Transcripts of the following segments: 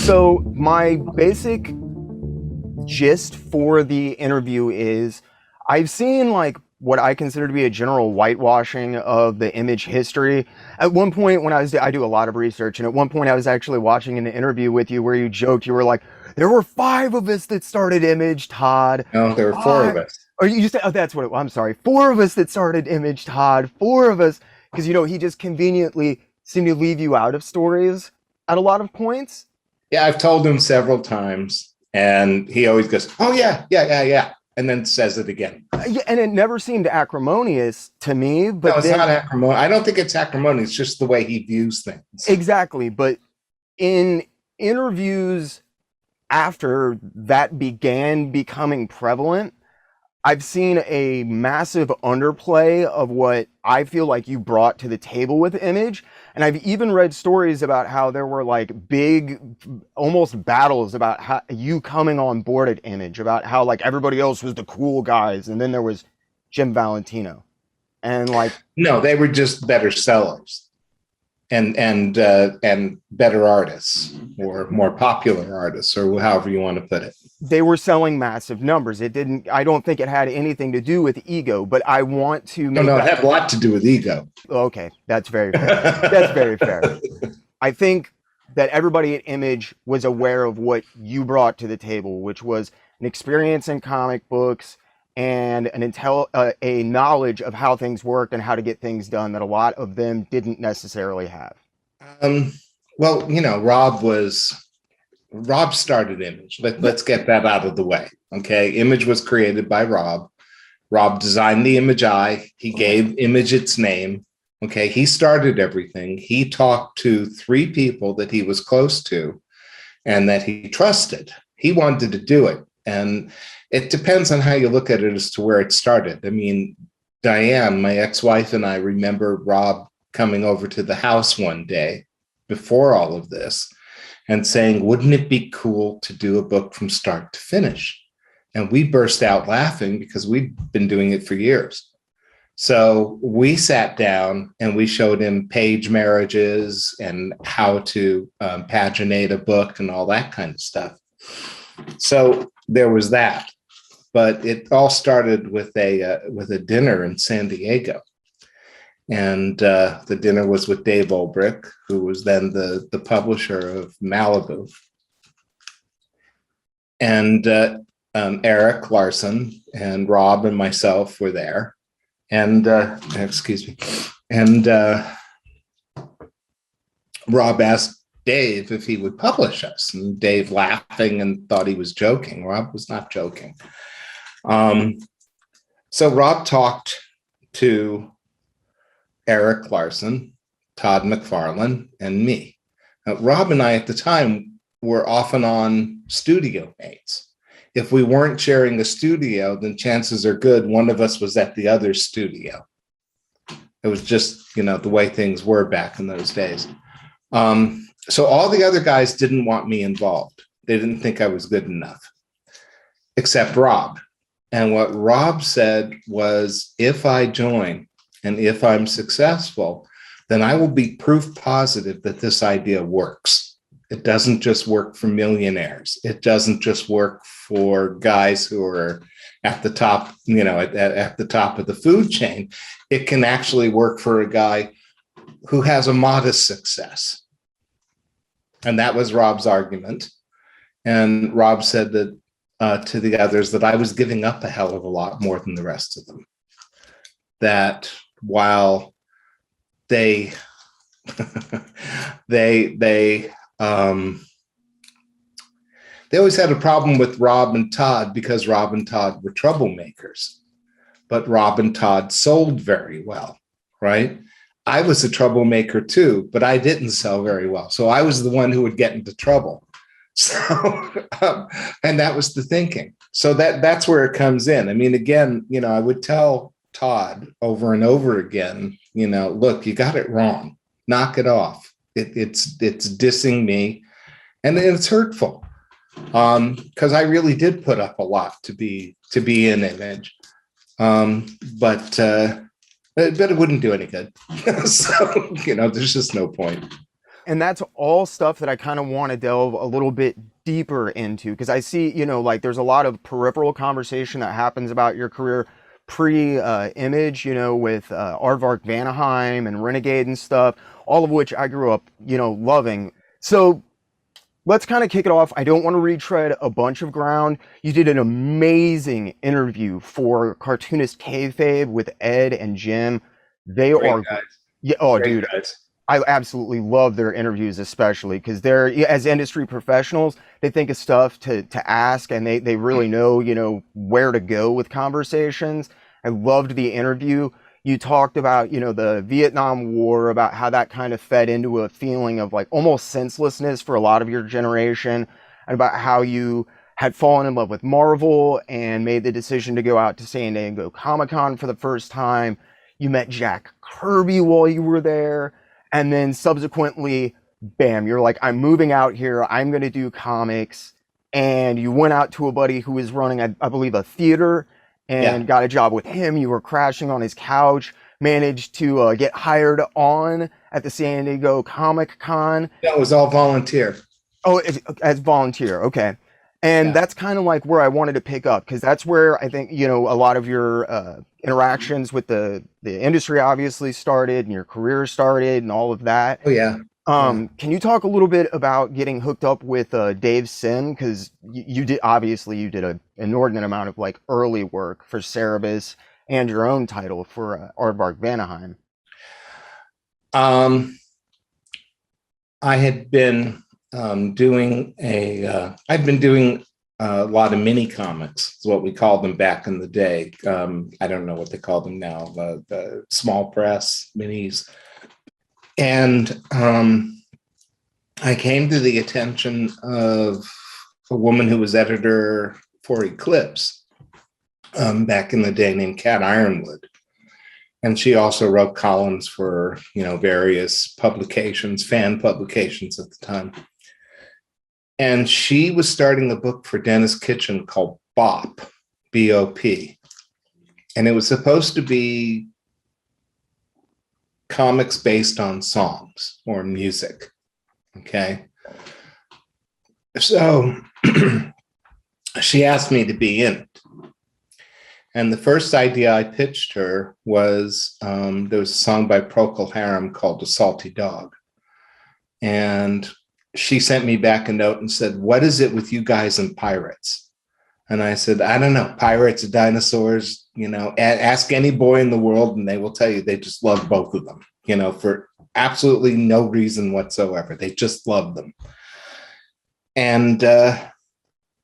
So my basic gist for the interview is I've seen like what I consider to be a general whitewashing of the Image history. At one point when I do a lot of research, and at one point I was actually watching an interview with you where you joked, you were like, there were 5 of us that started Image, Todd. No, there were 4 of us. Or you said, oh, that's what I'm sorry. 4 of us that started Image, Todd. 4 of us. Because, he just conveniently seemed to leave you out of stories at a lot of points. Yeah, I've told him several times, and he always goes, oh, yeah, and then says it again. Yeah, and it never seemed acrimonious to me. But no, it's not acrimonious. I don't think it's acrimonious. It's just the way he views things. Exactly. But in interviews after that began becoming prevalent, I've seen a massive underplay of what I feel like you brought to the table with Image. And I've even read stories about how there were like big, almost battles about how you coming on board at Image, about how like everybody else was the cool guys. And then there was Jim Valentino. And like, no, they were just better sellers and better artists, or more popular artists, or however you want to put it. They were selling massive numbers. I don't think it had anything to do with ego, but I want to make it had a lot to do with ego. Okay, that's very fair. That's very fair. I think that everybody at Image was aware of what you brought to the table, which was an experience in comic books and a knowledge of how things worked and how to get things done that a lot of them didn't necessarily have. Well, Rob started Image. Let's get that out of the way. Okay. Image was created by Rob. Rob designed the Image Eye. He gave Image its name. Okay. He started everything. He talked to 3 people that he was close to and that he trusted. He wanted to do it. And it depends on how you look at it as to where it started. I mean, Diane, my ex-wife, and I remember Rob coming over to the house one day before all of this and saying, wouldn't it be cool to do a book from start to finish? And we burst out laughing because we'd been doing it for years. So we sat down and we showed him page marriages and how to paginate a book and all that kind of stuff. So there was that. But it all started with a dinner in San Diego. And the dinner was with Dave Olbrich, who was then the publisher of Malibu. And Eric Larson and Rob and myself were there. And, excuse me. And Rob asked Dave if he would publish us. And Dave, laughing and thought he was joking. Rob was not joking. So Rob talked to Eric Larson, Todd McFarlane, and me. Rob and I at the time were off and on studio mates. If we weren't sharing a studio, then chances are good one of us was at the other studio. It was just, the way things were back in those days. So all the other guys didn't want me involved. They didn't think I was good enough, except Rob. And what Rob said was, if I join and if I'm successful, then I will be proof positive that this idea works. It doesn't just work for millionaires. It doesn't just work for guys who are at the top, at the top of the food chain. It can actually work for a guy who has a modest success. And that was Rob's argument. And Rob said that to the others that I was giving up a hell of a lot more than the rest of them. That while they they always had a problem with Rob and Todd because Rob and Todd were troublemakers, but Rob and Todd sold very well, right? I was a troublemaker too, but I didn't sell very well. So I was the one who would get into trouble. So, and that was the thinking. So that's where it comes in. I mean, again, I would tell Todd over and over again, look, you got it wrong. Knock it off. It's dissing me, and it's hurtful. Because I really did put up a lot to be in Image, but it wouldn't do any good. So there's just no point. And that's all stuff that I kind of want to delve a little bit deeper into, because I see, like there's a lot of peripheral conversation that happens about your career pre-image, with Aardvark Vanaheim and Renegade and stuff, all of which I grew up, loving. So let's kind of kick it off. I don't want to retread a bunch of ground. You did an amazing interview for Cartoonist Kayfabe with Ed and Jim. They Great are, guys. yeah, oh, Great dude, guys. I absolutely love their interviews, especially because they're, as industry professionals, they think of stuff to ask, and they really know, where to go with conversations. I loved the interview. You talked about, the Vietnam War, about how that kind of fed into a feeling of like almost senselessness for a lot of your generation, and about how you had fallen in love with Marvel and made the decision to go out to San Diego Comic-Con for the first time. You met Jack Kirby while you were there. And then subsequently, bam, you're like, I'm moving out here. I'm going to do comics. And you went out to a buddy who was running, I believe, a theater, Yeah. and got a job with him. You were crashing on his couch, managed to get hired on at the San Diego Comic Con. That was all volunteer. Oh, as volunteer. Okay. And Yeah. that's kind of like where I wanted to pick up, because that's where I think, a lot of your interactions with the industry obviously started, and your career started, and all of that. Oh yeah. Yeah. Can you talk a little bit about getting hooked up with Dave Sim? Because you did, obviously, you did an inordinate amount of like early work for Cerebus and your own title for Aardvark Vanaheim. I had been doing I'd been doing a lot of mini comics, is what we called them back in the day. I don't know what they call them now, the small press minis. And I came to the attention of a woman who was editor for Eclipse back in the day, named Kat Ironwood. And she also wrote columns for, various publications, fan publications at the time. And she was starting a book for Dennis Kitchen called Bop, B-O-P. And it was supposed to be comics based on songs or music. Okay. So she asked me to be in it. And the first idea I pitched her was there was a song by Procol Harum called "A Salty Dog." And she sent me back a note and said, "What is it with you guys and pirates?" And I said, "I don't know, pirates, dinosaurs, ask any boy in the world and they will tell you they just love both of them, for absolutely no reason whatsoever. They just love them." And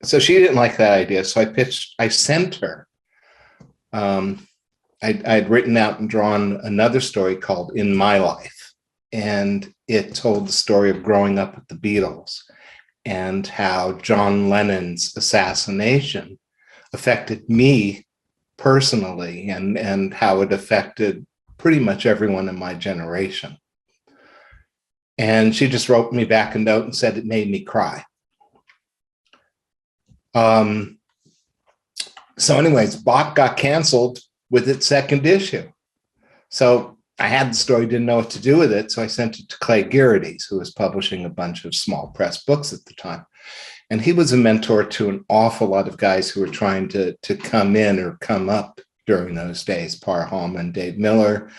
so she didn't like that idea. So I sent her. I'd written out and drawn another story called "In My Life," and it told the story of growing up with the Beatles and how John Lennon's assassination affected me personally, and how it affected pretty much everyone in my generation. And she just wrote me back a note and said it made me cry. So anyways, Bop got canceled with its second issue. So I had the story, didn't know what to do with it. So I sent it to Clay Garrity's, who was publishing a bunch of small press books at the time. And he was a mentor to an awful lot of guys who were trying to come in or come up during those days. Par Hallman, Dave Miller,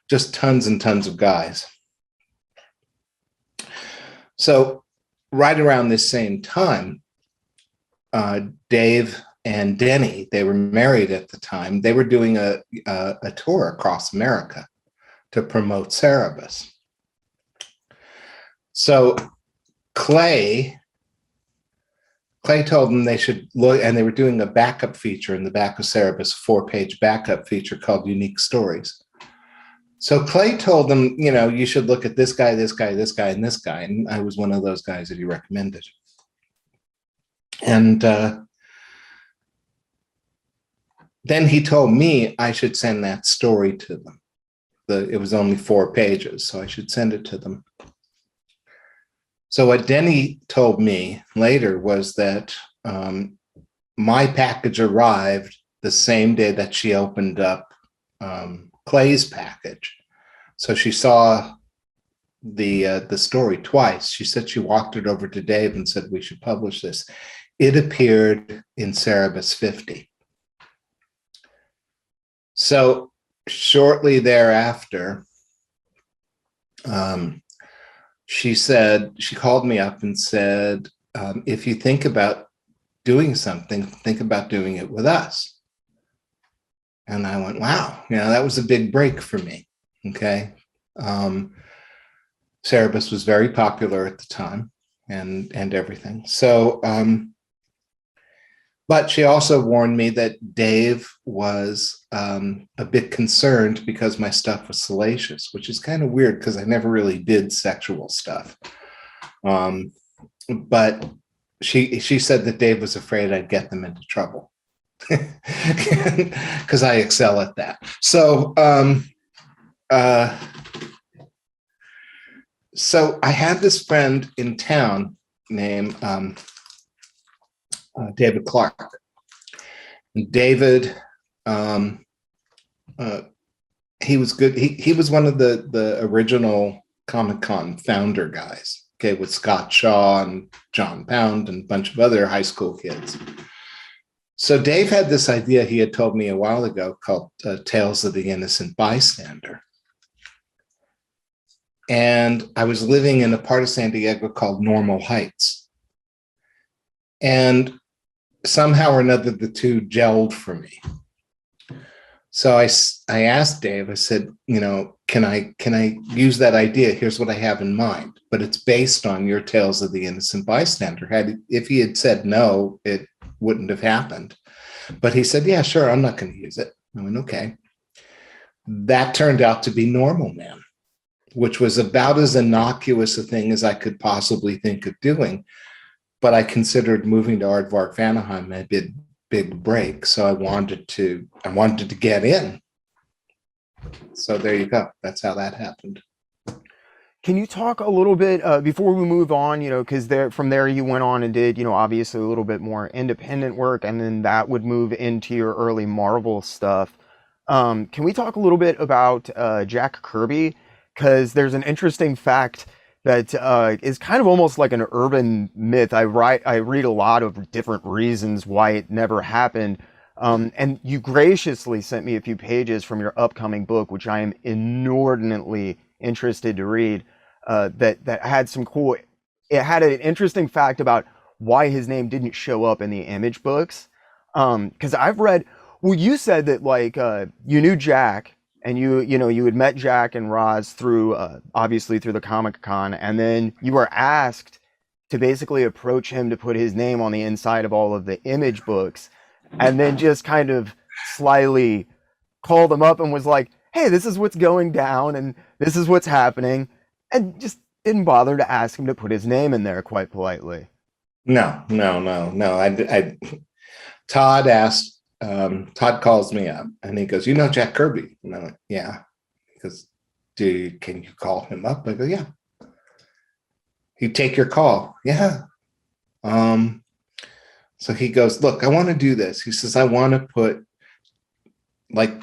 just tons and tons of guys. So right around this same time, Dave and Denny, they were married at the time. They were doing a tour across America to promote Cerebus. So Clay told them they should look, and they were doing a backup feature in the back of Cerebus, a 4-page backup feature called Unique Stories. So Clay told them, you should look at this guy, this guy, this guy, and this guy. And I was one of those guys that he recommended. And then he told me I should send that story to them. It was only 4 pages, so I should send it to them. So what Denny told me later was that my package arrived the same day that she opened up Clay's package. So she saw the story twice. She said she walked it over to Dave and said we should publish this. It appeared in Cerebus 50. So shortly thereafter, she called me up and said, if you think about doing something, think about doing it with us. And I went, wow, that was a big break for me. Okay. Cerebus was very popular at the time and everything. So, but she also warned me that Dave was a bit concerned because my stuff was salacious, which is kind of weird because I never really did sexual stuff. But she said that Dave was afraid I'd get them into trouble because I excel at that. So, so I had this friend in town named David Clark. And David, he was good. He was one of the original Comic-Con founder guys, okay, with Scott Shaw and John Pound and a bunch of other high school kids. So Dave had this idea he had told me a while ago called Tales of the Innocent Bystander. And I was living in a part of San Diego called Normal Heights. And somehow or another, the two gelled for me. So I asked Dave, I said, can I use that idea? Here's what I have in mind, but it's based on your Tales of the Innocent Bystander. If he had said no, it wouldn't have happened. But he said, yeah, sure, I'm not going to use it. I went, okay. That turned out to be Normal Man, which was about as innocuous a thing as I could possibly think of doing. But I considered moving to Aardvark Vanaheim a big break. So I wanted to get in. So there you go. That's how that happened. Can you talk a little bit before we move on, because from there you went on and did, obviously a little bit more independent work, and then that would move into your early Marvel stuff. Can we talk a little bit about Jack Kirby? Because there's an interesting fact that is kind of almost like an urban myth. I read a lot of different reasons why it never happened. And you graciously sent me a few pages from your upcoming book, which I am inordinately interested to read, that had some cool, it had an interesting fact about why his name didn't show up in the Image books. Because I've read, well, you said that like you knew Jack, and you had met Jack and Roz through obviously through the Comic-Con, and then you were asked to basically approach him to put his name on the inside of all of the Image books, and then just kind of slyly called him up and was like, hey, this is what's going down and this is what's happening, and just didn't bother to ask him to put his name in there quite politely. No. Todd asked. Todd calls me up and he goes, Jack Kirby? And I went, yeah. He goes, can you call him up? I go, yeah. He'd take your call. Yeah. So he goes, look, I want to do this. He says, I want to put, like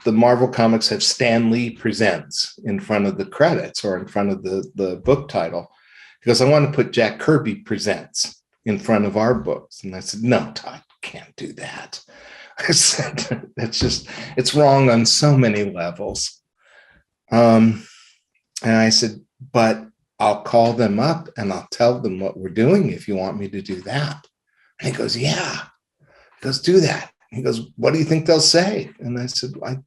the Marvel Comics have Stan Lee Presents in front of the credits or in front of the book title. He goes, I want to put Jack Kirby Presents in front of our books. And I said, no, Todd, can't do that. I said, it's wrong on so many levels. And I said, but I'll call them up and I'll tell them what we're doing if you want me to do that. And he goes, yeah. He goes, do that. He goes, what do you think they'll say? And I said, I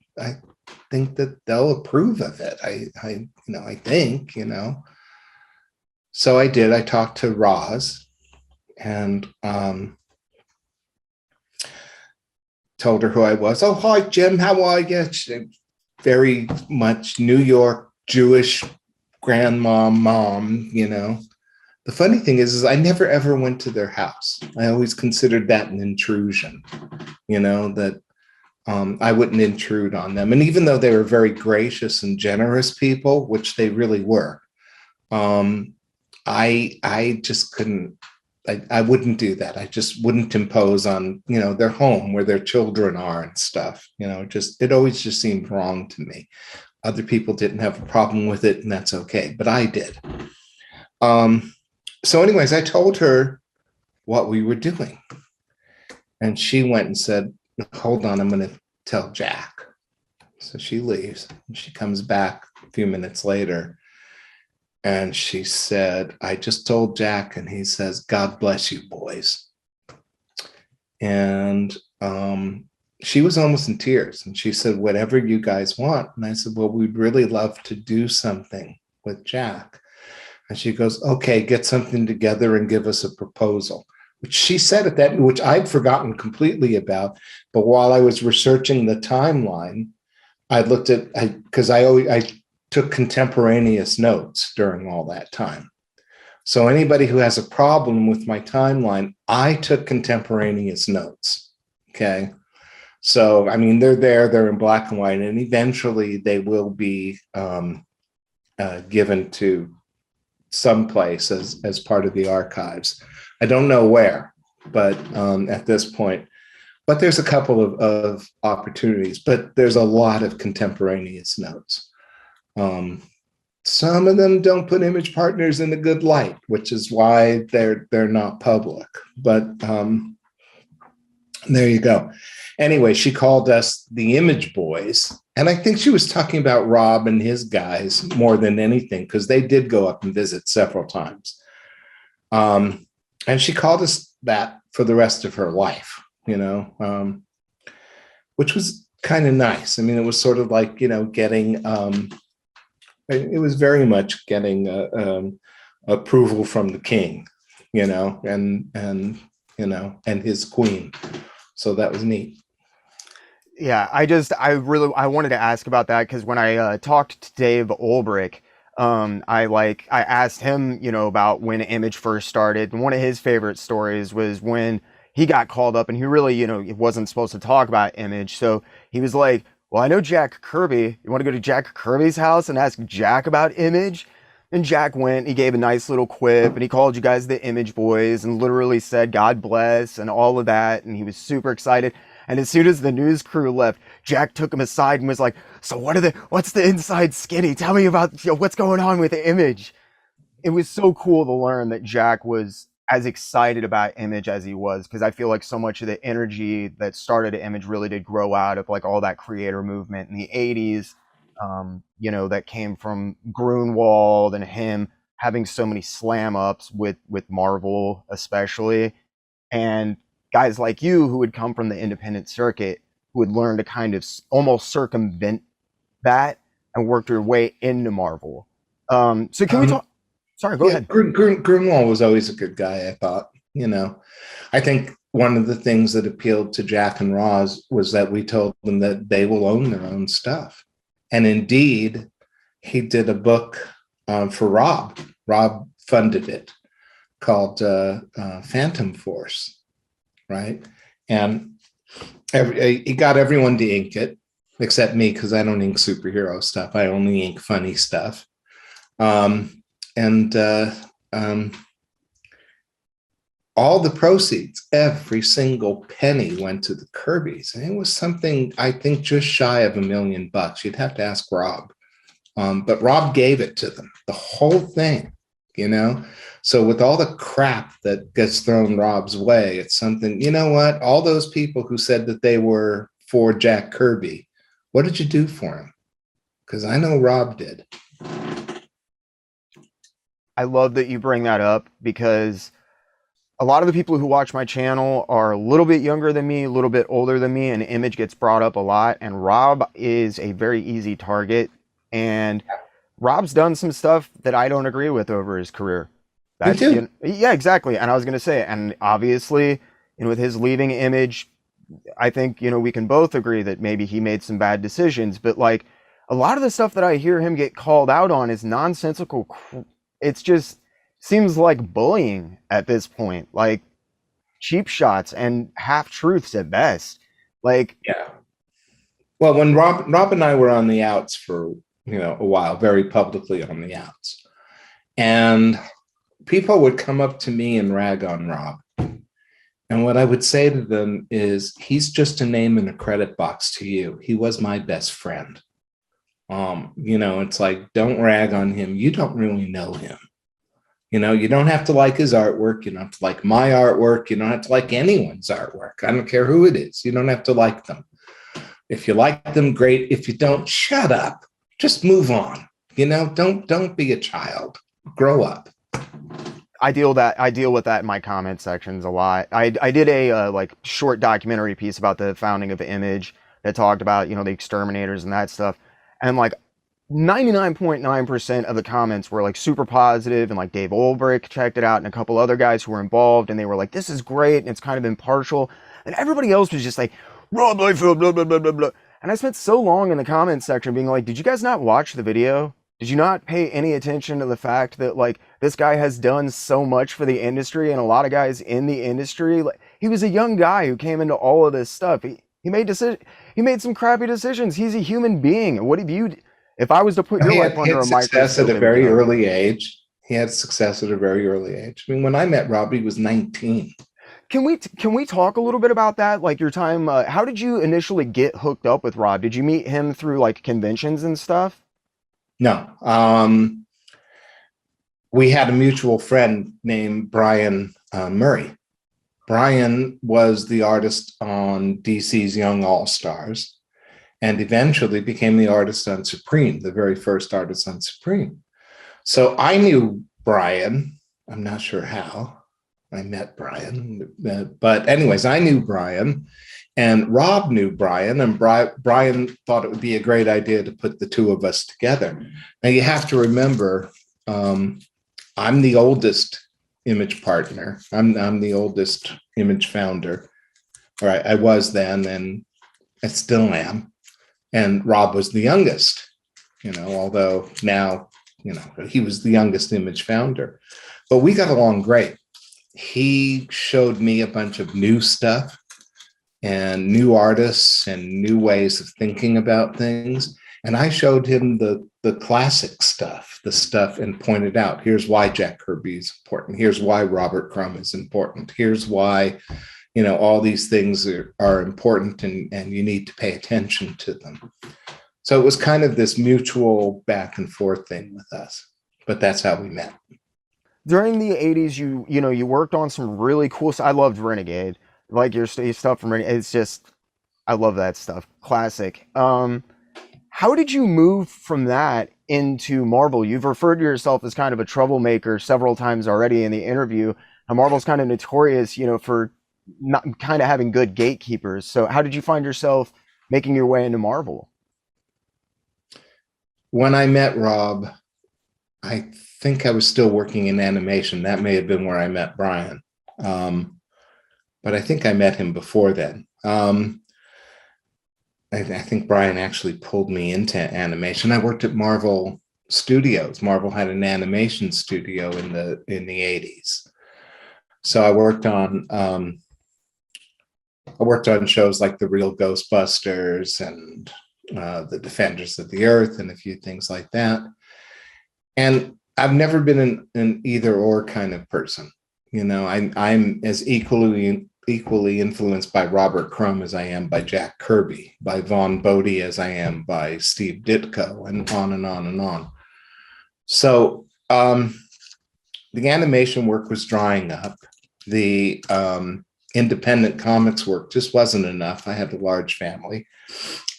think that they'll approve of it. I think. So I did. I talked to Roz and told her who I was. Oh, hi, Jim. How are you? Very much New York Jewish grandma, mom, The funny thing is I never ever went to their house. I always considered that an intrusion, that I wouldn't intrude on them. And even though they were very gracious and generous people, which they really were, I just couldn't. I wouldn't do that. I just wouldn't impose on, their home where their children are and stuff. It always just seemed wrong to me. Other people didn't have a problem with it, and that's okay, but I did. So anyways, I told her what we were doing. And she went and said, hold on, I'm going to tell Jack. So she leaves and she comes back a few minutes later. And she said, I just told Jack, and he says, God bless you, boys. And she was almost in tears. And she said, whatever you guys want. And I said, well, we'd really love to do something with Jack. And she goes, okay, get something together and give us a proposal. Which she said at that, which I'd forgotten completely about. But while I was researching the timeline, I looked at, because I took contemporaneous notes during all that time. So anybody who has a problem with my timeline, I took contemporaneous notes. Okay. So, I mean, they're in black and white, and eventually they will be given to someplace as part of the archives. I don't know where, but at this point, but there's a couple of opportunities, but there's a lot of contemporaneous notes. Some of them don't put image partners in a good light, which is why they're not public, but there you go. Anyway, she called us the Image Boys. And I think she was talking about Rob and his guys more than anything, because they did go up and visit several times. And she called us that for the rest of her life, you know, which was kind of nice. I mean, it was sort of like, you know, getting, it was very much getting approval from the king, you know, and you know, and his queen. So that was neat. Yeah, I wanted to ask about that because when I talked to Dave Olbrich, I asked him, you know, about when Image first started, and one of his favorite stories was when he got called up, and he really, you know, he wasn't supposed to talk about Image, so he was like, "Well, I know Jack Kirby. You want to go to Jack Kirby's house and ask Jack about Image?" And Jack went. He gave a nice little quip, and he called you guys the Image Boys, and literally said "God bless" and all of that, and he was super excited. And as soon as the news crew left, Jack took him aside and was like, "So what's the inside skinny? Tell me about, you know, what's going on with the Image." It was so cool to learn that Jack was as excited about Image as he was, because I feel like so much of the energy that started Image really did grow out of like all that creator movement in the 80s, you know, that came from Grunwald and him having so many slam ups with Marvel especially, and guys like you who would come from the independent circuit who would learn to kind of almost circumvent that and work your way into Marvel. So can we talk? Sorry, go ahead. Grunwald was always a good guy, I thought. You know, I think one of the things that appealed to Jack and Roz was that we told them that they will own their own stuff. And indeed, he did a book for Rob. Rob funded it, called Phantom Force, right? And he got everyone to ink it, except me, because I don't ink superhero stuff. I only ink funny stuff. All the proceeds, every single penny went to the Kirbys. And it was something, I think, just shy of $1 million. You'd have to ask Rob. But Rob gave it to them, the whole thing, you know? So with all the crap that gets thrown Rob's way, it's something, you know what? All those people who said that they were for Jack Kirby, what did you do for him? Because I know Rob did. I love that you bring that up, because a lot of the people who watch my channel are a little bit younger than me, a little bit older than me, and Image gets brought up a lot. And Rob is a very easy target. And Rob's done some stuff that I don't agree with over his career. Me too. You know, yeah, exactly. And I was going to say, and obviously, you know, with his leaving Image, I think, you know, we can both agree that maybe he made some bad decisions. But like a lot of the stuff that I hear him get called out on is nonsensical. It's just seems like bullying at this point, like cheap shots and half truths at best. Like, yeah. Well, when Rob and I were on the outs for, you know, a while, very publicly on the outs, and people would come up to me and rag on Rob. And what I would say to them is, he's just a name in a credit box to you. He was my best friend. It's like, don't rag on him. You don't really know him. You don't have to like his artwork. You don't have to like my artwork. You don't have to like anyone's artwork. I don't care who it is. You don't have to like them. If you like them, great. If you don't, shut up. Just move on. Don't be a child. Grow up. I deal with that in my comment sections a lot. I did a like short documentary piece about the founding of Image that talked about, the exterminators and that stuff. And like 99.9% of the comments were like super positive, and like Dave Olbrich checked it out and a couple other guys who were involved, and they were like, this is great and it's kind of impartial. And everybody else was just like, Rob Liefeld, blah, blah, blah, blah, blah. And I spent so long in the comments section being like, did you guys not watch the video? Did you not pay any attention to the fact that like this guy has done so much for the industry, and a lot of guys in the industry, like, he was a young guy who came into all of this stuff. He made some crappy decisions. He's a human being. What have you, if I was to put your life under a microscope? At a very early age. He had success at a very early age. I mean, when I met Rob, he was 19. Can we talk a little bit about that? Like your time, how did you initially get hooked up with Rob? Did you meet him through like conventions and stuff? No. We had a mutual friend named Brian Murray. Brian was the artist on DC's Young All-Stars, and eventually became the artist on Supreme, the very first artist on Supreme. So I knew Brian. I'm not sure how I met Brian, but anyways, I knew Brian, and Rob knew Brian, and Brian thought it would be a great idea to put the two of us together. Now you have to remember, I'm the oldest Image partner. I'm the oldest Image founder. All right, I was then, and I still am. And Rob was the youngest, although now, he was the youngest Image founder. But we got along great. He showed me a bunch of new stuff and new artists and new ways of thinking about things. And I showed him the classic stuff, and pointed out, here's why Jack Kirby is important. Here's why Robert Crumb is important. Here's why, all these things are important, and you need to pay attention to them. So it was kind of this mutual back and forth thing with us, but that's how we met. During the 80s, you worked on some really cool stuff. I loved Renegade, like your stuff from Renegade. It's just, I love that stuff. Classic. How did you move from that into Marvel? You've referred to yourself as kind of a troublemaker several times already in the interview. And Marvel's kind of notorious, for not kind of having good gatekeepers. So how did you find yourself making your way into Marvel? When I met Rob, I think I was still working in animation. That may have been where I met Brian. But I think I met him before then. I think Brian actually pulled me into animation. I worked at Marvel Studios. Marvel had an animation studio in the 80s. So I worked on shows like The Real Ghostbusters and The Defenders of the Earth and a few things like that. And I've never been an either or kind of person. I'm as equally influenced by Robert Crumb as I am by Jack Kirby, by Vaughn Bodie as I am by Steve Ditko, and on and on and on. So the animation work was drying up. The independent comics work just wasn't enough. I had a large family.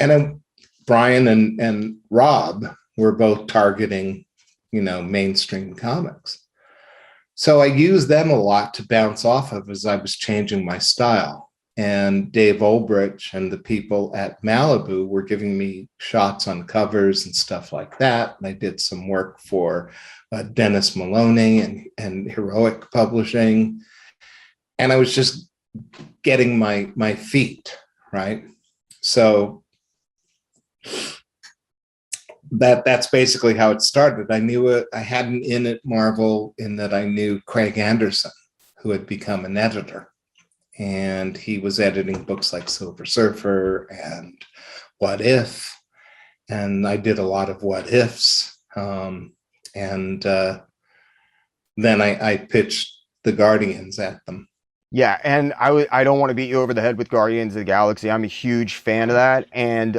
And Brian and Rob were both targeting, mainstream comics. So I used them a lot to bounce off of as I was changing my style. And Dave Olbrich and the people at Malibu were giving me shots on covers and stuff like that. And I did some work for Dennis Maloney and Heroic Publishing. And I was just getting my feet, right? So that's basically how it started. I knew it. I had an in at Marvel in that I knew Craig Anderson, who had become an editor, and he was editing books like Silver Surfer and What If, and I did a lot of what ifs. Then I pitched the Guardians at them, Yeah, and I don't want to beat you over the head with Guardians of the Galaxy. I'm a huge fan of that, and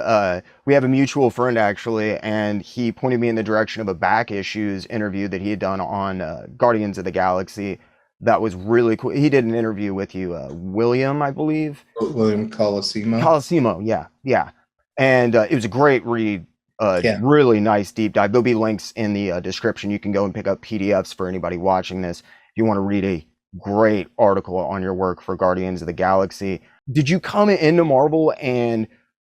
we have a mutual friend actually, and he pointed me in the direction of a back issues interview that he had done on Guardians of the Galaxy. That was really cool. He did an interview with you, William, I believe. William Colosimo. Colosimo, yeah, yeah. And it was a great read, Yeah. really nice deep dive. There'll be links in the description. You can go and pick up PDFs for anybody watching this if you want to read a great article on your work for Guardians of the Galaxy. Did you come into Marvel and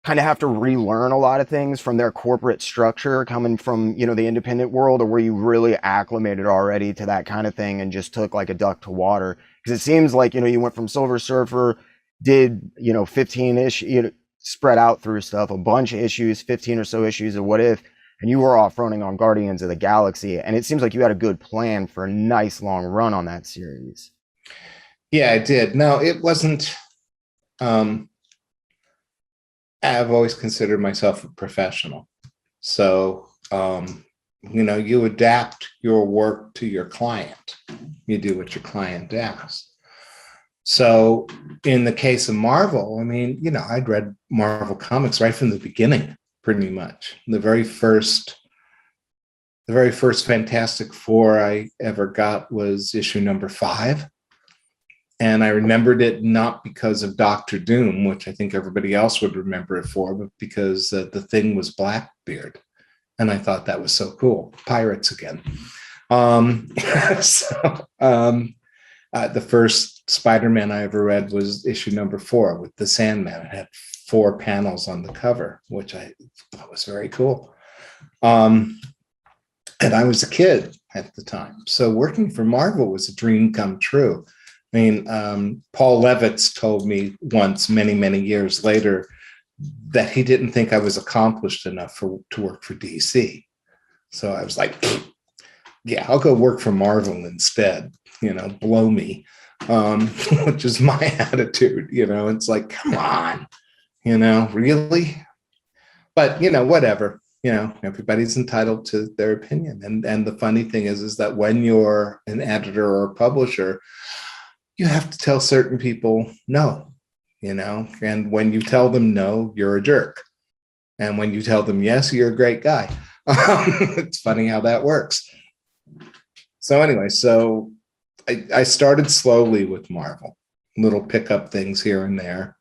kind of have to relearn a lot of things from their corporate structure coming from, you know, the independent world, or were you really acclimated already to that kind of thing and just took like a duck to water? Because it seems like, you know, you went from Silver Surfer, did, you know, 15-ish, you know, spread out through stuff, a bunch of issues, 15 or so issues of What If, and you were off running on Guardians of the Galaxy, and it seems like you had a good plan for a nice long run on that series. Yeah, I did. No, it wasn't. I've always considered myself a professional. So, you know, you adapt your work to your client. You do what your client asks. So in the case of Marvel, I mean, you know, I'd read Marvel comics right from the beginning, pretty much. The very first Fantastic Four I ever got was issue number 5. And I remembered it not because of Doctor Doom, which I think everybody else would remember it for, but because the Thing was Blackbeard. And I thought that was so cool. Pirates again. The first Spider-Man I ever read was issue number 4 with the Sandman. It had 4 panels on the cover, which I thought was very cool. And I was a kid at the time. So working for Marvel was a dream come true. I mean, Paul Levitz told me once, many, many years later, that he didn't think I was accomplished enough to work for DC. So I was like, yeah, I'll go work for Marvel instead, you know, blow me, which is my attitude. You know, it's like, come on, you know, really? But, you know, whatever. You know, everybody's entitled to their opinion. And the funny thing is that when you're an editor or a publisher, you have to tell certain people no, you know, and when you tell them no, you're a jerk. And when you tell them yes, you're a great guy. It's funny how that works. So anyway, so I started slowly with Marvel, little pickup things here and there.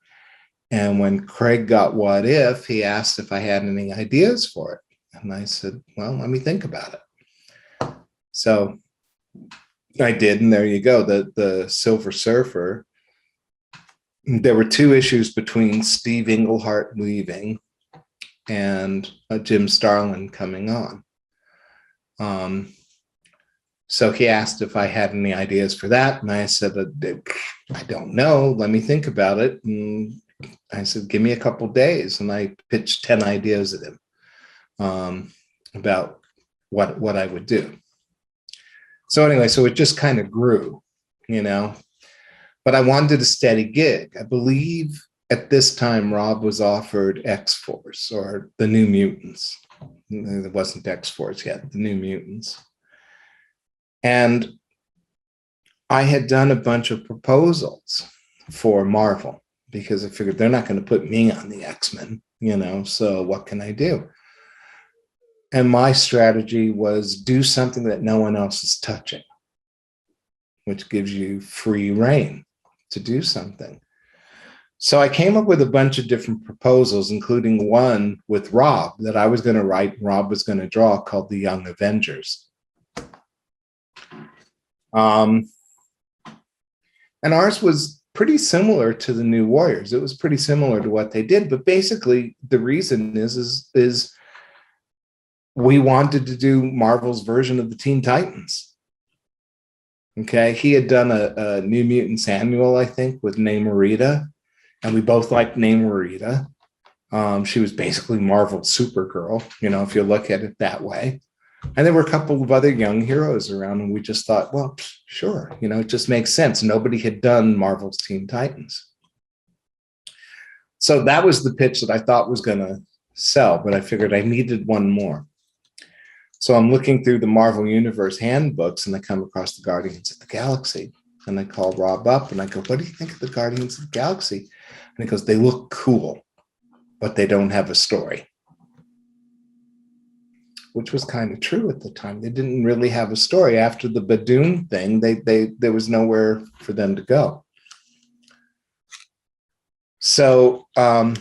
And when Craig got What If, he asked if I had any ideas for it. And I said, well, let me think about it. So I did, and there you go. The Silver Surfer. There were 2 issues between Steve Englehart leaving and Jim Starlin coming on. So he asked if I had any ideas for that, and I said, I don't know. Let me think about it. And I said, give me a couple days, and I pitched 10 ideas at him about what I would do. So anyway, so it just kind of grew, you know, but I wanted a steady gig. I believe at this time, Rob was offered X-Force or the New Mutants. It wasn't X-Force yet, the New Mutants. And I had done a bunch of proposals for Marvel because I figured they're not going to put me on the X-Men, you know, so what can I do? And my strategy was do something that no one else is touching, which gives you free reign to do something. So I came up with a bunch of different proposals, including one with Rob that I was going to write and Rob was going to draw, called The Young Avengers. And ours was pretty similar to the New Warriors. It was pretty similar to what they did, but basically the reason is we wanted to do Marvel's version of the Teen Titans. Okay, he had done a New Mutants annual, I think, with Namorita, and we both liked Namorita. She was basically Marvel's Supergirl, you know, if you look at it that way. And there were a couple of other young heroes around, and we just thought, well, sure, you know, it just makes sense. Nobody had done Marvel's Teen Titans. So that was the pitch that I thought was going to sell, but I figured I needed one more. So I'm looking through the Marvel Universe handbooks, and I come across the Guardians of the Galaxy. And I call Rob up and I go, what do you think of the Guardians of the Galaxy? And he goes, they look cool, but they don't have a story. Which was kind of true at the time. They didn't really have a story. After the Badoon thing, there was nowhere for them to go. So a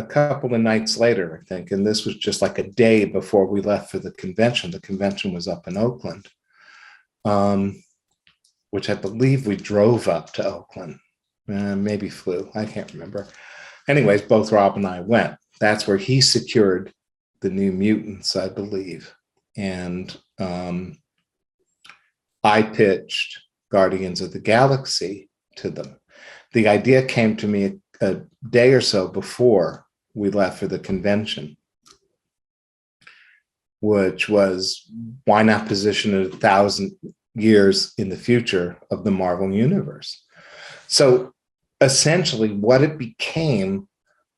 couple of nights later, I think, and this was just like a day before we left for the convention. The convention was up in Oakland, which I believe we drove up to Oakland, maybe flew. I can't remember. Anyways, both Rob and I went. That's where he secured the New Mutants, I believe. And I pitched Guardians of the Galaxy to them. The idea came to me a day or so before we left for the convention, which was, why not position it 1,000 years in the future of the Marvel Universe? So essentially what it became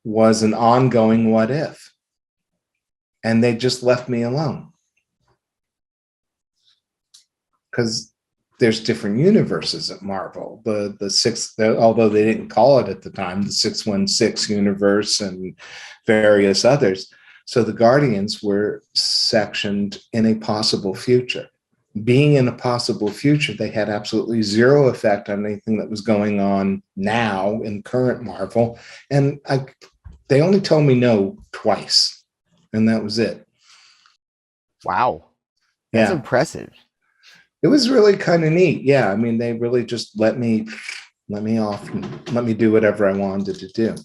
was an ongoing what if. And they just left me alone. Because there's different universes at Marvel. Although they didn't call it at the time, the 616 universe and various others. So the Guardians were sectioned in a possible future. Being in a possible future, they had absolutely zero effect on anything that was going on now in current Marvel. And they only told me no twice. And that was it. Wow. That's impressive. It was really kind of neat. Yeah. I mean, they really just let me off and let me do whatever I wanted to do.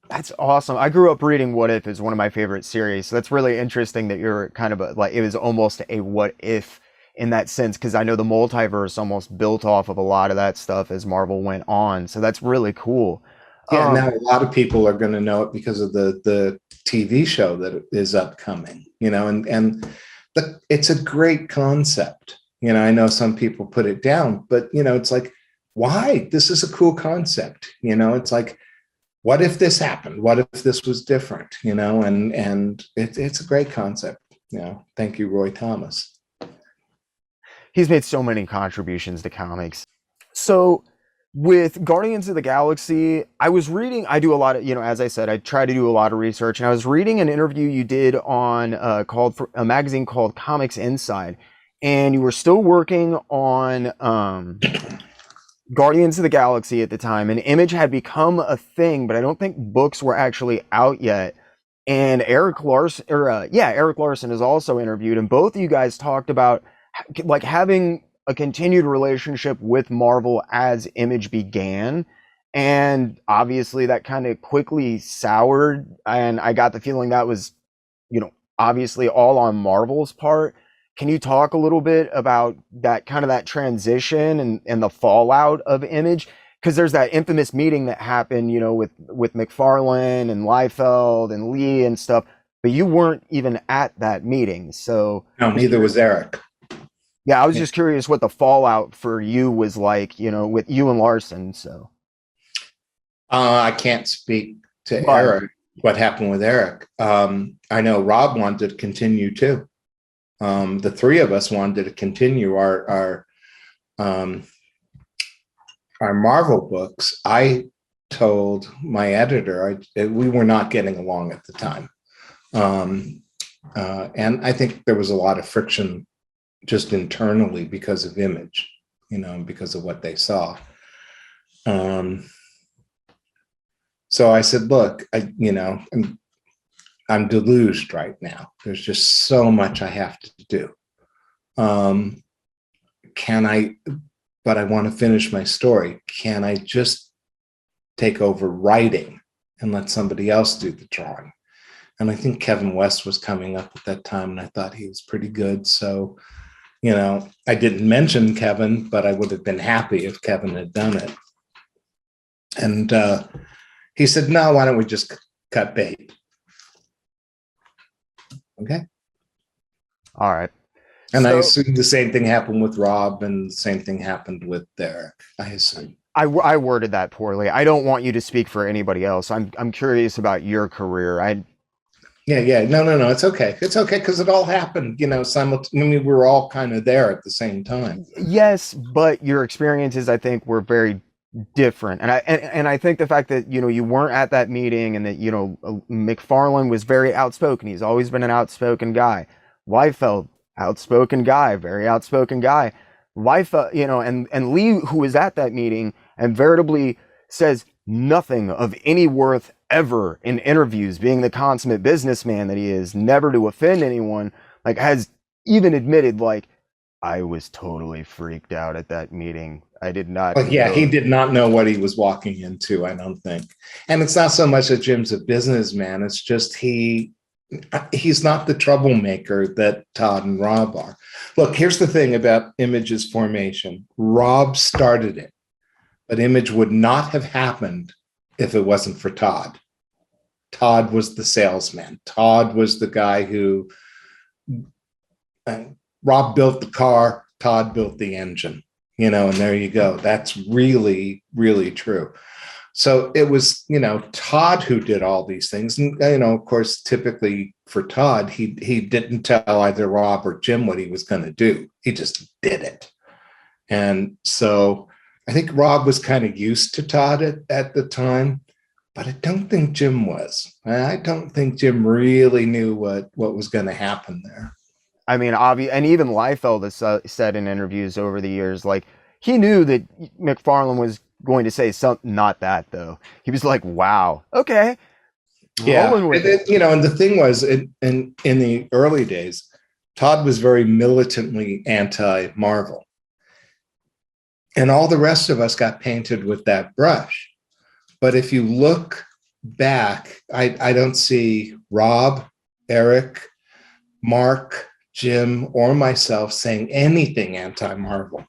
That's awesome. I grew up reading What If is one of my favorite series. So that's really interesting that you're kind of like, it was almost a what if in that sense, because I know the multiverse almost built off of a lot of that stuff as Marvel went on. So that's really cool. Yeah, now a lot of people are going to know it because of the TV show that is upcoming, and it's a great concept. I know some people put it down, but it's like, why? This is a cool concept. It's like, what if this happened? What if this was different? And it's a great concept. Thank you, Roy Thomas. He's made so many contributions to comics. So with Guardians of the Galaxy, I do a lot of, as I said, I try to do a lot of research, and I was reading an interview you did on for a magazine called Comics Inside, and you were still working on Guardians of the Galaxy at the time, and Image had become a thing, but I don't think books were actually out yet. And Eric Larson is also interviewed, and both of you guys talked about like having a continued relationship with Marvel as Image began, and obviously that kind of quickly soured, and I got the feeling that was, obviously all on Marvel's part. Can you talk a little bit about that kind of that transition and the fallout of Image? Because there's that infamous meeting that happened, with McFarlane and Liefeld and Lee and stuff, but you weren't even at that meeting. So no, neither was Eric. Yeah, I was just curious what the fallout for you was like, with you and Larson. So I can't speak to Eric, what happened with Eric. I know Rob wanted to continue too. The three of us wanted to continue our Marvel books. I told my editor we were not getting along at the time. And I think there was a lot of friction just internally because of Image, because of what they saw. So I said, look, I'm deluged right now. There's just so much I have to do. But I want to finish my story. Can I just take over writing and let somebody else do the drawing? And I think Kevin West was coming up at that time, and I thought he was pretty good. So, I didn't mention Kevin, but I would have been happy if Kevin had done it. And he said, no, why don't we just cut bait? Okay. All right. And I assume the same thing happened with Rob, and the same thing happened with Derek, I assume. I worded that poorly. I don't want you to speak for anybody else. I'm curious about your career. Yeah. No. It's okay. It's okay because it all happened, simultaneously. I mean, we were all kind of there at the same time. Yes, but your experiences, I think, were very different. And I think the fact that, you weren't at that meeting and that, McFarlane was very outspoken. He's always been an outspoken guy. Liefeld, outspoken guy, very outspoken guy. Liefeld, and Lee, who was at that meeting and veritably says nothing of any worth ever in interviews, being the consummate businessman that he is, never to offend anyone, like has even admitted, like, I was totally freaked out at that meeting. I did not But yeah, he know. did not know what he was walking into, I don't think. And it's not so much that Jim's a businessman, it's just he's not the troublemaker that Todd and Rob are. Look, here's the thing about Image's formation. Rob started it, but Image would not have happened if it wasn't for Todd. Todd was the salesman. Todd was the guy who Rob built the car, Todd built the engine, and there you go. That's really, really true. So it was, Todd who did all these things. And, of course, typically for Todd, he didn't tell either Rob or Jim what he was going to do. He just did it. And so I think Rob was kind of used to Todd at the time, but I don't think Jim was. I don't think Jim really knew what was going to happen there. I mean, and even Liefeld has said in interviews over the years, like, he knew that McFarlane was going to say something, not that, though. He was like, wow, okay. Yeah. And the thing was, in the early days, Todd was very militantly anti-Marvel. And all the rest of us got painted with that brush. But if you look back, I don't see Rob, Eric, Mark, Jim, or myself saying anything anti-Marvel.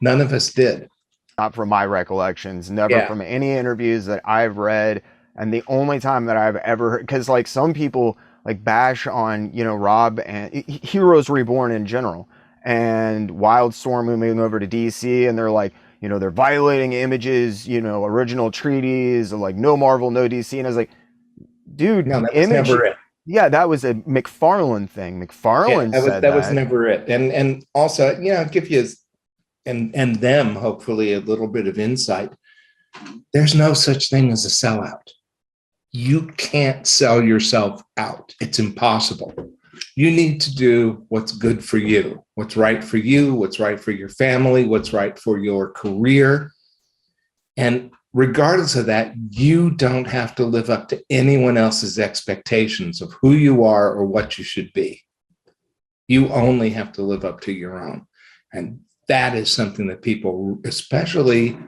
None of us did. Not from my recollections, never from any interviews that I've read. And the only time that I've ever heard, because like some people like bash on, Rob and Heroes Reborn in general and Wildstorm moving over to DC, and they're like, they're violating Image's, original treaties, or like no Marvel, no DC. And I was like, dude, no, that was Image, never it. Yeah, that was a McFarlane thing. McFarlane said that was never it. And also, give you and them hopefully a little bit of insight. There's no such thing as a sellout. You can't sell yourself out. It's impossible. You need to do what's good for you, what's right for you, what's right for your family, what's right for your career. And regardless of that, you don't have to live up to anyone else's expectations of who you are or what you should be. You only have to live up to your own. And that is something that people, especially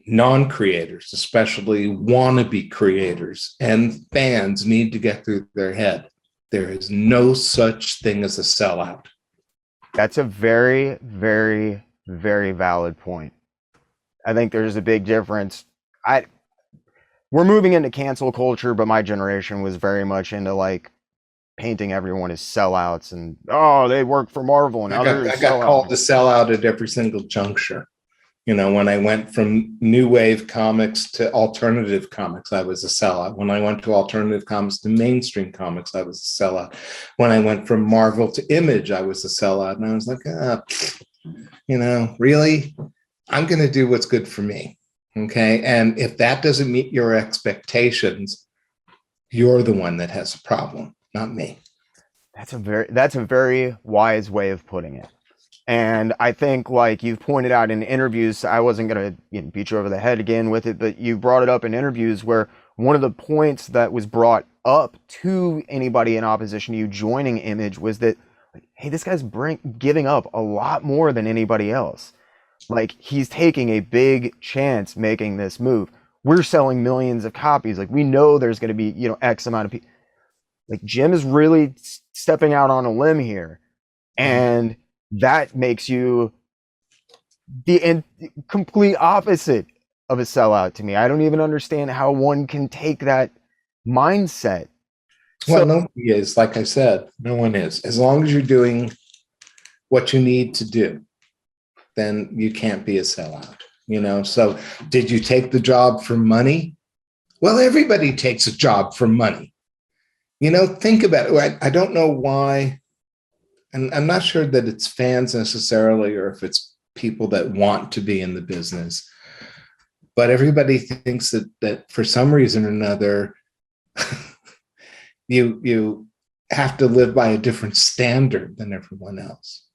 non-creators, especially wannabe creators and fans, need to get through their head. There is no such thing as a sellout. That's a very, very, very valid point. I think there's a big difference. We're moving into cancel culture, but my generation was very much into like painting everyone as sellouts and, oh, they work for Marvel and others. I got called a sellout at every single juncture. When I went from new wave comics to alternative comics, I was a sellout. When I went to alternative comics to mainstream comics, I was a sellout. When I went from Marvel to Image, I was a sellout. And I was like, really? I'm going to do what's good for me. Okay. And if that doesn't meet your expectations, you're the one that has a problem, not me. That's a very wise way of putting it. And I think, like you've pointed out in interviews, I wasn't going to beat you over the head again with it, but you brought it up in interviews where one of the points that was brought up to anybody in opposition to you joining Image was that, hey, this guy's giving up a lot more than anybody else. Like, he's taking a big chance making this move. We're selling millions of copies. Like, we know there's going to be, X amount of people. Like, Jim is really stepping out on a limb here. And that makes you the complete opposite of a sellout to me. I don't even understand how one can take that mindset. Well, nobody is. Like I said, no one is. As long as you're doing what you need to do, then you can't be a sellout. So did you take the job for money? Well, everybody takes a job for money. Think about it. I don't know why, and I'm not sure that it's fans necessarily, or if it's people that want to be in the business, but everybody thinks that for some reason or another, you have to live by a different standard than everyone else.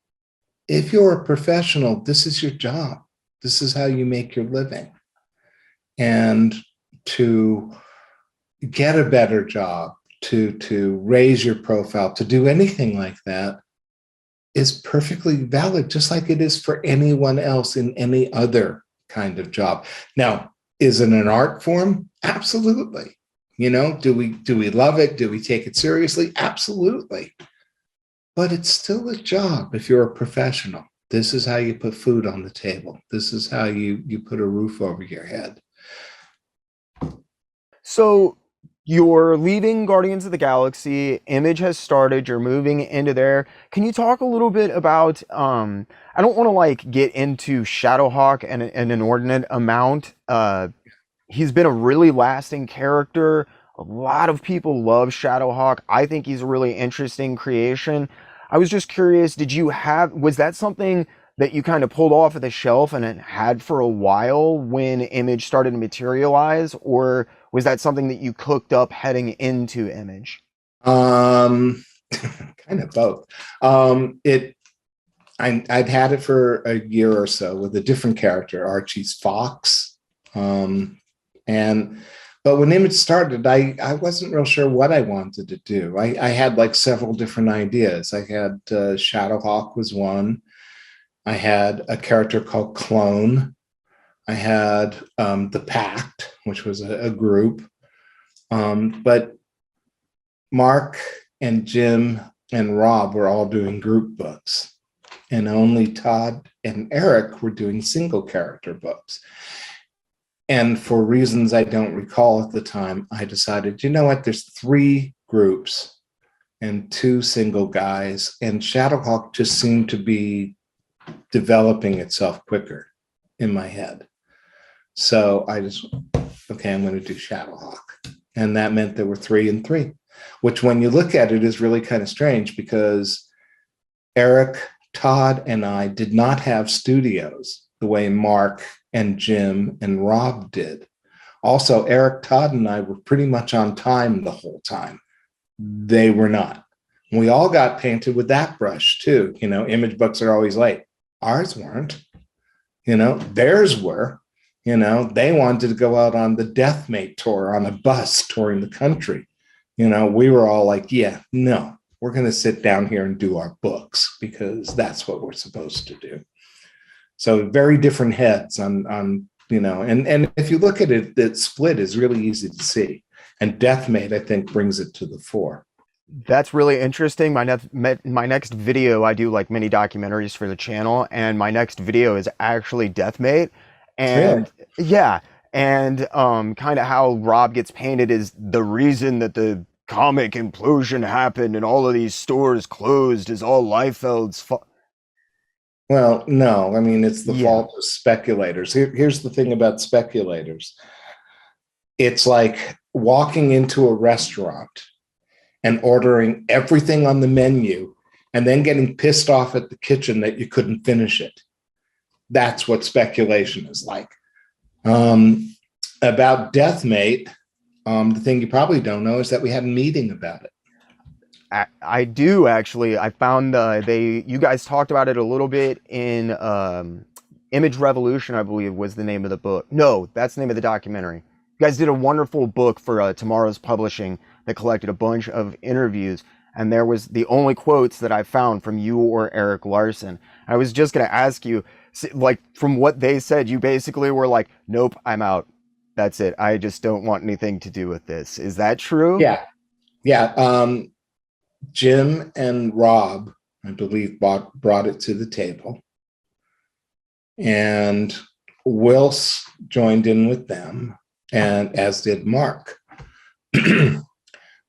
If you're a professional, this is your job. This is how you make your living. And to get a better job, to raise your profile, to do anything like that is perfectly valid, just like it is for anyone else in any other kind of job. Now, is it an art form? Absolutely. Do we love it? Do we take it seriously? Absolutely. But it's still a job if you're a professional. This is how you put food on the table. This is how you put a roof over your head. So you're leaving Guardians of the Galaxy, Image has started, you're moving into there. Can you talk a little bit about, I don't want to like get into Shadowhawk and an inordinate amount. He's been a really lasting character. A lot of people love Shadowhawk. I think he's a really interesting creation. I was just curious, was that something that you kind of pulled off of the shelf and it had for a while when Image started to materialize, or was that something that you cooked up heading into Image? Kind of both. I'd had it for a year or so with a different character, Archie's Fox. But when Image started, I wasn't real sure what I wanted to do. I had like several different ideas. I had Shadowhawk was one. I had a character called Clone. I had the Pact, which was a group. But Mark and Jim and Rob were all doing group books, and only Todd and Eric were doing single character books. And for reasons I don't recall at the time, I decided, you know what, there's 3 groups and 2 single guys, and Shadowhawk just seemed to be developing itself quicker in my head. So I just, okay, I'm going to do Shadowhawk. And that meant there were 3 and 3, which when you look at it is really kind of strange because Eric, Todd, and I did not have studios the way Mark and Jim and Rob did. Also, Eric, Todd, and I were pretty much on time the whole time. They were not. We all got painted with that brush too. Image books are always late. Ours weren't. Theirs were. They wanted to go out on the Deathmate tour on a bus touring the country. We were all like, yeah, no, we're going to sit down here and do our books because that's what we're supposed to do. So very different heads on and if you look at it, that split is really easy to see. And Deathmate, I think, brings it to the fore. That's really interesting. My next video, I do like mini documentaries for the channel, and my next video is actually Deathmate. And really? Yeah, and kind of how Rob gets painted is the reason that the comic implosion happened and all of these stores closed is all Liefeld's fault. Well, no, I mean, it's the Yeah. fault of speculators. Here's the thing about speculators. It's like walking into a restaurant and ordering everything on the menu and then getting pissed off at the kitchen that you couldn't finish it. That's what speculation is like. About Deathmate, the thing you probably don't know is that we had a meeting about it. I do actually. I found you guys talked about it a little bit in Image Revolution, I believe was the name of the book. No, that's the name of the documentary. You guys did a wonderful book for Tomorrow's Publishing that collected a bunch of interviews, and there was the only quotes that I found from you or Eric Larson. I was just going to ask you, like, from what they said, you basically were like, nope, I'm out. That's it. I just don't want anything to do with this. Is that true? Yeah. Jim and Rob, I believe, brought it to the table. And Wills joined in with them, and as did Mark.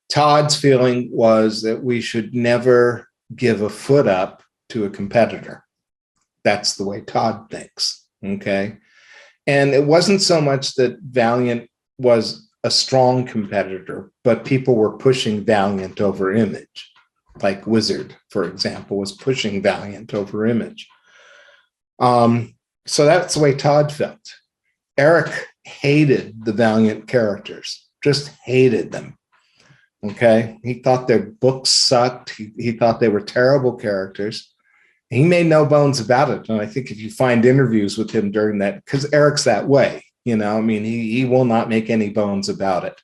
Todd's feeling was that we should never give a foot up to a competitor. That's the way Todd thinks, okay? And it wasn't so much that Valiant was a strong competitor, but people were pushing Valiant over Image. Like Wizard, for example, was pushing Valiant over Image. So that's the way Todd felt. Eric hated the Valiant characters, just hated them. Okay. He thought their books sucked. He thought they were terrible characters. He made no bones about it. And I think if you find interviews with him during that, because Eric's that way, you know, I mean, he will not make any bones about it.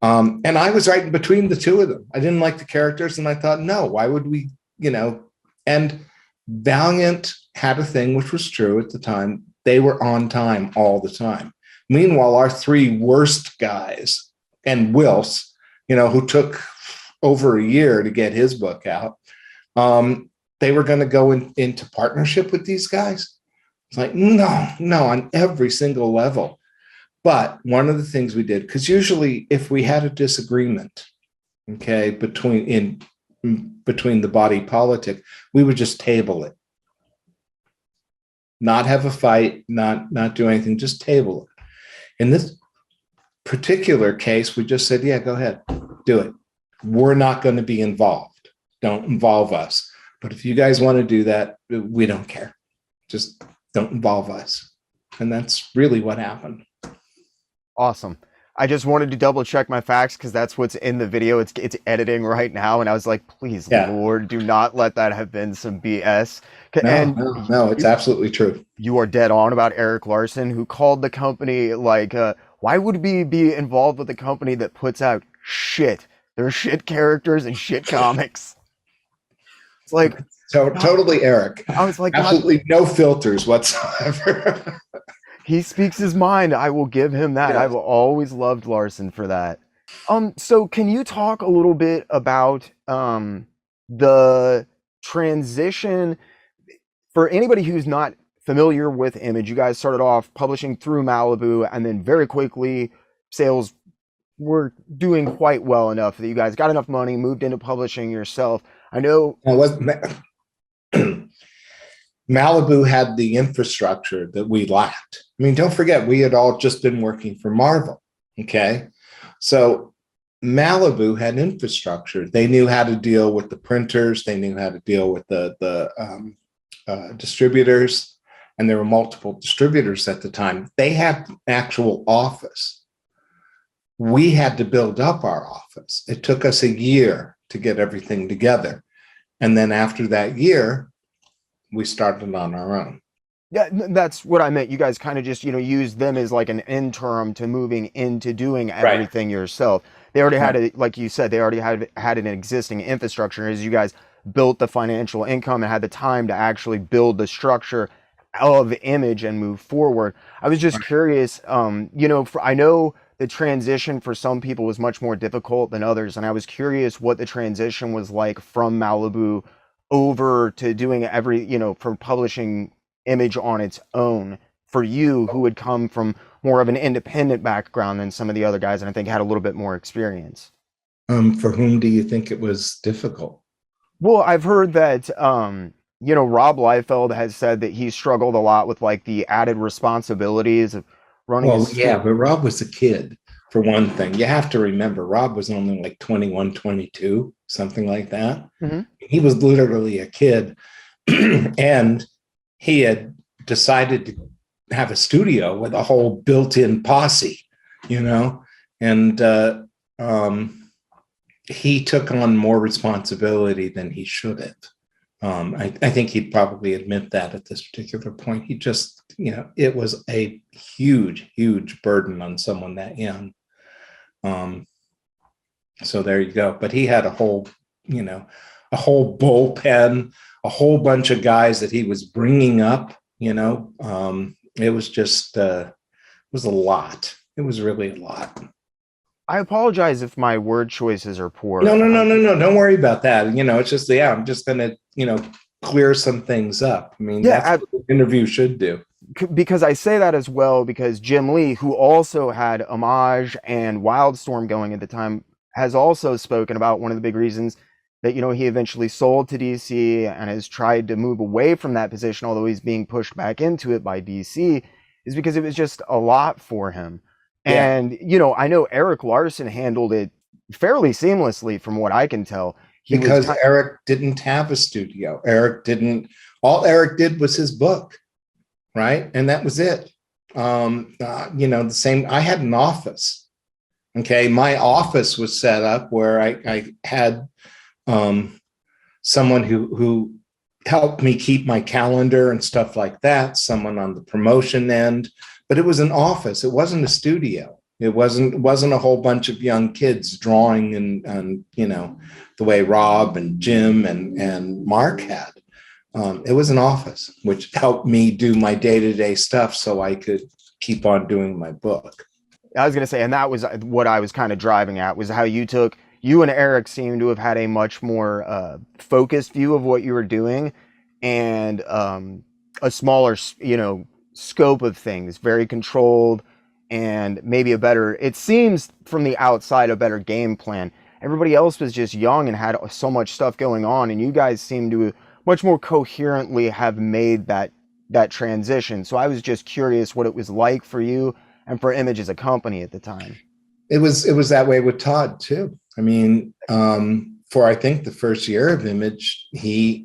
And I was right in between the two of them. I didn't like the characters, and I thought, no, why would we, you know? And Valiant had a thing which was true at the time. They were on time all the time. Meanwhile, our three worst guys, and Wills, you know, who took over a year to get his book out, they were going to go into partnership with these guys. It's like, no, on every single level. But one of the things we did, because usually if we had a disagreement, okay, between the body politic, we would just table it. Not have a fight, not do anything, just table it. In this particular case, we just said, yeah, go ahead, do it. We're not going to be involved. Don't involve us. But if you guys want to do that, we don't care. Just don't involve us. And that's really what happened. Awesome. I just wanted to double check my facts because that's what's in the video. It's editing right now, and I was like, please, Lord, do not let that have been some BS. No, it's absolutely true. You are dead on about Erik Larsen, who called the company like, why would we be involved with a company that puts out shit? There are shit characters and shit comics. It's like totally Eric. I was like, absolutely no filters whatsoever. He speaks his mind. I will give him that. Yes. I've always loved Larsen for that. So can you talk a little bit about the transition for anybody who's not familiar with Image? You guys started off publishing through Malibu, and then very quickly sales were doing quite well enough that you guys got enough money, moved into publishing yourself. I know Malibu had the infrastructure that we lacked. I mean, don't forget, we had all just been working for Marvel, okay? So Malibu had infrastructure. They knew how to deal with the printers. They knew how to deal with the distributors, and there were multiple distributors at the time. They had an actual office. We had to build up our office. It took us a year to get everything together. And then after that year, we started on our own. Yeah, that's what I meant. You guys kind of just, use them as like an interim to moving into doing everything yourself. They already had it, like you said, they already had an existing infrastructure as you guys built the financial income and had the time to actually build the structure of Image and move forward. I was just curious, I know the transition for some people was much more difficult than others. And I was curious what the transition was like from Malibu over to doing for publishing Image on its own for you, who had come from more of an independent background than some of the other guys, and I think had a little bit more experience. For whom do you think it was difficult? Well, I've heard that, Rob Liefeld has said that he struggled a lot with like the added responsibilities of running. But Rob was a kid, for one thing. You have to remember, Rob was only like 21, 22, something like that. Mm-hmm. He was literally a kid. And he had decided to have a studio with a whole built-in posse, and he took on more responsibility than he should have. I think he'd probably admit that at this particular point. He just, it was a huge, huge burden on someone that young. So there you go. But he had a whole bullpen, a whole bunch of guys that he was bringing up, it was just, it was a lot. It was really a lot. I apologize if my word choices are poor. No. Don't worry about that. It's just, I'm just going to, clear some things up. I mean, that's what the interview should do. Because I say that as well, because Jim Lee, who also had Homage and Wildstorm going at the time, has also spoken about one of the big reasons that, he eventually sold to DC and has tried to move away from that position, although he's being pushed back into it by DC, is because it was just a lot for him. Yeah, And, I know Eric Larson handled it fairly seamlessly from what I can tell. He was because kind Eric didn't have a studio. All Eric did was his book, right? And that was it. The same, I had an office. Okay. My office was set up where I had someone who helped me keep my calendar and stuff like that, someone on the promotion end, but it was an office. It wasn't a studio. It wasn't a whole bunch of young kids drawing and the way Rob and Jim and Mark had. It was an office, which helped me do my day-to-day stuff so I could keep on doing my book. I was going to say, and that was what I was kind of driving at, was how you and Eric seem to have had a much more focused view of what you were doing, and a smaller, scope of things, very controlled, and maybe it seems from the outside, a better game plan. Everybody else was just young and had so much stuff going on, and you guys seem to much more coherently have made that transition. So I was just curious what it was like for you and for Image as a company at the time. It was that way with Todd too. I mean, for I think the first year of Image, he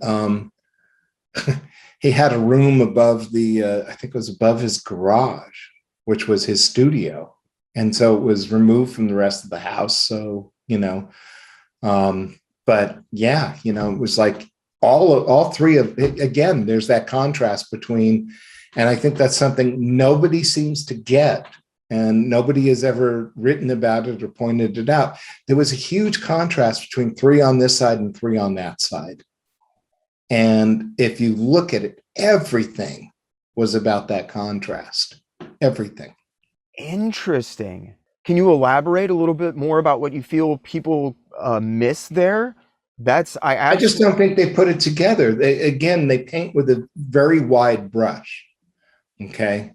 he had a room above I think it was above his garage, which was his studio, and so it was removed from the rest of the house. So but yeah, it was like all three of again. There's that contrast between, and I think that's something nobody seems to get. And nobody has ever written about it or pointed it out. There was a huge contrast between 3 on this side and 3 on that side. And if you look at it, everything was about that contrast. Everything. Interesting. Can you elaborate a little bit more about what you feel people miss there? I just don't think they put it together. They paint with a very wide brush. Okay.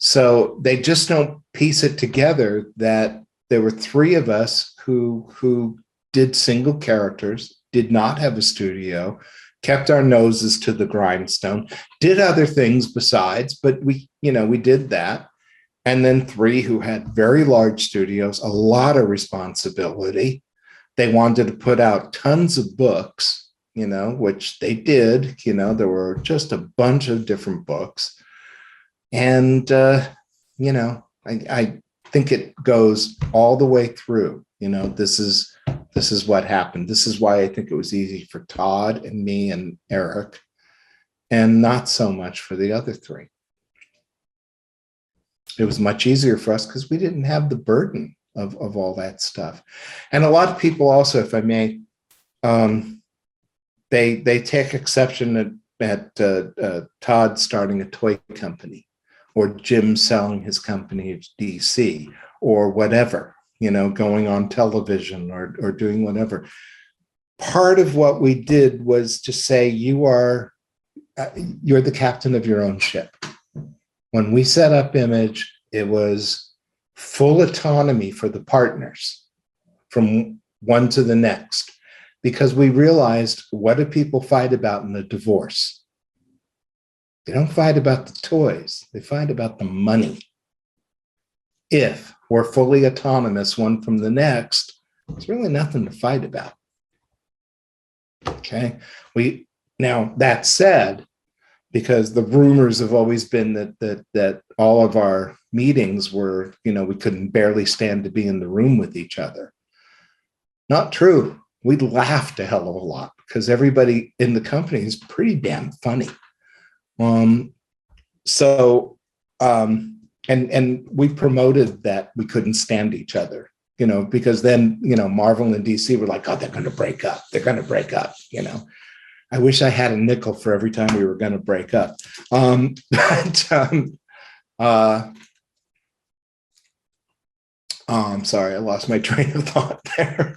So they just don't piece it together that there were 3 of us who did single characters, did not have a studio, kept our noses to the grindstone, did other things besides, but we did that. And then 3 who had very large studios, a lot of responsibility. They wanted to put out tons of books, which they did. There were just a bunch of different books. And, I think it goes all the way through. This is what happened. This is why I think it was easy for Todd and me and Eric, and not so much for the other 3. It was much easier for us because we didn't have the burden of all that stuff. And a lot of people also, if I may, they take exception at Todd starting a toy company, or Jim selling his company at DC, or whatever, going on television or doing whatever. Part of what we did was to say, you're the captain of your own ship. When we set up Image, it was full autonomy for the partners from one to the next, because we realized, what do people fight about in a divorce? They don't fight about the toys. They fight about the money. If we're fully autonomous one from the next, there's really nothing to fight about. Okay. Now that said, because the rumors have always been that all of our meetings were, we couldn't barely stand to be in the room with each other. Not true. We laughed a hell of a lot because everybody in the company is pretty damn funny. And we promoted that we couldn't stand each other, because then, Marvel and DC were like, oh, they're going to break up. They're going to break up, I wish I had a nickel for every time we were going to break up. I'm sorry, I lost my train of thought there.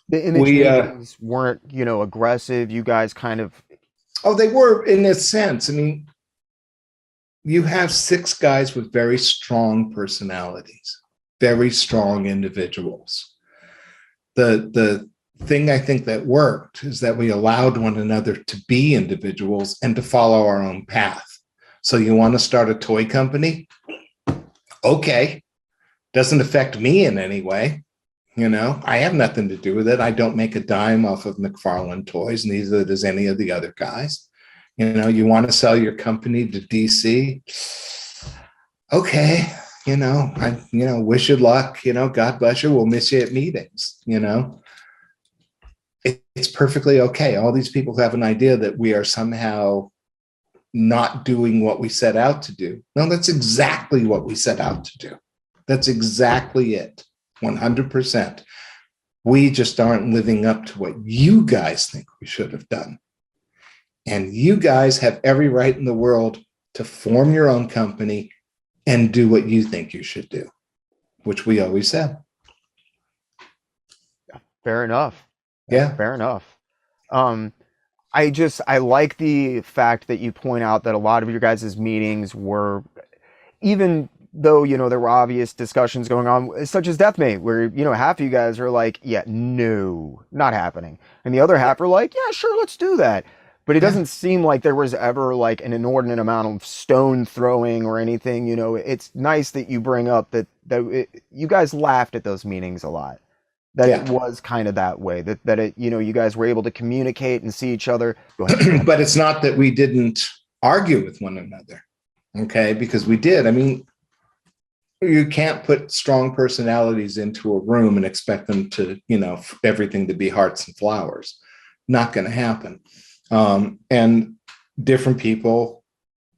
The Image meetings weren't, aggressive. You guys kind of... Oh, they were in a sense. I mean, you have 6 guys with very strong personalities, very strong individuals. The thing I think that worked is that we allowed one another to be individuals and to follow our own path. So you want to start a toy company? Okay. Doesn't affect me in any way. I have nothing to do with it. I don't make a dime off of McFarlane Toys, neither does any of the other guys. You want to sell your company to DC? Okay. Wish you luck. God bless you. We'll miss you at meetings. It's perfectly okay. All these people have an idea that we are somehow not doing what we set out to do. No, that's exactly what we set out to do. That's exactly it. 100%. We just aren't living up to what you guys think we should have done. And you guys have every right in the world to form your own company and do what you think you should do, which we always said. Fair enough. Yeah. Fair enough. I like the fact that you point out that a lot of your guys' meetings were, even though, there were obvious discussions going on, such as Deathmate, where, half of you guys are like, yeah, no, not happening. And the other half are like, yeah, sure, let's do that. But it doesn't seem like there was ever like an inordinate amount of stone throwing or anything. It's nice that you bring up that you guys laughed at those meetings a lot. That it was kind of that way, that it, you guys were able to communicate and see each other. Go ahead. But it's not that we didn't argue with one another, okay? Because we did. I mean, you can't put strong personalities into a room and expect them to, everything to be hearts and flowers. Not going to happen. And different people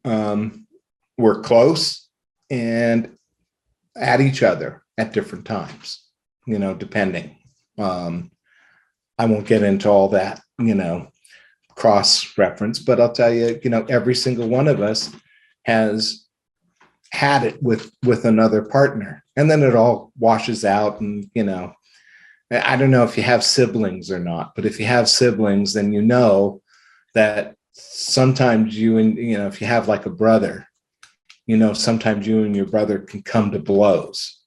were close and at each other at different times, depending. I won't get into all that, cross reference, but I'll tell you, every single one of us has had it with another partner, and then it all washes out. And I don't know if you have siblings or not, but if you have siblings, then that sometimes if you have like a brother, sometimes you and your brother can come to blows,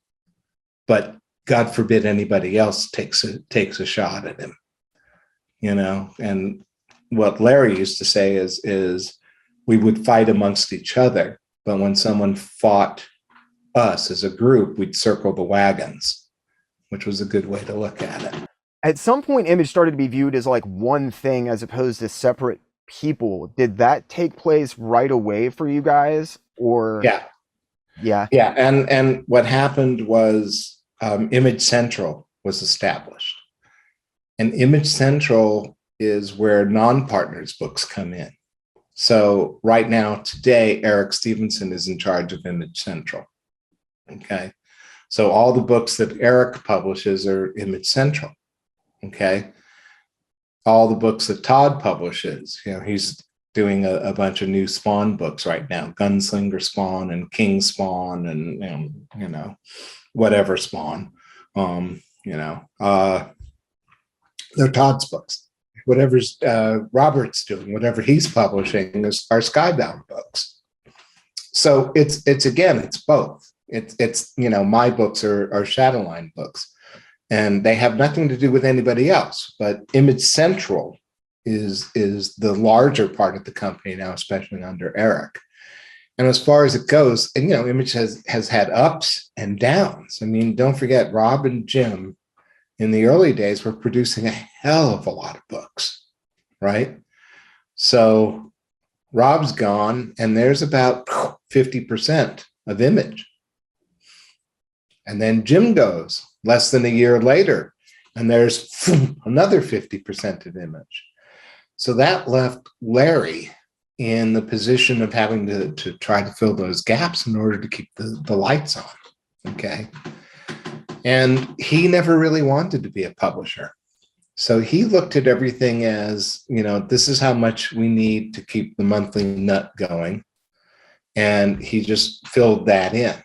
but God forbid anybody else takes a shot at him, and what Larry used to say is we would fight amongst each other, but when someone fought us as a group, we'd circle the wagons, which was a good way to look at it. At some point, Image started to be viewed as like one thing as opposed to separate people. Did that take place right away for you guys, or? Yeah. And what happened was Image Central was established, and Image Central is where non-partners books come in. So right now, today, Eric Stevenson is in charge of Image Central. Okay. So all the books that Eric publishes are Image Central. Okay. All the books that Todd publishes, he's doing a bunch of new Spawn books right now, Gunslinger Spawn and King Spawn and, whatever Spawn, they're Todd's books. Whatever's Robert's doing, whatever he's publishing are Skybound books. So it's both. It's my books are Shadowline books, and they have nothing to do with anybody else. But Image Central is the larger part of the company now, especially under Eric. And as far as it goes, and Image has had ups and downs. I mean, don't forget, Rob and Jim in the early days were producing a hell of a lot of books, right? So Rob's gone, and there's about 50% of Image. And then Jim goes less than a year later, and there's another 50% of Image. So that left Larry in the position of having to try to fill those gaps in order to keep the lights on, okay? And he never really wanted to be a publisher. So he looked at everything as, this is how much we need to keep the monthly nut going. And he just filled that in.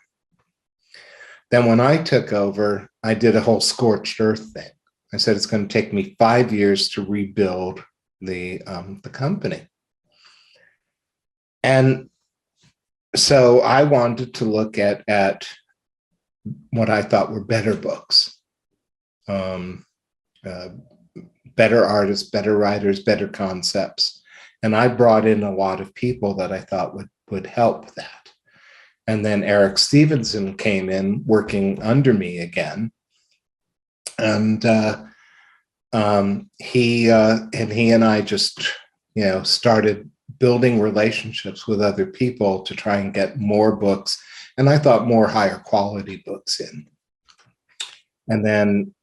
Then when I took over, I did a whole scorched earth thing. I said, it's going to take me 5 years to rebuild the company. And so I wanted to look at what I thought were better books, better artists, better writers, better concepts. And I brought in a lot of people that I thought would help that. And then Eric Stevenson came in working under me again. And he and I just, started building relationships with other people to try and get more books. And I thought more higher quality books in. And then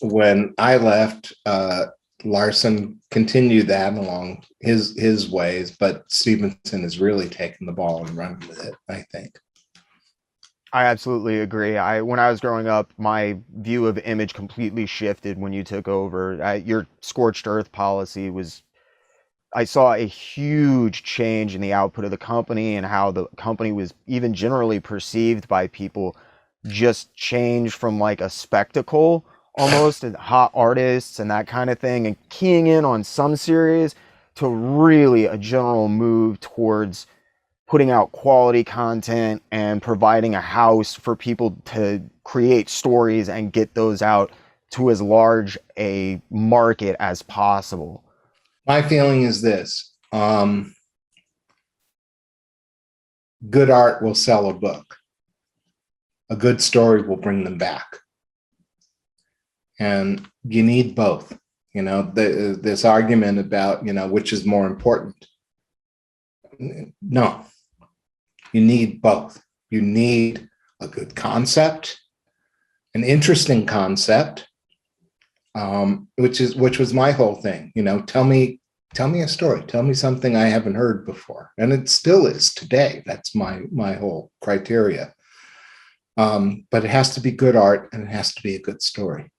when I left, Larson continued that along his ways, but Stevenson has really taken the ball and run with it, I think. I absolutely agree. When I was growing up, my view of Image completely shifted when you took over. Your scorched earth policy was, I saw a huge change in the output of the company and how the company was even generally perceived by people just changed from like a spectacle almost and hot artists and that kind of thing and keying in on some series to really a general move towards putting out quality content and providing a house for people to create stories and get those out to as large a market as possible. My feeling is this, good art will sell a book. A good story will bring them back. And you need both. This argument about, which is more important. No, you need both. You need a good concept, an interesting concept, which was my whole thing. Tell me a story. Tell me something I haven't heard before, and it still is today. That's my whole criteria. But it has to be good art, and it has to be a good story,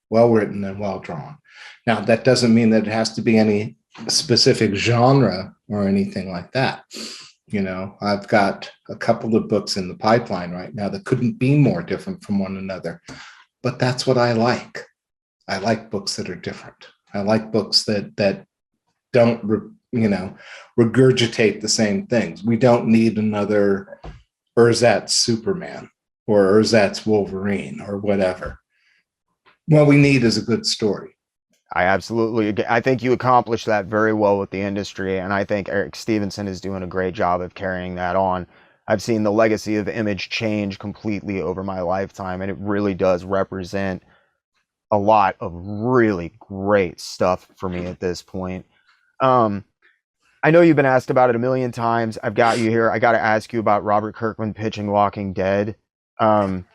well written and well drawn. Now, that doesn't mean that it has to be any specific genre or anything like that. I've got a couple of books in the pipeline right now that couldn't be more different from one another, but that's what I like. I like books that are different. I like books that don't, regurgitate the same things. We don't need another Ersatz Superman or Ersatz Wolverine or whatever. What we need is a good story. I think you accomplished that very well with the industry, and I think Eric Stevenson is doing a great job of carrying that on. I've seen the legacy of Image change completely over my lifetime, and it really does represent a lot of really great stuff for me at this point. I know you've been asked about it a million times. I've got you here. I got to ask you about Robert Kirkman pitching Walking Dead. Can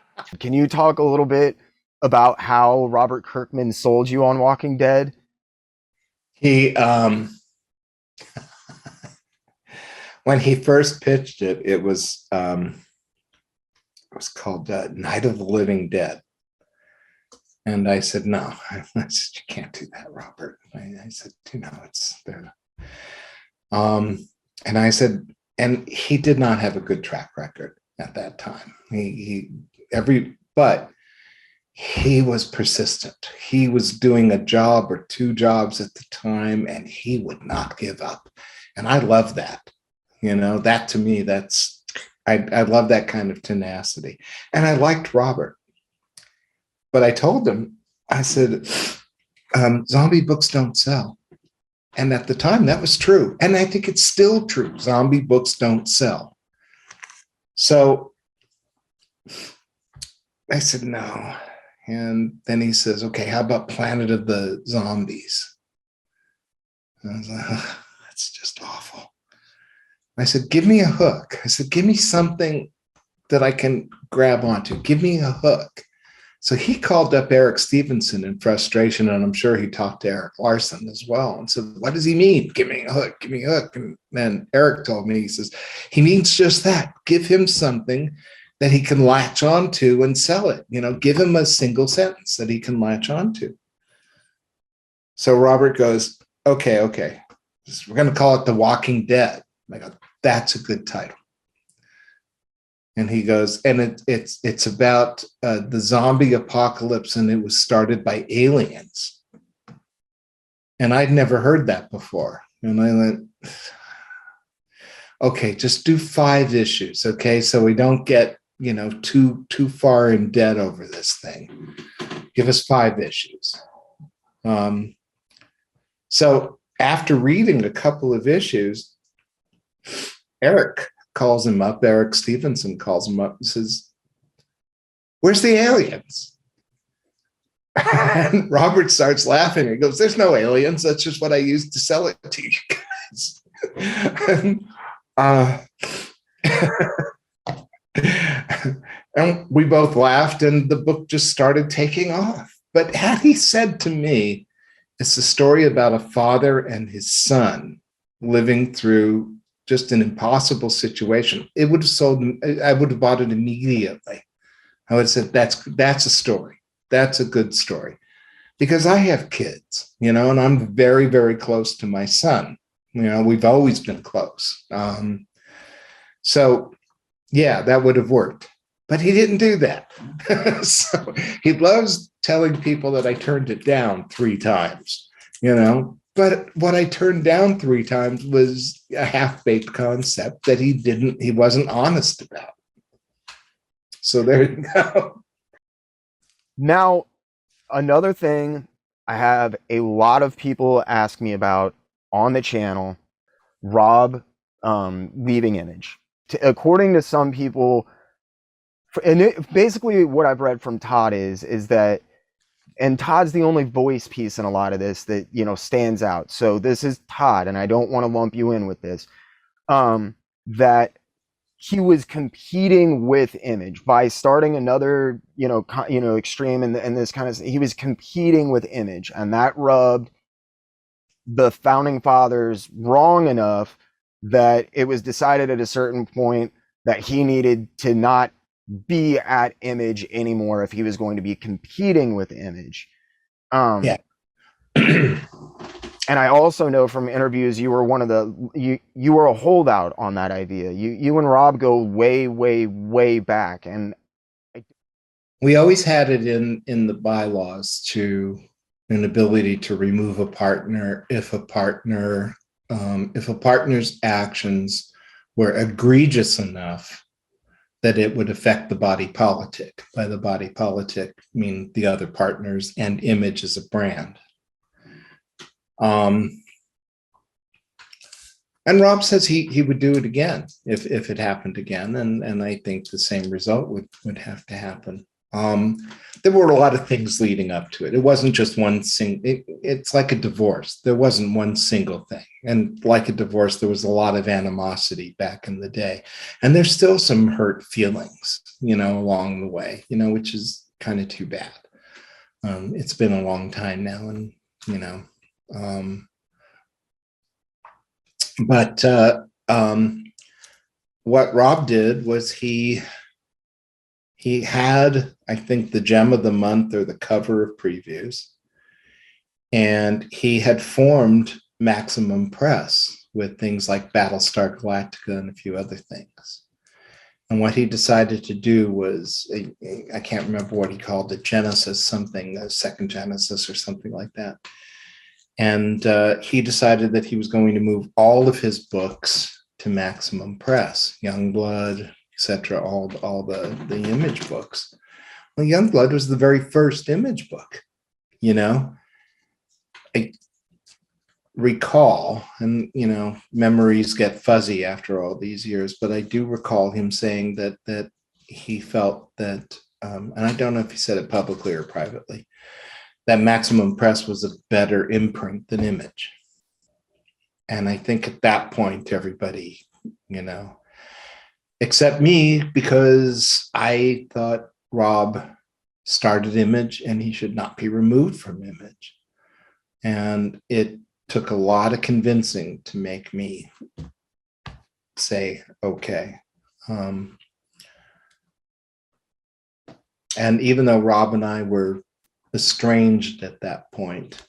you talk a little bit about how Robert Kirkman sold you on Walking Dead? He, when he first pitched it, it was called Night of the Living Dead. And I said, no, I said, you can't do that, Robert. I said, it's there. And I said, and he did not have a good track record at that time. But he was persistent. He was doing a job or two jobs at the time, and he would not give up. And I love that. That to me, I love that kind of tenacity. And I liked Robert. But I told him, I said, zombie books don't sell. And at the time, that was true. And I think it's still true. Zombie books don't sell. So I said, no. And then he says, okay, how about Planet of the Zombies? And I was like, oh, that's just awful. I said, give me a hook. I said, give me something that I can grab onto. Give me a hook. So he called up Eric Stevenson in frustration, and I'm sure he talked to Eric Larson as well and said, what does he mean? Give me a hook, give me a hook. And then Eric told me, he says, he means just that. Give him something that he can latch onto and sell it. Give him a single sentence that he can latch onto. So Robert goes, okay. We're going to call it The Walking Dead. I go, that's a good title. And he goes, and it's about the zombie apocalypse, and it was started by aliens. And I'd never heard that before. And I went, okay, just do 5 issues, okay? So we don't get, too far in debt over this thing. Give us 5 issues. So after reading a couple of issues, Eric calls him up. Eric Stevenson calls him up and says, "Where's the aliens?" And Robert starts laughing. He goes, "There's no aliens. That's just what I used to sell it to you guys." And, and we both laughed, and the book just started taking off. But had he said to me, it's a story about a father and his son living through just an impossible situation, it would have sold. I would have bought it immediately. I would have said, that's a story. That's a good story. Because I have kids, and I'm very, very close to my son. We've always been close. So, yeah, that would have worked. But he didn't do that. So he loves telling people that I turned it down 3 times, But what I turned down 3 times was a half-baked concept that he wasn't honest about. So there you go. Now, another thing I have a lot of people ask me about on the channel, Rob leaving Image. According to some people, and basically what I've read from Todd is that, and Todd's the only voice piece in a lot of this that, stands out. So this is Todd, and I don't want to lump you in with this, that he was competing with Image by starting another, extreme and this kind of, he was competing with Image, and that rubbed the founding fathers wrong enough that it was decided at a certain point that he needed to not be at Image anymore if he was going to be competing with Image. Yeah. And I also know from interviews you were one of the you were a holdout on that idea. You and Rob go way, way, way back, and we always had it in the bylaws to an ability to remove a partner if a partner's actions were egregious enough that it would affect the body politic. By the body politic, I mean the other partners and Image as a brand. And Rob says he would do it again if it happened again, and I think the same result would have to happen. There were a lot of things leading up to it. It wasn't just one it's like a divorce. There wasn't one single thing. And like a divorce, there was a lot of animosity back in the day. And there's still some hurt feelings, along the way, which is kind of too bad. It's been a long time now, and, but what Rob did was he had, I think, the gem of the month or the cover of previews, and he had formed Maximum Press with things like Battlestar Galactica and a few other things. And what he decided to do was, I can't remember what he called it, Genesis something, a second Genesis or something like that. And he decided that he was going to move all of his books to Maximum Press, Youngblood, etc., all the Image books. Well, Youngblood was the very first Image book, I recall, and memories get fuzzy after all these years, but I do recall him saying that he felt that, and I don't know if he said it publicly or privately, that Maximum Press was a better imprint than Image. And I think at that point, everybody, except me, because I thought Rob started Image and he should not be removed from Image. And it took a lot of convincing to make me say, okay. And even though Rob and I were estranged at that point,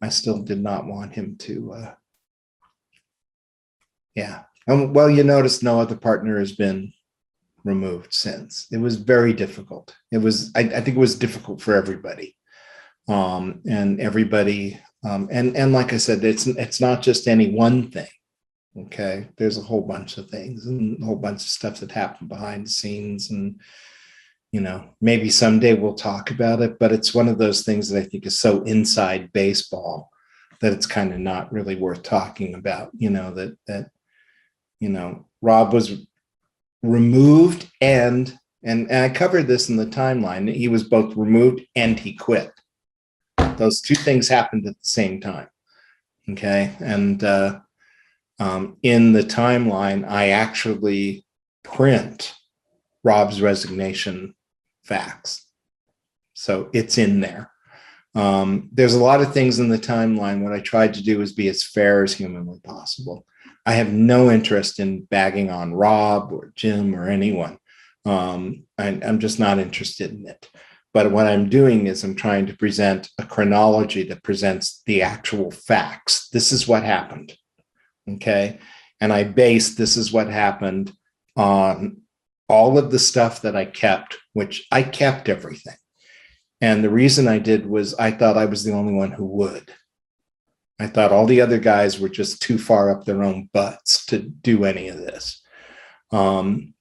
I still did not want him to, well, you notice no other partner has been removed since. It was very difficult. It was, I think it was difficult for everybody. And everybody, and like I said, it's not just any one thing. Okay. There's a whole bunch of things and a whole bunch of stuff that happened behind the scenes, and, maybe someday we'll talk about it, but it's one of those things that I think is so inside baseball that it's kind of not really worth talking about, that Rob was removed and I covered this in the timeline. He was both removed and he quit. Those two things happened at the same time. Okay. And in the timeline, I actually print Rob's resignation facts. So it's in there. There's a lot of things in the timeline. What I tried to do is be as fair as humanly possible. I have no interest in bagging on Rob or Jim or anyone. I'm just not interested in it. But what I'm doing is I'm trying to present a chronology that presents the actual facts. This is what happened. Okay. And I base this is what happened on all of the stuff that I kept, which I kept everything. And the reason I did was I thought I was the only one who would. I thought all the other guys were just too far up their own butts to do any of this. And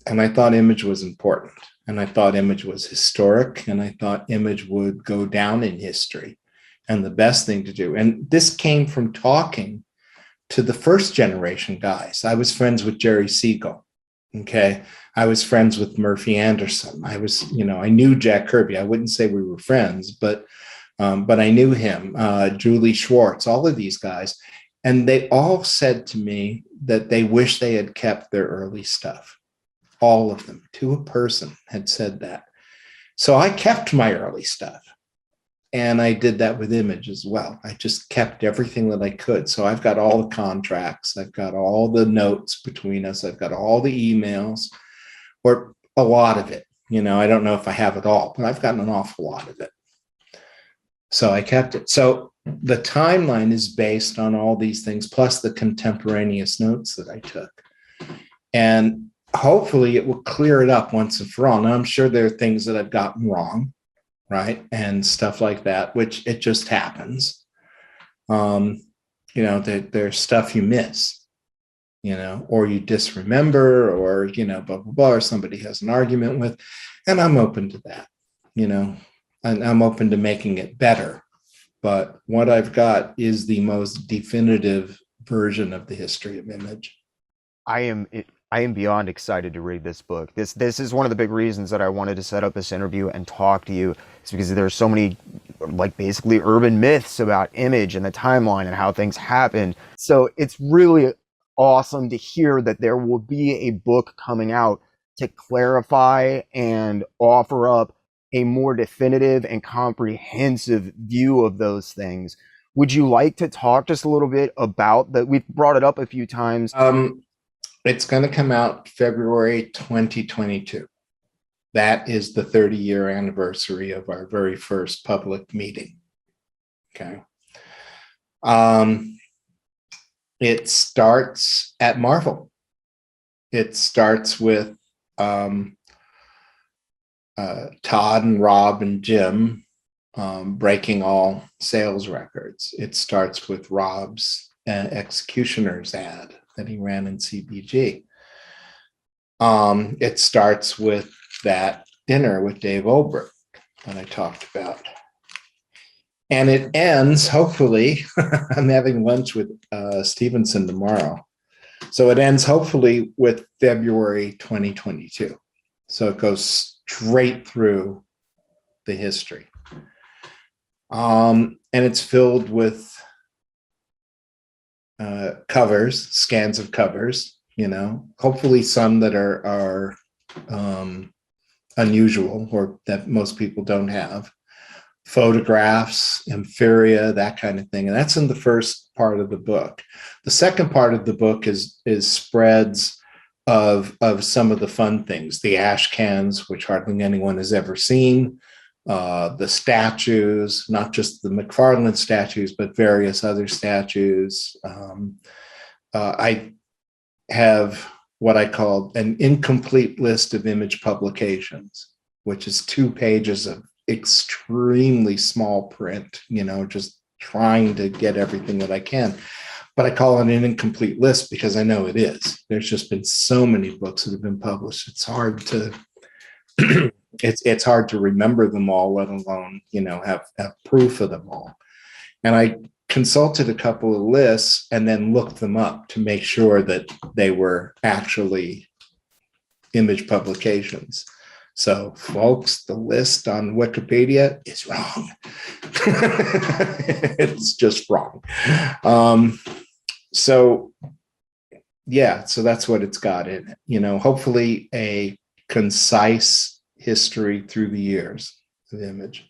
I thought image was important. And I thought image was historic. And I thought image would go down in history. And the best thing to do. And this came from talking to the first generation guys. I was friends with Jerry Siegel. Okay. I was friends with Murphy Anderson. I knew Jack Kirby. I wouldn't say we were friends, but I knew him, Julie Schwartz, all of these guys. And they all said to me that they wish they had kept their early stuff. All of them, to a person, had said that. So I kept my early stuff. And I did that with image as well. I just kept everything that I could. So I've got all the contracts. I've got all the notes between us. I've got all the emails, or a lot of it. I don't know if I have it all, but I've gotten an awful lot of it. So I kept it. So the timeline is based on all these things, plus the contemporaneous notes that I took. And hopefully it will clear it up once and for all. Now, I'm sure there are things that I've gotten wrong, right? And stuff like that, which it just happens. There's stuff you miss, or you disremember, or, blah, blah, blah, or somebody has an argument with, and I'm open to that, and I'm open to making it better. But what I've got is the most definitive version of the history of image. I am beyond excited to read this book. This is one of the big reasons that I wanted to set up this interview and talk to you. It's because there's so many, basically urban myths about image and the timeline and how things happen. So it's really awesome to hear that there will be a book coming out to clarify and offer up a more definitive and comprehensive view of those things. Would you like to talk just a little bit about that? We've brought it up a few times. It's going to come out February 2022. That is the 30-year anniversary of our very first public meeting. Okay. It starts at Marvel. It starts with Todd and Rob and Jim breaking all sales records. It starts with Rob's Executioner's ad that he ran in CBG. It starts with that dinner with Dave Olbrich that I talked about. And it ends, hopefully, I'm having lunch with Stevenson tomorrow. So it ends hopefully with February 2022. So it goes straight through the history. And it's filled with covers, scans of covers, hopefully some that are unusual or that most people don't have, photographs, Amphiria, that kind of thing. And that's in the first part of the book. The second part of the book is spreads of some of the fun things, the ash cans, which hardly anyone has ever seen, the statues, not just the McFarlane statues, but various other statues. I have what I call an incomplete list of image publications, which is 2 pages of extremely small print, just trying to get everything that I can. But I call it an incomplete list because I know it is. There's just been so many books that have been published. It's hard to it's hard to remember them all, let alone, have proof of them all. And I consulted a couple of lists and then looked them up to make sure that they were actually image publications. So, folks, the list on Wikipedia is wrong. It's just wrong. So that's what it's got in it. Hopefully a concise history through the years of the image.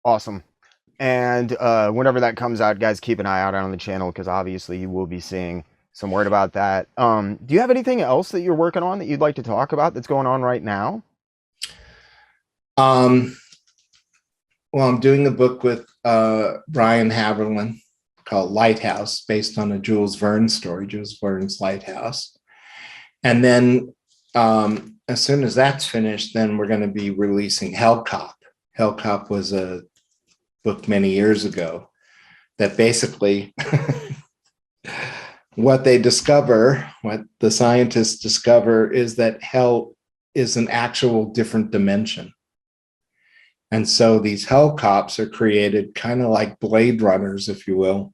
Awesome. And whenever that comes out, guys, keep an eye out on the channel, because obviously you will be seeing some word about that. Do you have anything else that you're working on that you'd like to talk about that's going on right now? Well, I'm doing a book with Brian Haberlin called Lighthouse, based on a Jules Verne story, Jules Verne's Lighthouse. And then as soon as that's finished, then we're going to be releasing Hell Cop. Hell Cop was a book many years ago that basically what the scientists discover is that hell is an actual different dimension. And so these hell cops are created kind of like Blade Runners, if you will,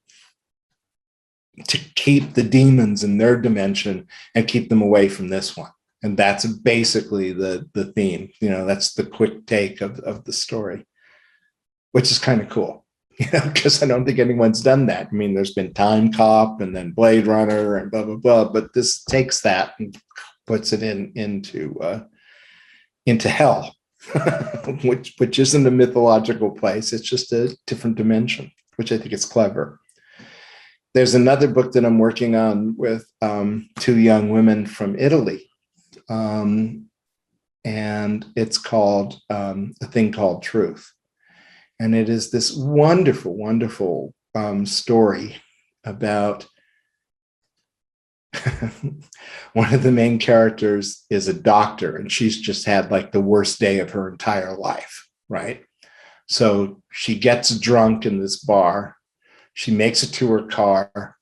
to keep the demons in their dimension and keep them away from this one. And that's basically the theme. That's the quick take of the story, which is kind of cool, because I don't think anyone's done that. I mean, there's been Time Cop and then Blade Runner and blah, blah, blah, but this takes that and puts it into hell, which isn't a mythological place. It's just a different dimension, which I think is clever. There's another book that I'm working on with two young women from Italy. And it's called A Thing Called Truth. And it is this wonderful, wonderful story about one of the main characters is a doctor, and she's just had like the worst day of her entire life, right? So she gets drunk in this bar. She makes it to her car,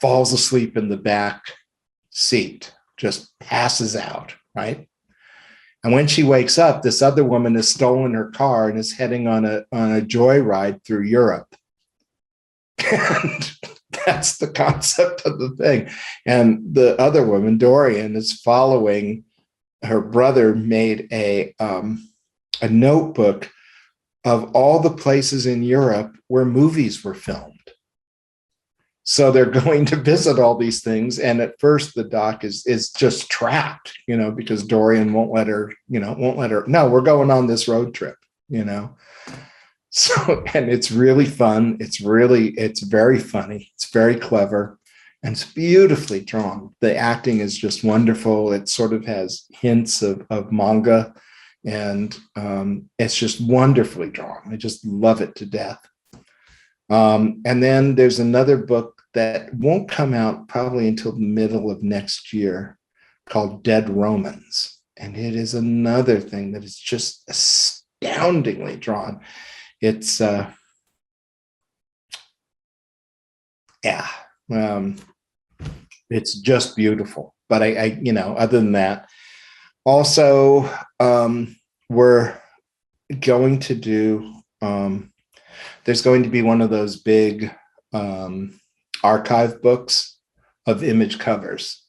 falls asleep in the back seat, just passes out, right? And when she wakes up, this other woman has stolen her car and is heading on a joyride through Europe. And that's the concept of the thing. And the other woman, Dorian, is following. Her brother made a notebook of all the places in Europe where movies were filmed. So they're going to visit all these things. And at first the doc is just trapped, because Dorian won't let her, no, we're going on this road trip, So, and it's really fun. It's very funny. It's very clever, and it's beautifully drawn. The acting is just wonderful. It sort of has hints of manga, and it's just wonderfully drawn. I just love it to death. And then there's another book that won't come out probably until the middle of next year called Dead Romans. And it is another thing that is just astoundingly drawn. It's, it's just beautiful. But I other than that, also, we're going to do, there's going to be one of those big archive books of image covers.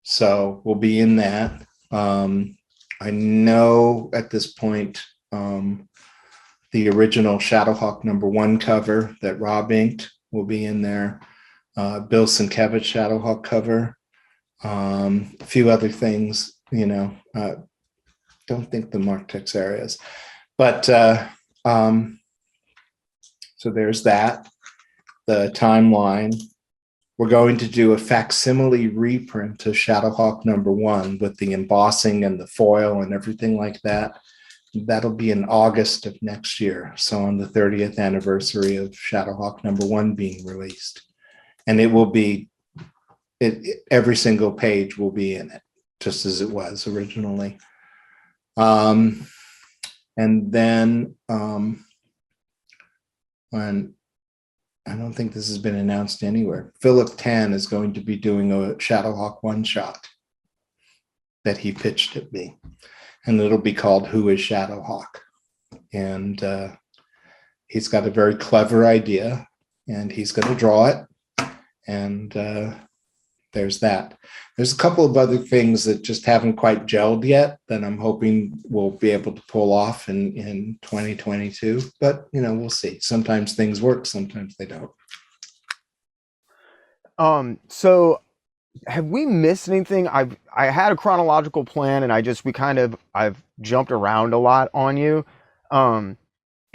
So we'll be in that. I know at this point, the original Shadowhawk #1 cover that Rob inked will be in there. Bill Sienkiewicz Shadowhawk cover. A few other things, don't think the Mark Texerias. But so there's that. The timeline. We're going to do a facsimile reprint of Shadowhawk #1 with the embossing and the foil and everything like that. That'll be in August of next year. So on the 30th anniversary of Shadowhawk #1 being released. And it will be, every single page will be in it, just as it was originally. And then when, I don't think this has been announced anywhere, Philip Tan is going to be doing a Shadowhawk one-shot that he pitched at me. And it'll be called Who is Shadowhawk? And he's got a very clever idea, and he's going to draw it. And there's that. There's a couple of other things that just haven't quite gelled yet that I'm hoping we'll be able to pull off in 2022. But, we'll see. Sometimes things work, sometimes they don't. So have we missed anything? I had a chronological plan, and I've jumped around a lot on you.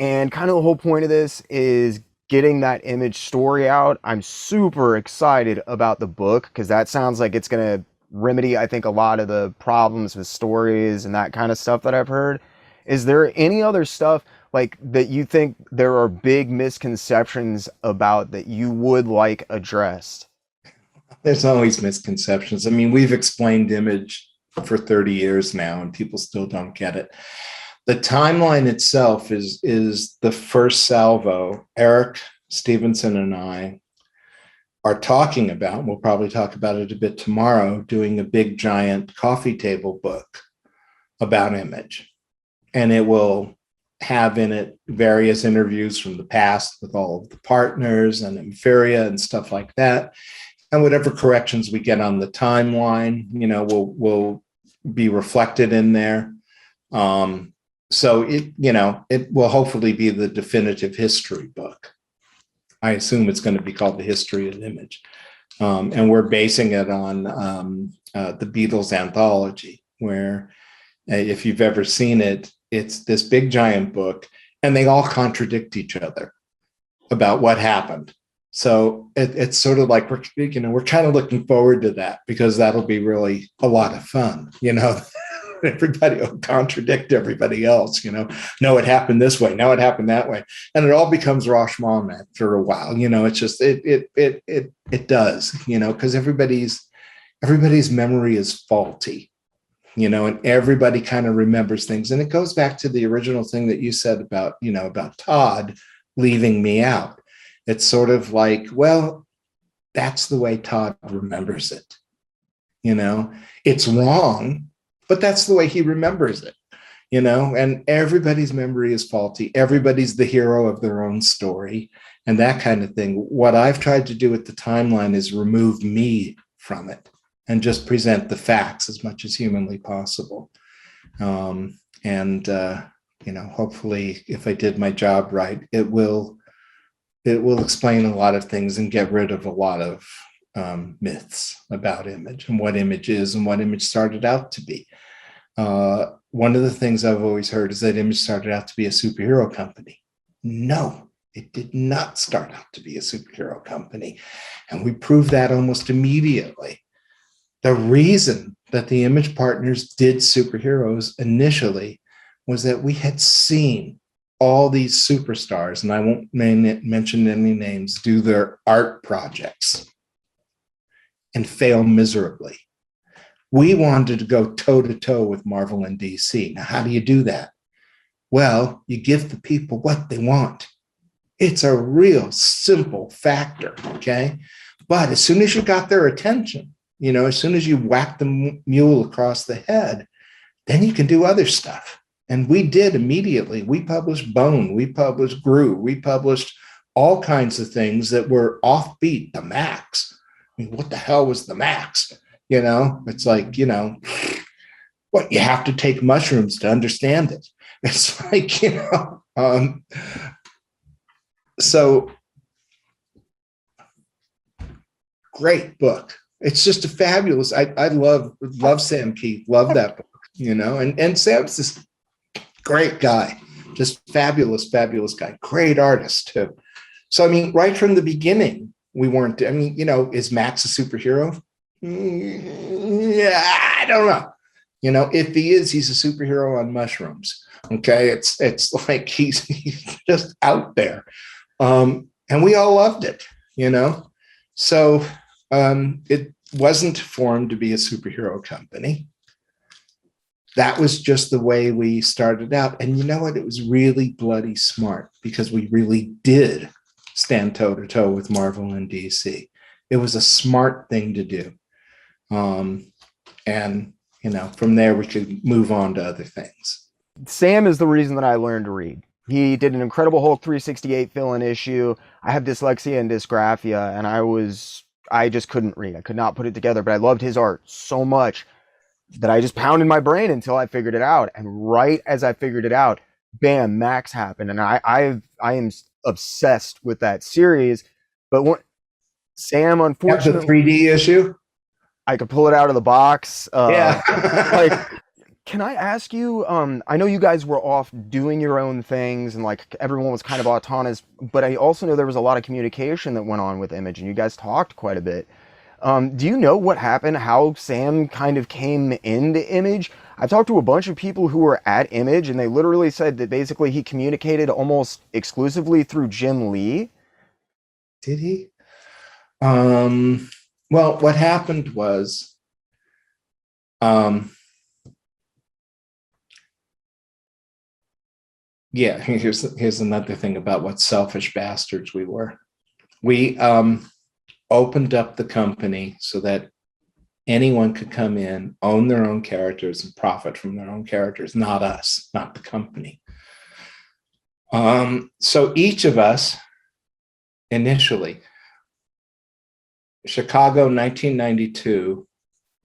And kind of the whole point of this is getting that Image story out. I'm super excited about the book because that sounds like it's going to remedy, I think, a lot of the problems with stories and that kind of stuff that I've heard. Is there any other stuff like that you think there are big misconceptions about that you would like addressed? There's always misconceptions. I mean, we've explained Image for 30 years now, and people still don't get it. The timeline itself is the first salvo. Eric Stevenson and I are talking about, we'll probably talk about it a bit tomorrow, doing a big giant coffee table book about Image. And it will have in it various interviews from the past with all of the partners and Inferior and stuff like that. And whatever corrections we get on the timeline, will be reflected in there. So it will hopefully be the definitive history book. I assume it's going to be called The History of Image. And we're basing it on the Beatles anthology, where if you've ever seen it, it's this big giant book, and they all contradict each other about what happened. So it's sort of like we're kind of looking forward to that, because that'll be really a lot of fun. Everybody will contradict everybody else. No, it happened this way. No, it happened that way, and it all becomes Rashomon after a while. It's just it does. Because everybody's memory is faulty. And everybody kind of remembers things, and it goes back to the original thing that you said about Todd leaving me out. It's sort of like, well, that's the way Todd remembers it. It's wrong, but that's the way he remembers it, and everybody's memory is faulty. Everybody's the hero of their own story and that kind of thing. What I've tried to do with the timeline is remove me from it and just present the facts as much as humanly possible. Hopefully, if I did my job right, it will explain a lot of things and get rid of a lot of myths about Image and what Image is and what Image started out to be. One of the things I've always heard is that Image started out to be a superhero company. No, it did not start out to be a superhero company. And we proved that almost immediately. The reason that the Image partners did superheroes initially was that we had seen all these superstars, and I won't mention any names, do their art projects and fail miserably. We wanted to go toe-to-toe with Marvel and DC. Now, how do you do that? Well, you give the people what they want. It's a real simple factor, okay? But as soon as you got their attention, as soon as you whack the mule across the head, then you can do other stuff. And we did immediately. We published Bone, we published Gru, we published all kinds of things that were offbeat. The Max. I mean, what the hell was the Max? It's like, what, you have to take mushrooms to understand it. It's like, so great book. It's just a fabulous, I love Sam Keith, love that book, and Sam's this great guy, just fabulous guy, great artist too. So, I mean, right from the beginning, we weren't, is Max a superhero? Yeah, I don't know. If he is, he's a superhero on mushrooms. Okay. It's like he's just out there. And we all loved it, So it wasn't formed to be a superhero company. That was just the way we started out. And you know what? It was really bloody smart, because we really did stand toe-to-toe with Marvel and DC. It was a smart thing to do. From there we could move on to other things. Sam is the reason that I learned to read. He did an Incredible Hulk 368 fill-in issue. I have dyslexia and dysgraphia, and I just couldn't read. I could not put it together, but I loved his art so much that I just pounded my brain until I figured it out. And right as I figured it out, bam, Max happened, and I am obsessed with that series. But Sam, Have the unfortunately, 3D issue? I could pull it out of the box. Yeah. Like, can I ask you? I know you guys were off doing your own things, and like everyone was kind of autonomous. But I also know there was a lot of communication that went on with Image, and you guys talked quite a bit. Do you know what happened? How Sam kind of came into Image? I've talked to a bunch of people who were at Image, and they literally said that basically he communicated almost exclusively through Jim Lee. Did he? Well, what happened was, yeah, here's another thing about what selfish bastards we were. We opened up the company so that anyone could come in, own their own characters, and profit from their own characters, not us, not the company. So each of us, initially, Chicago 1992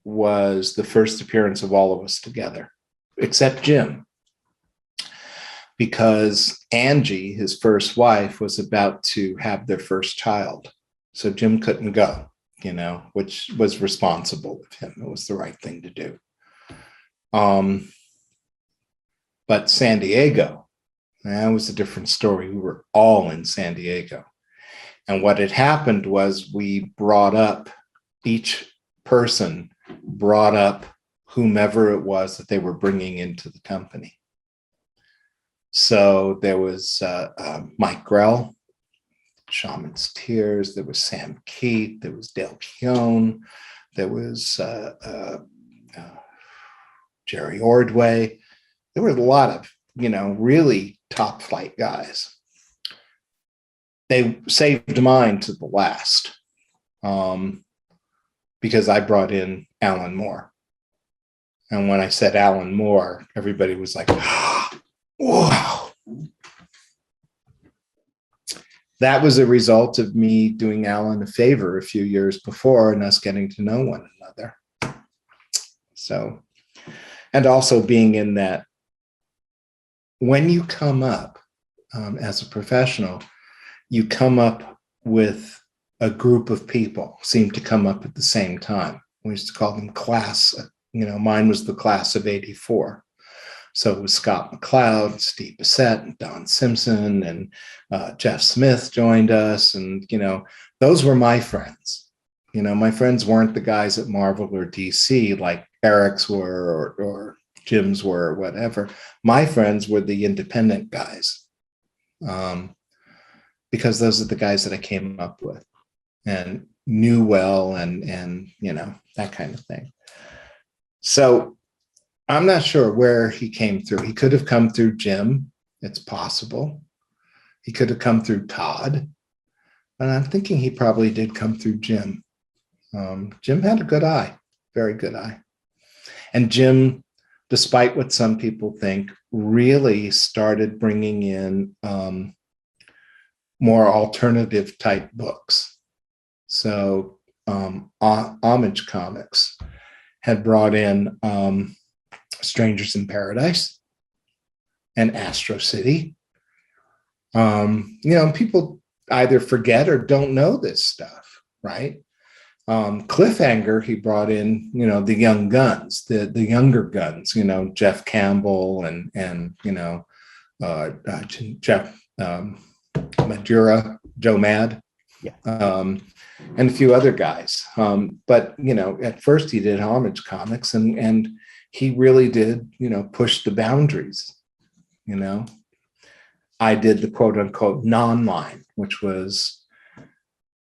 was the first appearance of all of us together, except Jim, because Angie, his first wife, was about to have their first child. So Jim couldn't go, which was responsible of him. It was the right thing to do. But San Diego, that was a different story. We were all in San Diego. And what had happened was each person brought up whomever it was that they were bringing into the company. So there was Mike Grell, Shaman's Tears, there was Sam Keat, there was Dale Keown, there was Jerry Ordway. There were a lot of, really top flight guys. They saved mine to the last because I brought in Alan Moore. And when I said Alan Moore, everybody was like, wow. That was a result of me doing Alan a favor a few years before and us getting to know one another. So, and also being in that, when you come up as a professional, you come up with a group of people, seem to come up at the same time. We used to call them class, mine was the class of 84. So it was Scott McCloud, Steve Bissett, and Don Simpson, and Jeff Smith joined us. And, those were my friends. My friends weren't the guys at Marvel or DC like Eric's were or Jim's were or whatever. My friends were the independent guys. Because those are the guys that I came up with and knew well and that kind of thing. So I'm not sure where he came through. He could have come through Jim. It's possible. He could have come through Todd. And I'm thinking he probably did come through Jim. Jim had a good eye, very good eye. And Jim, despite what some people think, really started bringing in more alternative type books. So Homage Comics had brought in Strangers in Paradise and Astro City. People either forget or don't know this stuff, right? Cliffhanger, he brought in, the young guns, the younger guns, Jeff Campbell and Jeff Madura, Joe Mad, and a few other guys. But, at first he did Homage Comics and he really did, push the boundaries, I did the quote unquote non-line, which was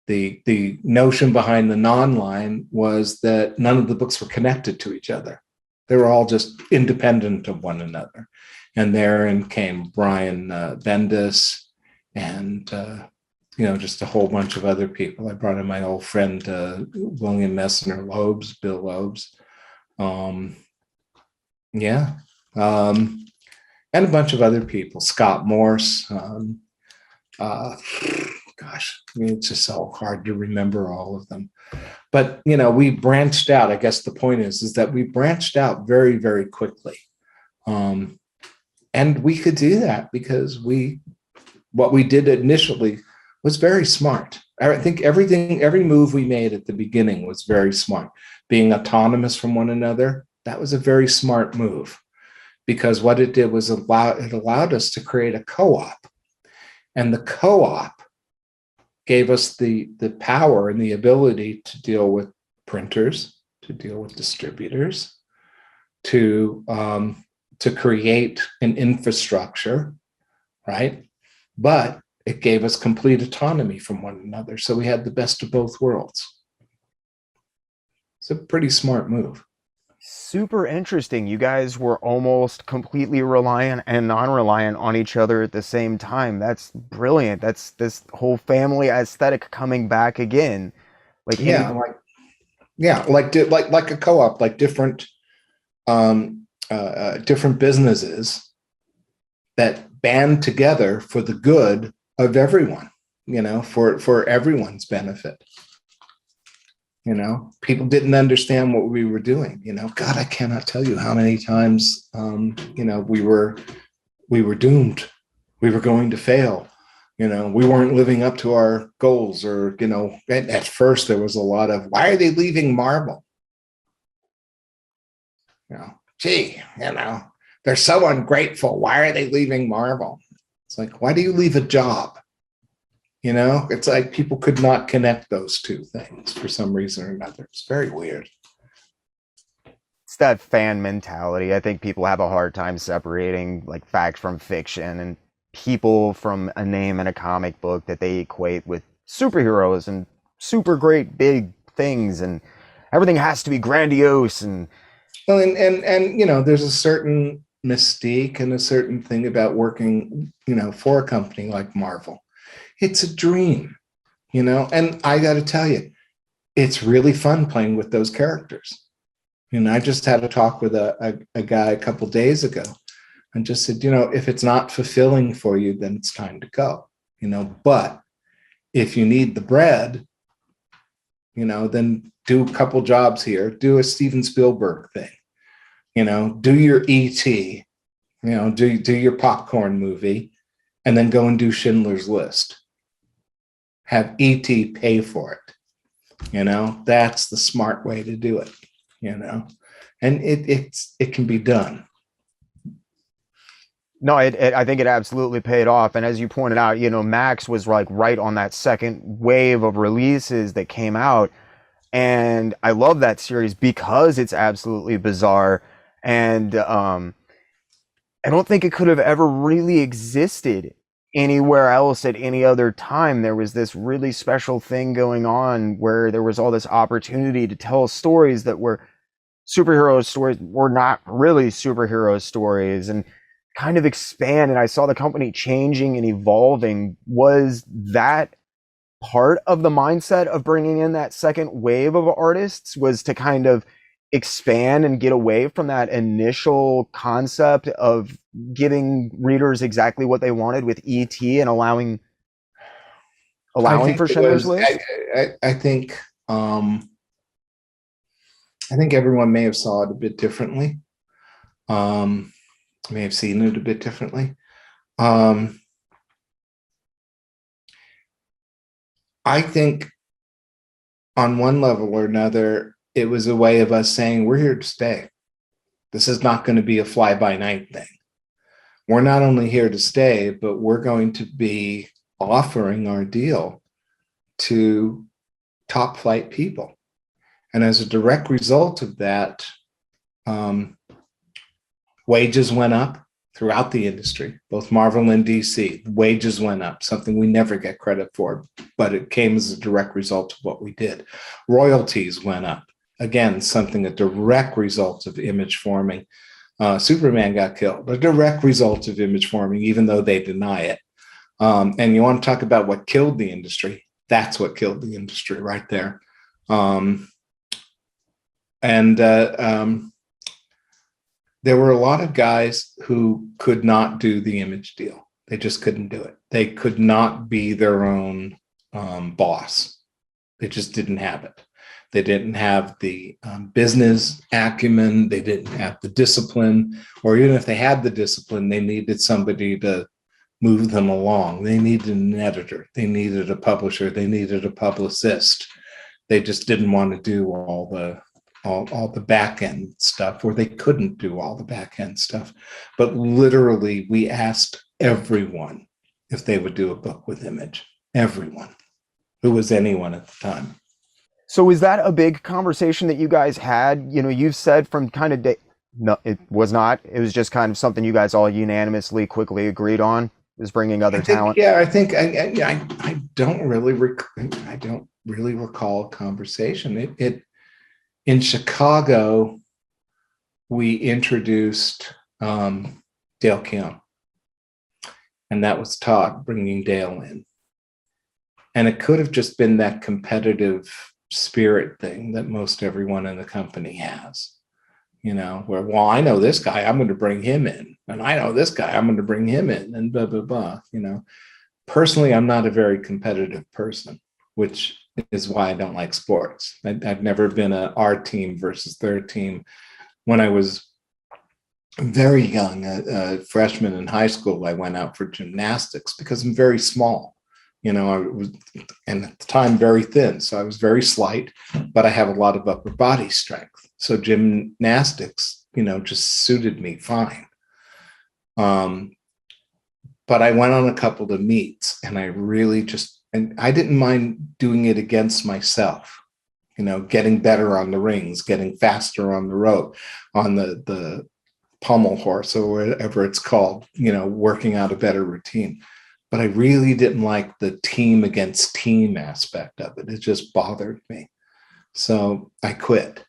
the notion behind the non-line was that none of the books were connected to each other. They were all just independent of one another. And therein came Brian Bendis and, just a whole bunch of other people. I brought in my old friend, William Messner Loebs, Bill Loebs. and a bunch of other people, Scott Morse. Gosh, I mean, it's just so hard to remember all of them. But, you know, we branched out. I guess the point is that we branched out very, very quickly. And we could do that because what we did initially was very smart. I think every move we made at the beginning was very smart. Being autonomous from one another, that was a very smart move, because what it did was it allowed us to create a co-op. And the co-op gave us the power and the ability to deal with printers, to deal with distributors, to create an infrastructure, right? But it gave us complete autonomy from one another. So we had the best of both worlds. It's a pretty smart move. Super interesting. You guys were almost completely reliant and non-reliant on each other at the same time. That's brilliant. That's this whole family aesthetic coming back again. Like like a co-op, like different different businesses that band together for the good of everyone, you know, for everyone's benefit. You know, people didn't understand what we were doing. You know, God, I cannot tell you how many times, you know, we were doomed. We were going to fail. You know, we weren't living up to our goals, or, you know, at first there was a lot of, why are they leaving Marvel? You know, gee, you know, they're so ungrateful. Why are they leaving Marvel? It's like, why do you leave a job? You know, it's like people could not connect those two things for some reason or another. It's very weird. It's that fan mentality. I think people have a hard time separating like fact from fiction, and people from a name in a comic book that they equate with superheroes and super great big things, and everything has to be grandiose. And well, and you know, there's a certain mystique and a certain thing about working, you know, for a company like Marvel. It's a dream, you know, and I got to tell you, it's really fun playing with those characters. And I just had a talk with a guy a couple days ago, and just said, you know, if it's not fulfilling for you, then it's time to go, you know, but if you need the bread, you know, then do a couple jobs here, do a Steven Spielberg thing, you know, do your E.T., you know, do your popcorn movie, and then go and do Schindler's List. Have E.T. pay for it. You know, that's the smart way to do it, you know, and it can be done. no, I think it absolutely paid off. And as you pointed out, you know, Max was like right on that second wave of releases that came out. And I love that series because it's absolutely bizarre. And I don't think it could have ever really existed anywhere else at any other time. There was this really special thing going on where there was all this opportunity to tell stories that were superhero stories, were not really superhero stories, and kind of expand. And I saw the company changing and evolving. Was that part of the mindset of bringing in that second wave of artists, was to kind of expand and get away from that initial concept of giving readers exactly what they wanted with E.T. and allowing for Schindler's List? I think everyone may have saw it a bit differently. May have seen it a bit differently. I think on one level or another, it was a way of us saying, we're here to stay. This is not going to be a fly-by-night thing. We're not only here to stay, but we're going to be offering our deal to top flight people. And as a direct result of that, wages went up throughout the industry, both Marvel and DC. Wages went up, something we never get credit for, but it came as a direct result of what we did. Royalties went up. Again, something a direct result of image forming. Superman got killed, a direct result of image forming, even though they deny it. And you want to talk about what killed the industry? That's what killed the industry right there. there were a lot of guys who could not do the Image deal. They just couldn't do it. They could not be their own boss. They just didn't have it. They didn't have the business acumen. They didn't have the discipline, or even if they had the discipline, they needed somebody to move them along. They needed an editor. They needed a publisher. They needed a publicist. They just didn't want to do all the back end stuff, or they couldn't do all the back end stuff. But literally, we asked everyone if they would do a book with Image. Everyone who was anyone at the time. So is that a big conversation that you guys had? You know, you've said from kind of no, it was not. It was just kind of something you guys all unanimously quickly agreed on, is bringing other talent. Yeah, I think I don't really recall a conversation. It in Chicago, we introduced Dale Keown, and that was Todd bringing Dale in. And it could have just been that competitive spirit thing that most everyone in the company has, you know, where, well, I know this guy, I'm going to bring him in, and I know this guy, I'm going to bring him in, and blah, blah, blah, you know. Personally, I'm not a very competitive person, which is why I don't like sports. I've never been our team versus their team. When I was very young, a freshman in high school, I went out for gymnastics because I'm very small. You know, I was, and at the time, very thin. So I was very slight, but I have a lot of upper body strength. So gymnastics, you know, just suited me fine. But I went on a couple of meets, and I really and I didn't mind doing it against myself, you know, getting better on the rings, getting faster on the rope, on the pommel horse or whatever it's called, you know, working out a better routine. But I really didn't like the team against team aspect of it. It just bothered me. So I quit,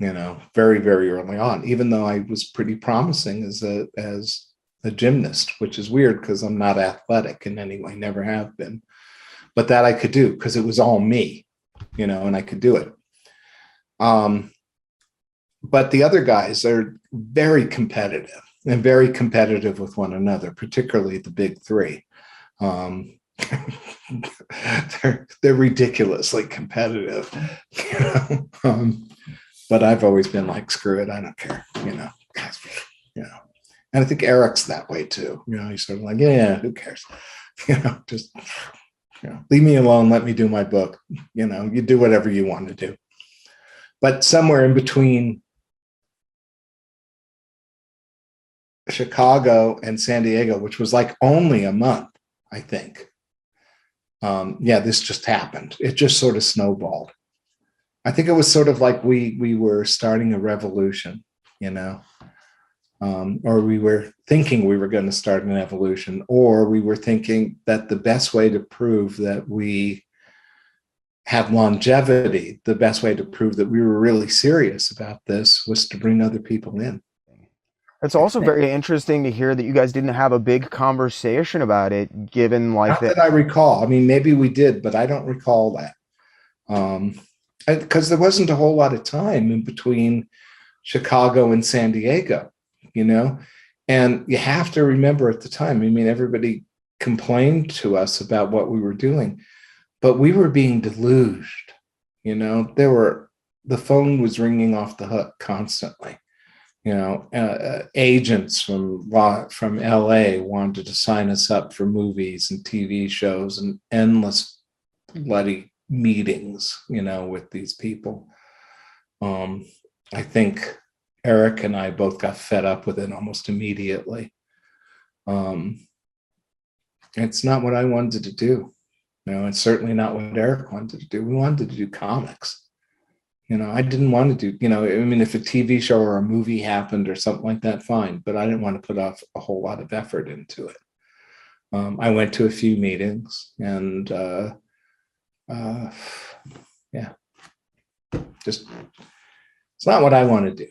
you know, very, very early on, even though I was pretty promising as a gymnast, which is weird because I'm not athletic in any way, never have been. But that I could do because it was all me, you know, and I could do it. But the other guys are very competitive and very competitive with one another, particularly the big three. They're ridiculously competitive, you know? But I've always been like, screw it, I don't care, you know. And I think Eric's that way too, you know. He's sort of like, yeah, who cares, you know, just, you know, leave me alone, let me do my book, you know, you do whatever you want to do. But somewhere in between Chicago and San Diego, which was like only a month, I think. This just happened. It just sort of snowballed. I think it was sort of like we were starting a revolution, you know, or we were thinking we were going to start an evolution, or we were thinking that the best way to prove that we have longevity, the best way to prove that we were really serious about this was to bring other people in. It's also very interesting to hear that you guys didn't have a big conversation about it, given like Not that I recall. I mean, maybe we did, but I don't recall that. Because there wasn't a whole lot of time in between Chicago and San Diego, you know? And you have to remember at the time, I mean, everybody complained to us about what we were doing, but we were being deluged, you know? The phone was ringing off the hook constantly. You know, agents from LA wanted to sign us up for movies and TV shows and endless bloody meetings, you know, with these people. I think Eric and I both got fed up with it almost immediately. It's not what I wanted to do. You know, it's certainly not what Eric wanted to do. We wanted to do comics. You know, I didn't want to do, you know, I mean, if a TV show or a movie happened or something like that, fine. But I didn't want to put off a whole lot of effort into it. I went to a few meetings and, just, it's not what I want to do.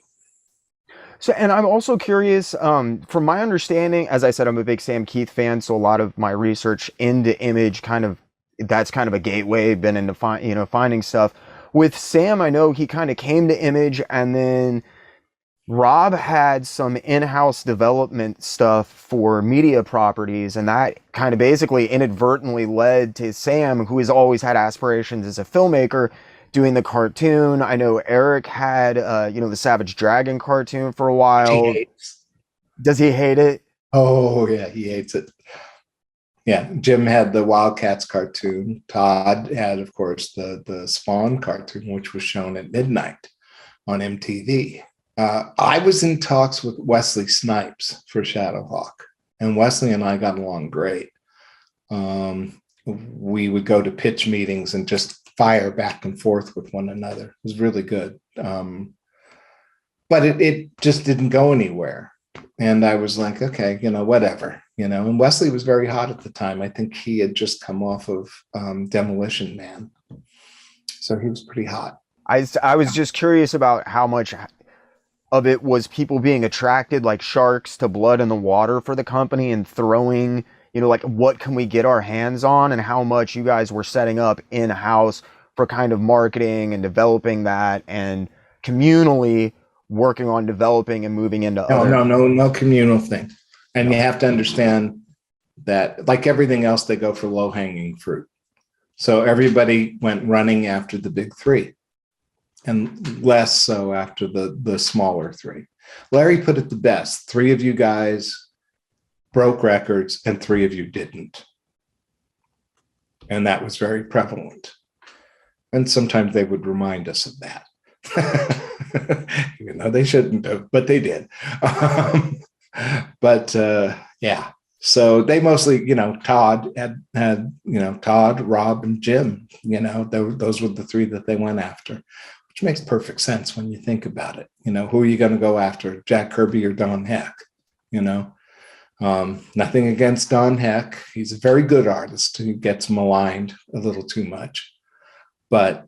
So, and I'm also curious, from my understanding, as I said, I'm a big Sam Keith fan. So a lot of my research into Image that's kind of a gateway, been into finding stuff. With Sam, I know he kind of came to Image and then Rob had some in-house development stuff for media properties, and that kind of basically inadvertently led to Sam, who has always had aspirations as a filmmaker, doing the cartoon. I know Eric had, the Savage Dragon cartoon for a He while. hates. Does he hate it? Oh yeah, he hates it. Yeah, Jim had the Wildcats cartoon. Todd had, of course, the Spawn cartoon, which was shown at midnight on MTV. I was in talks with Wesley Snipes for Shadowhawk, and Wesley and I got along great. We would go to pitch meetings and just fire back and forth with one another. It was really good. But it just didn't go anywhere. And I was like, okay, whatever, and Wesley was very hot at the time. I think he had just come off of Demolition Man. So he was pretty hot. I was just curious about how much of it was people being attracted like sharks to blood in the water for the company and throwing, like what can we get our hands on, and how much you guys were setting up in-house for kind of marketing and developing that and communally working on developing and moving into other. No communal thing. And No. you have to understand that, like everything else, they go for low-hanging fruit. So everybody went running after the big three, and less so after the smaller three. Larry put it the best. 3 of you guys broke records and 3 of you didn't. And that was very prevalent. And sometimes they would remind us of that. Even though they shouldn't have, but they did. Yeah. So they mostly, Todd had Todd, Rob, and Jim. Those were the 3 that they went after, which makes perfect sense when you think about it. Who are you going to go after, Jack Kirby or Don Heck? Nothing against Don Heck. He's a very good artist who gets maligned a little too much. But,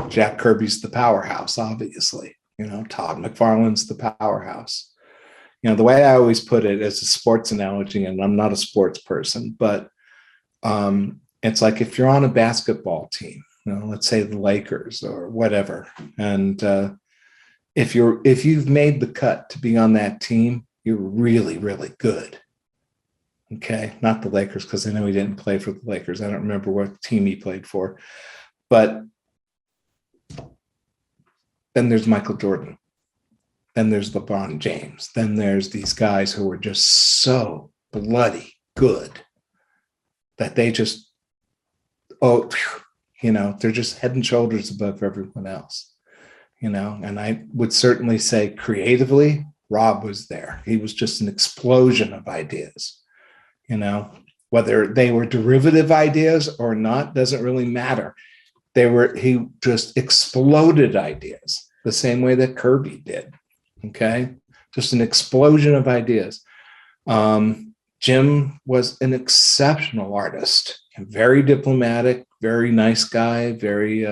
Jack Kirby's the powerhouse, obviously. Todd McFarlane's the powerhouse. The way I always put it as a sports analogy, and I'm not a sports person, but it's like if you're on a basketball team, let's say the Lakers or whatever, and if you've made the cut to be on that team, you're really, really good. Okay, not the Lakers, because I know he didn't play for the Lakers. I don't remember what team he played for, but then there's Michael Jordan. Then there's LeBron James. Then there's these guys who are just so bloody good that they just, they're just head and shoulders above everyone else, and I would certainly say creatively, Rob was there. He was just an explosion of ideas, whether they were derivative ideas or not, doesn't really matter. He just exploded ideas the same way that Kirby did. Okay. Just an explosion of ideas. Jim was an exceptional artist, very diplomatic, very nice guy, very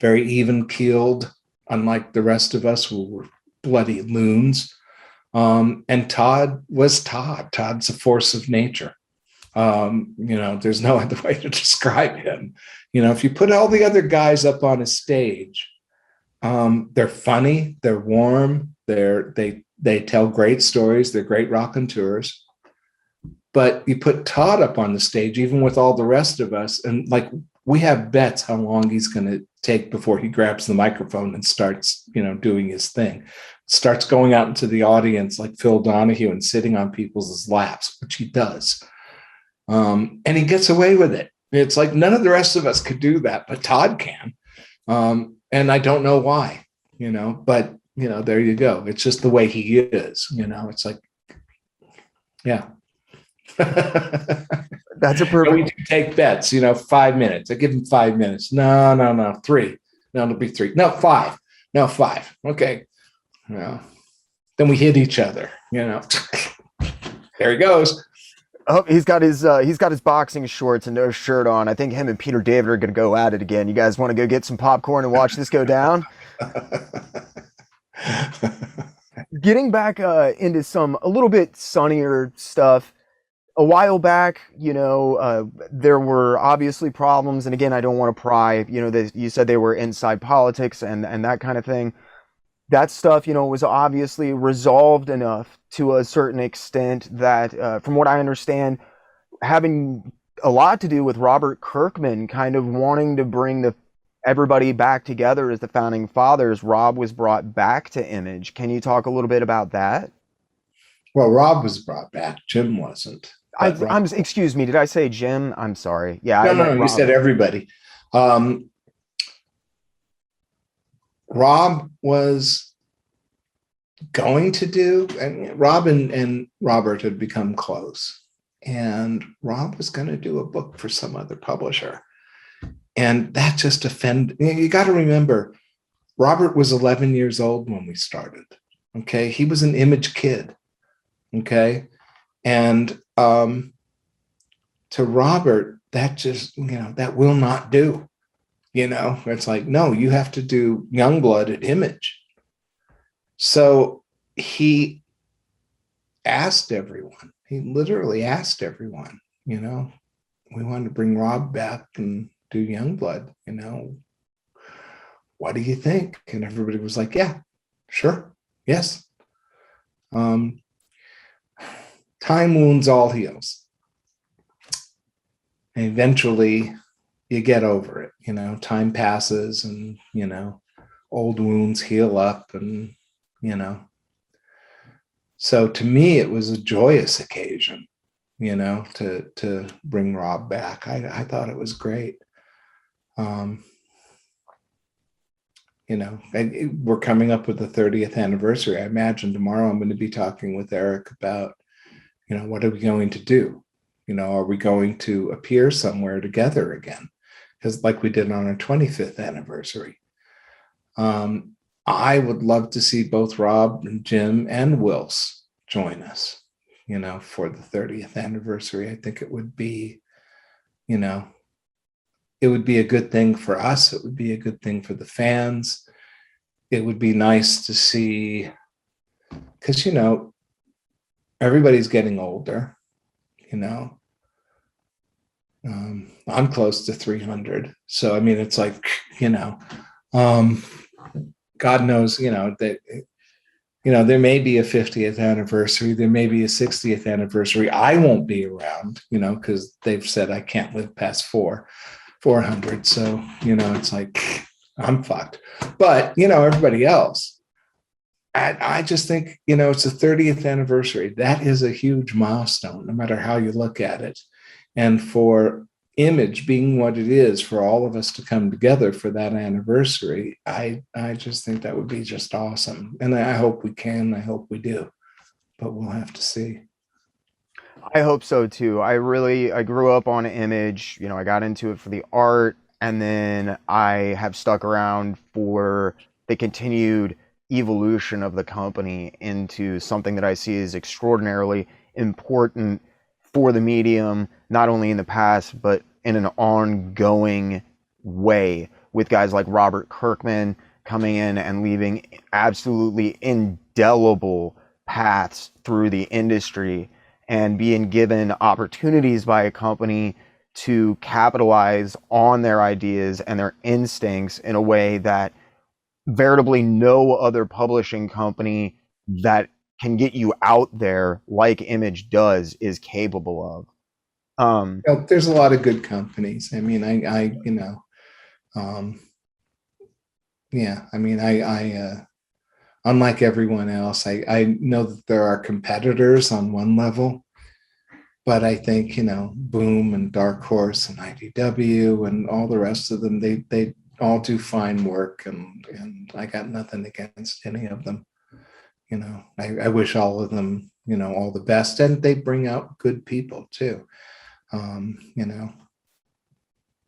even keeled, unlike the rest of us who were bloody loons. And Todd was Todd. Todd's a force of nature. There's no other way to describe him. If you put all the other guys up on a stage, they're funny, they're warm, they tell great stories, they're great raconteurs. But you put Todd up on the stage, even with all the rest of us, and like we have bets how long he's going to take before he grabs the microphone and starts, doing his thing. Starts going out into the audience like Phil Donahue and sitting on people's laps, which he does. And he gets away with it. It's like none of the rest of us could do that, but Todd can. And I don't know why, but, there you go. It's just the way he is, it's like, yeah. That's a perfect. We do take bets, 5 minutes. I give him 5 minutes. No, 3. No, it'll be 3. No, 5. No, 5. Okay. No. Then we hit each other, There he goes. Oh, he's got his boxing shorts and no shirt on. I think him and Peter David are going to go at it again. You guys want to go get some popcorn and watch this go down? Getting back into some a little bit sunnier stuff. A while back, there were obviously problems, and again, I don't want to pry. You said they were inside politics and that kind of thing. that stuff, was obviously resolved enough to a certain extent that, from what I understand, having a lot to do with Robert Kirkman kind of wanting to bring everybody back together as the founding fathers. Rob was brought back to Image. Can you talk a little bit about that? Well, Rob was brought back. Jim wasn't. But Rob, Excuse me. Did I say Jim? I'm sorry. Yeah, I no, meant no, you Rob. said everybody. Rob was going to do, and Rob and Robert had become close, and Rob was going to do a book for some other publisher, and that just offended. You got to remember, Robert was 11 years old when we started. Okay, he was an Image kid. Okay, and to Robert, that just, that will not do. It's like, no, you have to do Youngblood at Image. So he asked everyone, he literally asked everyone, we want to bring Rob back and do Youngblood, what do you think? And everybody was like, yeah, sure, yes. Time wounds all heals. And eventually you get over it, time passes and, old wounds heal up and, So to me, it was a joyous occasion, to bring Rob back. I thought it was great. We're coming up with the 30th anniversary. I imagine tomorrow I'm going to be talking with Eric about, what are we going to do? Are we going to appear somewhere together again? Because like we did on our 25th anniversary. I would love to see both Rob and Jim and Wills join us, for the 30th anniversary. I think it would be, it would be a good thing for us. It would be a good thing for the fans. It would be nice to see, because, everybody's getting older, I'm close to 300. So, I mean, it's like, God knows, that, there may be a 50th anniversary. There may be a 60th anniversary. I won't be around, because they've said I can't live past 400. So, it's like, I'm fucked. But, everybody else, I just think, it's the 30th anniversary. That is a huge milestone, no matter how you look at it. And for Image being what it is, for all of us to come together for that anniversary, I just think that would be just awesome. And I hope we can. I hope we do. But we'll have to see. I hope so too. I grew up on Image. I got into it for the art, and then I have stuck around for the continued evolution of the company into something that I see as extraordinarily important for the medium, not only in the past, but in an ongoing way, with guys like Robert Kirkman coming in and leaving absolutely indelible paths through the industry and being given opportunities by a company to capitalize on their ideas and their instincts in a way that veritably no other publishing company that can get you out there like Image does is capable of. There's a lot of good companies. I mean, unlike everyone else, I know that there are competitors on one level, but I think, Boom and Dark Horse and IDW and all the rest of them, they all do fine work, and I got nothing against any of them. I wish all of them, all the best, and they bring out good people too.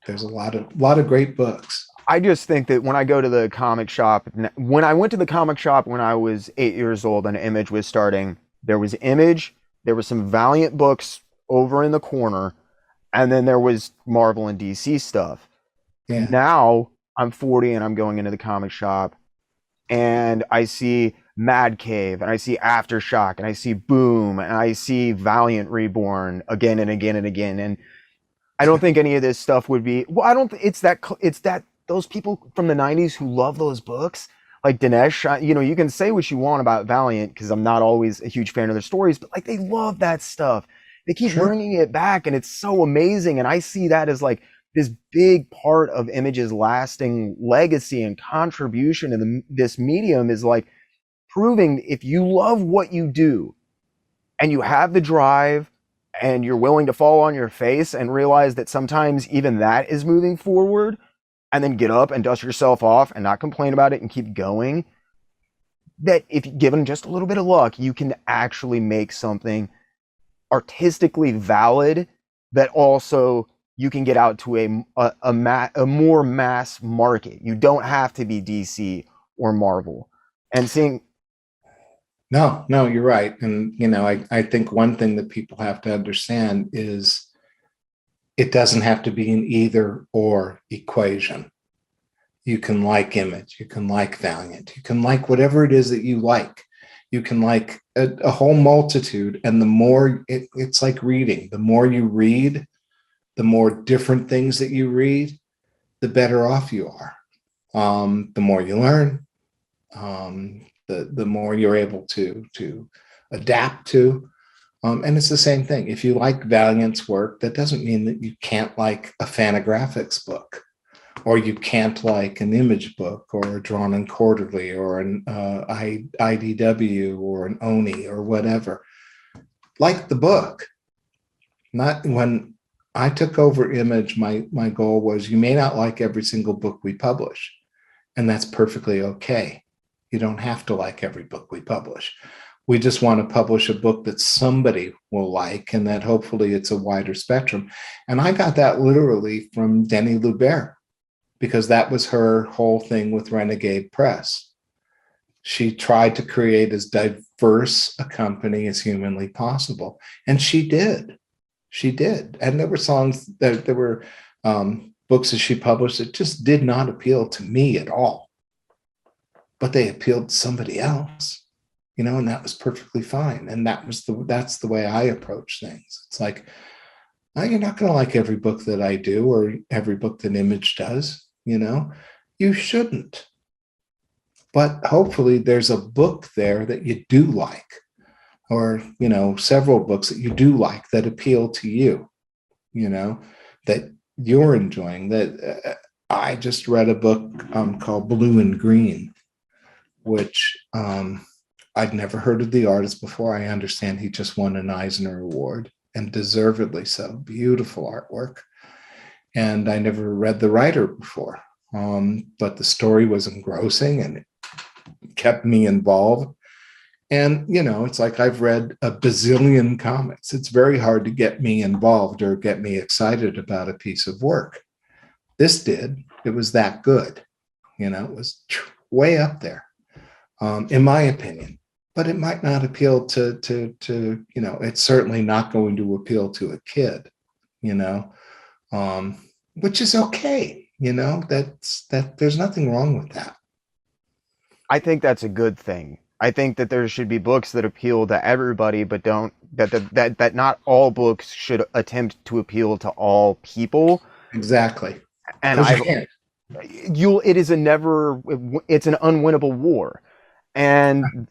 There's a lot of great books. I just think that when I go to the comic shop, when I went to the comic shop when I was 8 years old and Image was starting, there was Image, there was some Valiant books over in the corner, and then there was Marvel and DC stuff. Yeah. Now I'm 40 and I'm going into the comic shop and I see Mad Cave and I see Aftershock and I see Boom and I see Valiant Reborn again and again and again. And I don't think any of this stuff would be, well, I don't, it's that those people from the 90s who love those books, like Dinesh, you can say what you want about Valiant because I'm not always a huge fan of their stories, but like they love that stuff. They keep Sure. bringing it back, and it's so amazing. And I see that as like this big part of Image's lasting legacy and contribution in this medium is like proving if you love what you do and you have the drive and you're willing to fall on your face and realize that sometimes even that is moving forward, and then get up and dust yourself off and not complain about it and keep going, that if given just a little bit of luck, you can actually make something artistically valid that also you can get out to a more mass market. You don't have to be DC or Marvel. And seeing No, no, you're right. And, I think one thing that people have to understand is it doesn't have to be an either or equation. You can like Image, you can like Valiant, you can like whatever it is that you like. You can like a whole multitude. And the more it's like reading, the more you read, the more different things that you read, the better off you are. The more you learn, the more you're able to adapt to. And it's the same thing. If you like Valiant's work, that doesn't mean that you can't like a Fantagraphics book, or you can't like an Image book, or a Drawn and Quarterly, or an IDW, or an Oni, or whatever. Like the book. Not when I took over Image, my goal was you may not like every single book we publish, and that's perfectly okay. You don't have to like every book we publish. We just want to publish a book that somebody will like, and that hopefully it's a wider spectrum. And I got that literally from Denny Lubert, because that was her whole thing with Renegade Press. She tried to create as diverse a company as humanly possible. And she did. She did. And there were songs, there were books that she published that just did not appeal to me at all. But they appealed to somebody else. And that was perfectly fine. And that's the way I approach things. It's like, you're not going to like every book that I do, or every book that Image does. You shouldn't. But hopefully there's a book there that you do like, or, several books that you do like that appeal to you, that you're enjoying. That I just read a book called Blue and Green, which I'd never heard of the artist before. I understand he just won an Eisner Award, and deservedly so. Beautiful artwork. And I never read the writer before, but the story was engrossing and it kept me involved. And, it's like I've read a bazillion comics. It's very hard to get me involved or get me excited about a piece of work. This did. It was that good. It was way up there, in my opinion. But it might not appeal to it's certainly not going to appeal to a kid, which is okay. That there's nothing wrong with that. I think that's a good thing. I think that there should be books that appeal to everybody, but that not all books should attempt to appeal to all people. Exactly. And it's an unwinnable war. And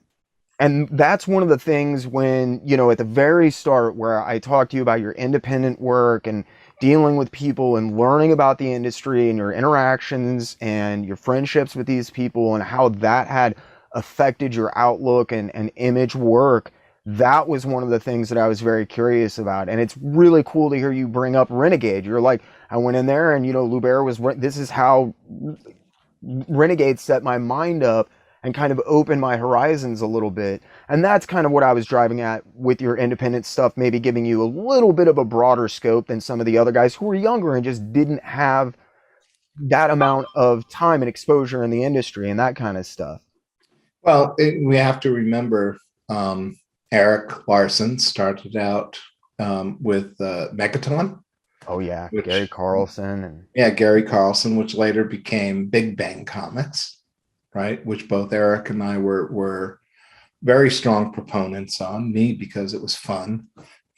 that's one of the things when, at the very start where I talked to you about your independent work and dealing with people and learning about the industry and your interactions and your friendships with these people and how that had affected your outlook and Image work, that was one of the things that I was very curious about. And it's really cool to hear you bring up Renegade. You're like, I went in there and, Lubert this is how Renegade set my mind up and kind of open my horizons a little bit. And that's kind of what I was driving at with your independent stuff, maybe giving you a little bit of a broader scope than some of the other guys who were younger and just didn't have that amount of time and exposure in the industry and that kind of stuff. Well, we have to remember Eric Larson started out with Megaton. Oh yeah, Gary Carlson. Gary Carlson, which later became Big Bang Comics. Right, which both Eric and I were very strong proponents on. Me because it was fun,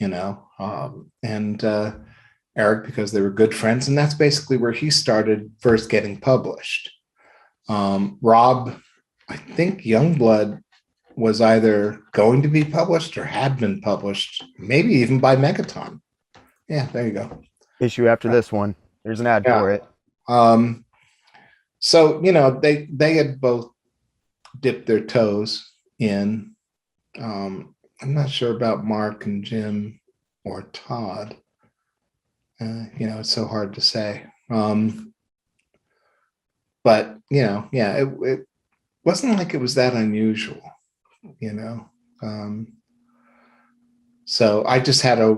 and Eric because they were good friends, and that's basically where he started first getting published. Rob I think Youngblood was either going to be published or had been published, maybe even by Megaton. Yeah, there you go. Issue after this one. There's an ad for Yeah. it. So they had both dipped their toes in. I'm not sure about Mark and Jim or Todd. It's so hard to say. But it wasn't like it was that unusual, you know. So I just had a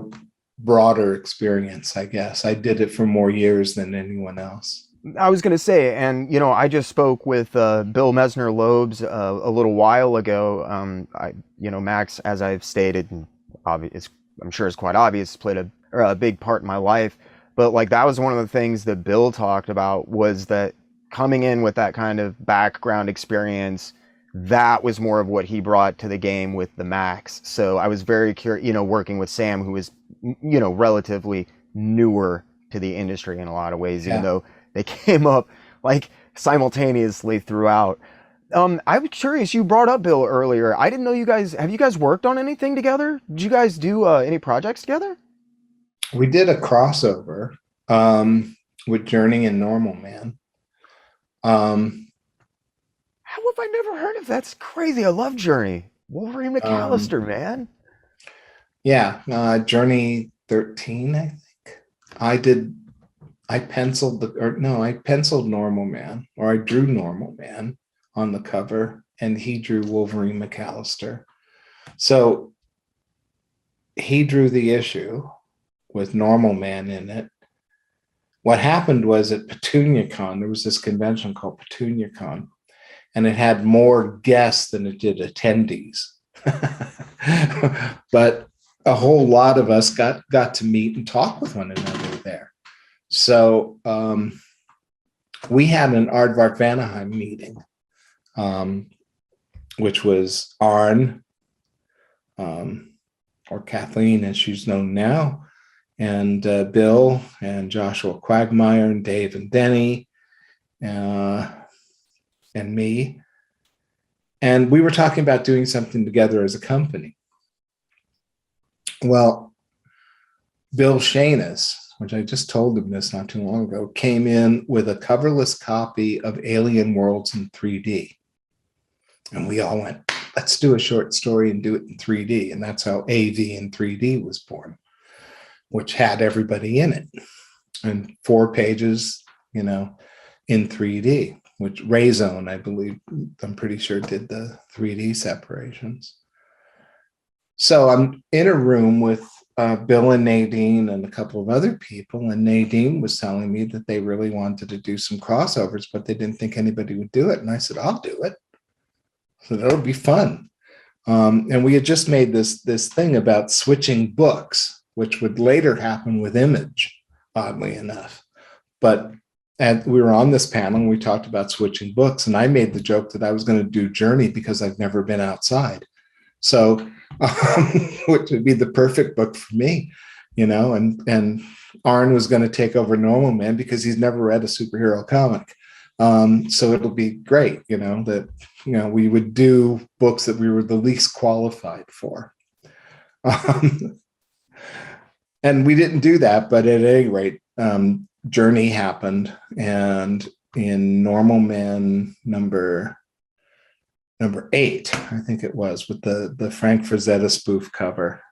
broader experience, I guess. I did it for more years than anyone else. I was going to say, and I just spoke with Bill Mesner Loebs a little while ago. Max, as I've stated, and I'm sure it's quite obvious, played a big part in my life. But like that was one of the things that Bill talked about, was that coming in with that kind of background experience, that was more of what he brought to the game with the Max. So I was very curious, working with Sam, who is, relatively newer to the industry in a lot of ways, even though they came up like simultaneously throughout. I was curious, you brought up Bill earlier. I didn't know have you guys worked on anything together? Did you guys do any projects together? We did a crossover with Journey and Normal Man. How have I never heard of that? That's crazy. I love Journey. Wolverine McAllister, man. Yeah, Journey 13, I think. I penciled Normal Man, or I drew Normal Man on the cover, and he drew Wolverine McAllister. So he drew the issue with Normal Man in it. What happened was at PetuniaCon, there was this convention called PetuniaCon, and it had more guests than it did attendees. But a whole lot of us got to meet and talk with one another there. So we had an Aardvark Vanaheim meeting, which was Arn, or Kathleen as she's known now, and Bill and Joshua Quagmire and Dave and Denny and me. And we were talking about doing something together as a company. Well, Bill Shanus, which I just told him this not too long ago, came in with a coverless copy of Alien Worlds in 3D. And we all went, let's do a short story and do it in 3D. And that's how AV in 3D was born, which had everybody in it. And 4 pages, in 3D, which Rayzone, I believe, I'm pretty sure, did the 3D separations. So I'm in a room with Bill and Nadine and a couple of other people, and Nadine was telling me that they really wanted to do some crossovers, but they didn't think anybody would do it. And I said, I'll do it. So that'll be fun. And we had just made this thing about switching books, which would later happen with Image, oddly enough. But we were on this panel and we talked about switching books, and I made the joke that I was going to do Journey because I've never been outside. So, which would be the perfect book for me, and Arn was going to take over Normal Man because he's never read a superhero comic. So it'll be great, that, we would do books that we were the least qualified for. And we didn't do that, but at any rate, Journey happened, and in Normal Man number 8, I think it was, with the Frank Frazetta spoof cover,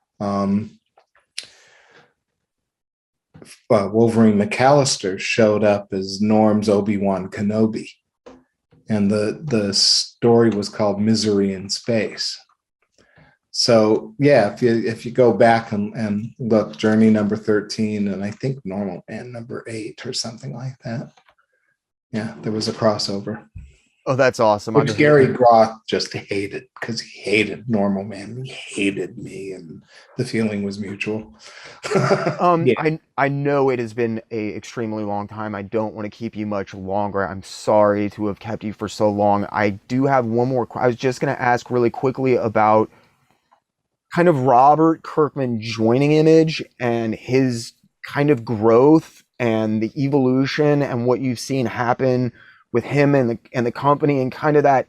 Wolverine McAllister showed up as Norm's Obi-Wan Kenobi, and the story was called Misery in Space. So yeah, if you go back and look, Journey number 13, and I think Normal Man number 8 or something like that. Yeah, there was a crossover. Oh, that's awesome. Which Gary Groth just hated, because he hated Normal Man. He hated me, and the feeling was mutual. Yeah. I know it has been a extremely long time. I don't want to keep you much longer. I'm sorry to have kept you for so long. I do have one more. I was just going to ask really quickly about kind of Robert Kirkman joining Image and his kind of growth and the evolution and what you've seen happen with him and the company, and kind of that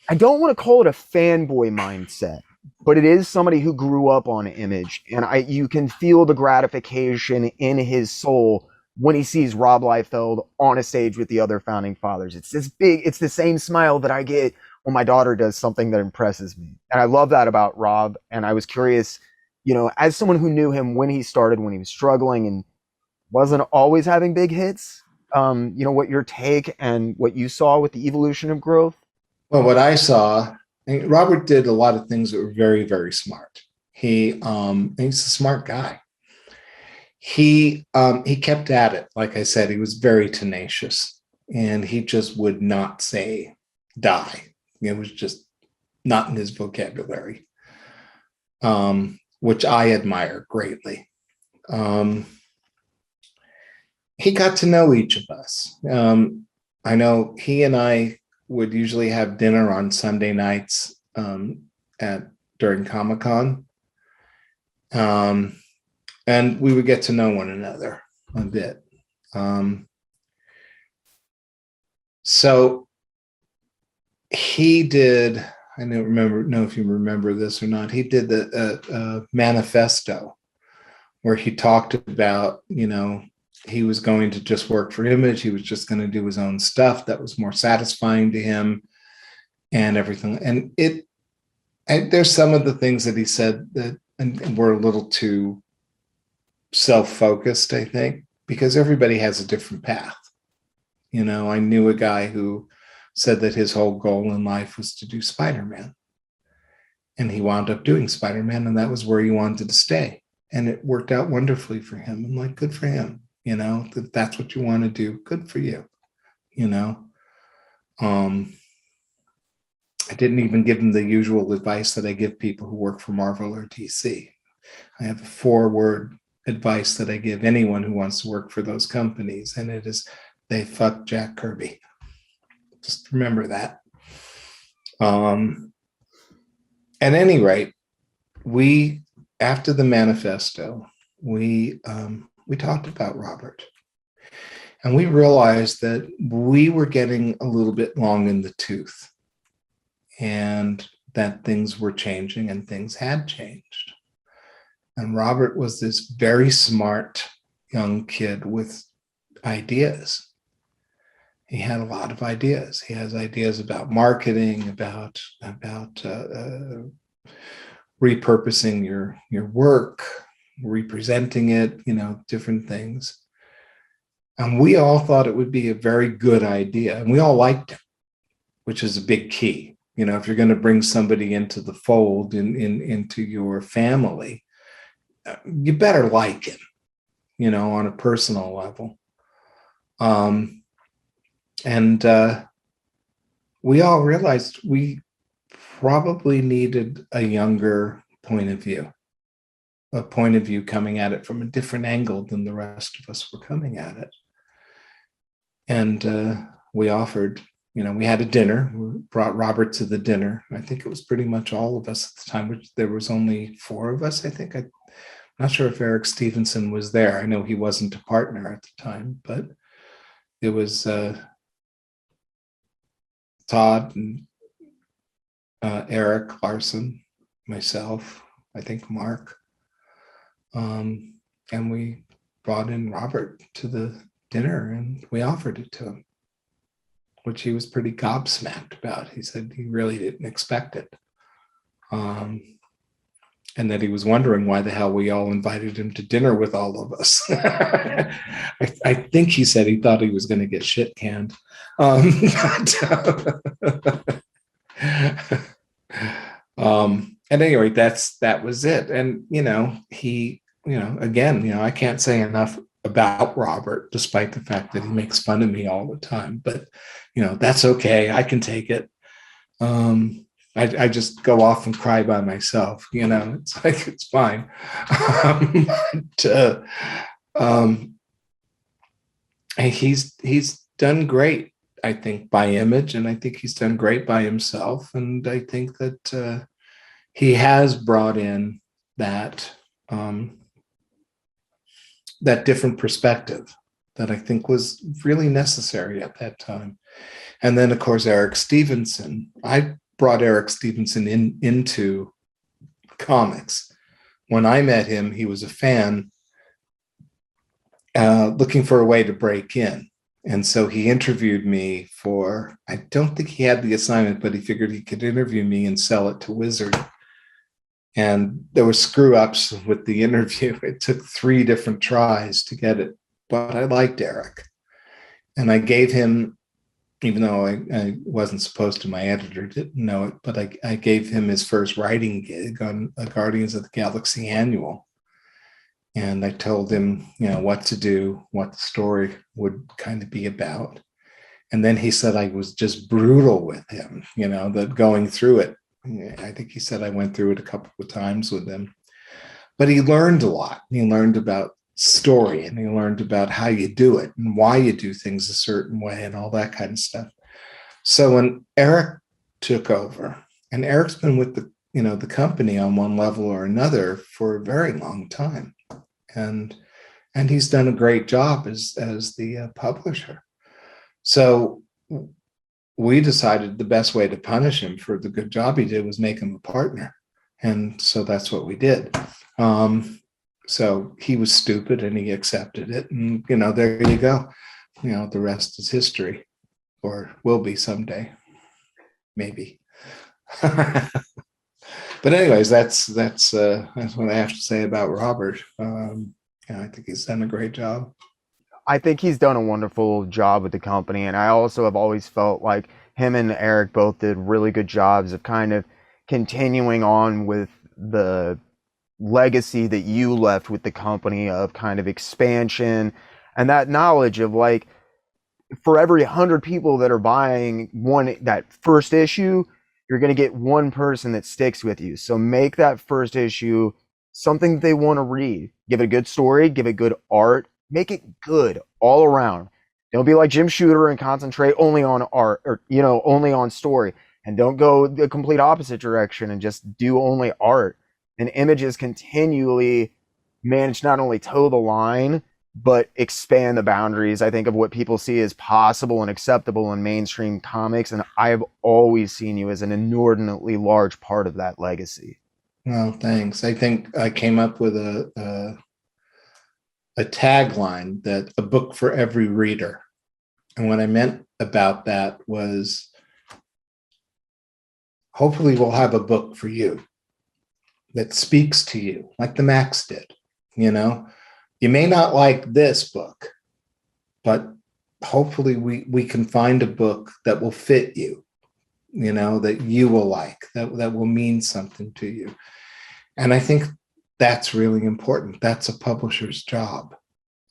I don't want to call it a fanboy mindset, but it is somebody who grew up on Image, and you can feel the gratification in his soul when he sees Rob Liefeld on a stage with the other founding fathers. It's the same smile that I get when my daughter does something that impresses me. And I love that about Rob. And I was curious, as someone who knew him when he started, when he was struggling and wasn't always having big hits, what your take and what you saw with the evolution of growth. Well, what I saw, Robert did a lot of things that were very, very smart. He's a smart guy. He kept at it. Like I said, he was very tenacious, and he just would not say die. It was just not in his vocabulary, which I admire greatly. He got to know each of us. I know he and I would usually have dinner on Sunday nights during Comic-Con. And we would get to know one another a bit. So he did, I don't know if you remember this or not, he did the manifesto where he talked about, he was going to just work for Image. He was just going to do his own stuff that was more satisfying to him and everything. And there's some of the things that he said that and were a little too self-focused, I think, because everybody has a different path. I knew a guy who said that his whole goal in life was to do Spider-Man. And he wound up doing Spider-Man, and that was where he wanted to stay. And it worked out wonderfully for him. I'm like, good for him. If that's what you want to do, good for you. I didn't even give him the usual advice that I give people who work for Marvel or DC. I have a 4-word advice that I give anyone who wants to work for those companies, and it is, they fuck Jack Kirby. Just remember that. At any rate, after the manifesto, we talked about Robert, and we realized that we were getting a little bit long in the tooth, and that things were changing and things had changed. And Robert was this very smart young kid with ideas. He had a lot of ideas. He has ideas about marketing, about repurposing your work, representing it, different things. And we all thought it would be a very good idea. And we all liked it, which is a big key. If you're going to bring somebody into the fold, into your family, you better like him, on a personal level. And we all realized we probably needed a younger point of view, a point of view coming at it from a different angle than the rest of us were coming at it. And we offered, we had a dinner. We brought Robert to the dinner. I think it was pretty much all of us at the time, which there was only 4 of us, I think. I'm not sure if Eric Stevenson was there. I know he wasn't a partner at the time, but it was Todd and Eric Larson, myself, I think Mark. And we brought in Robert to the dinner, and we offered it to him, which he was pretty gobsmacked about. He said he really didn't expect it. And that he was wondering why the hell we all invited him to dinner with all of us. I think he said he thought he was going to get shit canned. At any rate, that was it. And, he, again, I can't say enough about Robert, despite the fact that he makes fun of me all the time, but, that's okay. I can take it. I just go off and cry by myself, it's like, it's fine. And he's done great, I think, by Image, and I think he's done great by himself. And I think that he has brought in that different perspective that I think was really necessary at that time. And then, of course, Eric Stevenson. I brought Eric Stevenson into comics. When I met him, he was a fan looking for a way to break in. And so he interviewed me for, I don't think he had the assignment, but he figured he could interview me and sell it to Wizard. And there were screw ups with the interview. It took 3 different tries to get it, but I liked Eric. And I gave him, even though I wasn't supposed to, my editor didn't know it, but I gave him his first writing gig on a Guardians of the Galaxy annual. And I told him, what to do, what the story would kind of be about. And then he said I was just brutal with him, that going through it. I think he said I went through it a couple of times with him. But he learned a lot. He learned about story, and he learned about how you do it and why you do things a certain way and all that kind of stuff. So when Eric took over, and Eric's been with the company on one level or another for a very long time. And he's done a great job as the publisher. So we decided the best way to punish him for the good job he did was make him a partner. And so that's what we did. So he was stupid and he accepted it. And, there you go. The rest is history, or will be someday, maybe. But anyways, that's what I have to say about Robert. I think he's done a great job. I think he's done a wonderful job with the company, and I also have always felt like him and Eric both did really good jobs of kind of continuing on with the legacy that you left with the company of kind of expansion and that knowledge of, like, for every 100 people that are buying that first issue, you're going to get one person that sticks with you. So make that first issue something that they want to read. Give it a good story, give it good art, make it good all around. Don't be like Jim Shooter and concentrate only on art, or only on story, and don't go the complete opposite direction and just do only art. And Images continually manage not only toe the line, but expand the boundaries, I think, of what people see as possible and acceptable in mainstream comics. And I've always seen you as an inordinately large part of that legacy. Well, thanks. I think I came up with a tagline that a book for every reader. And what I meant about that was, hopefully we'll have a book for you that speaks to you like the Max did. You may not like this book, but hopefully we can find a book that will fit you, that you will like, that will mean something to you. And I think that's really important. That's a publisher's job.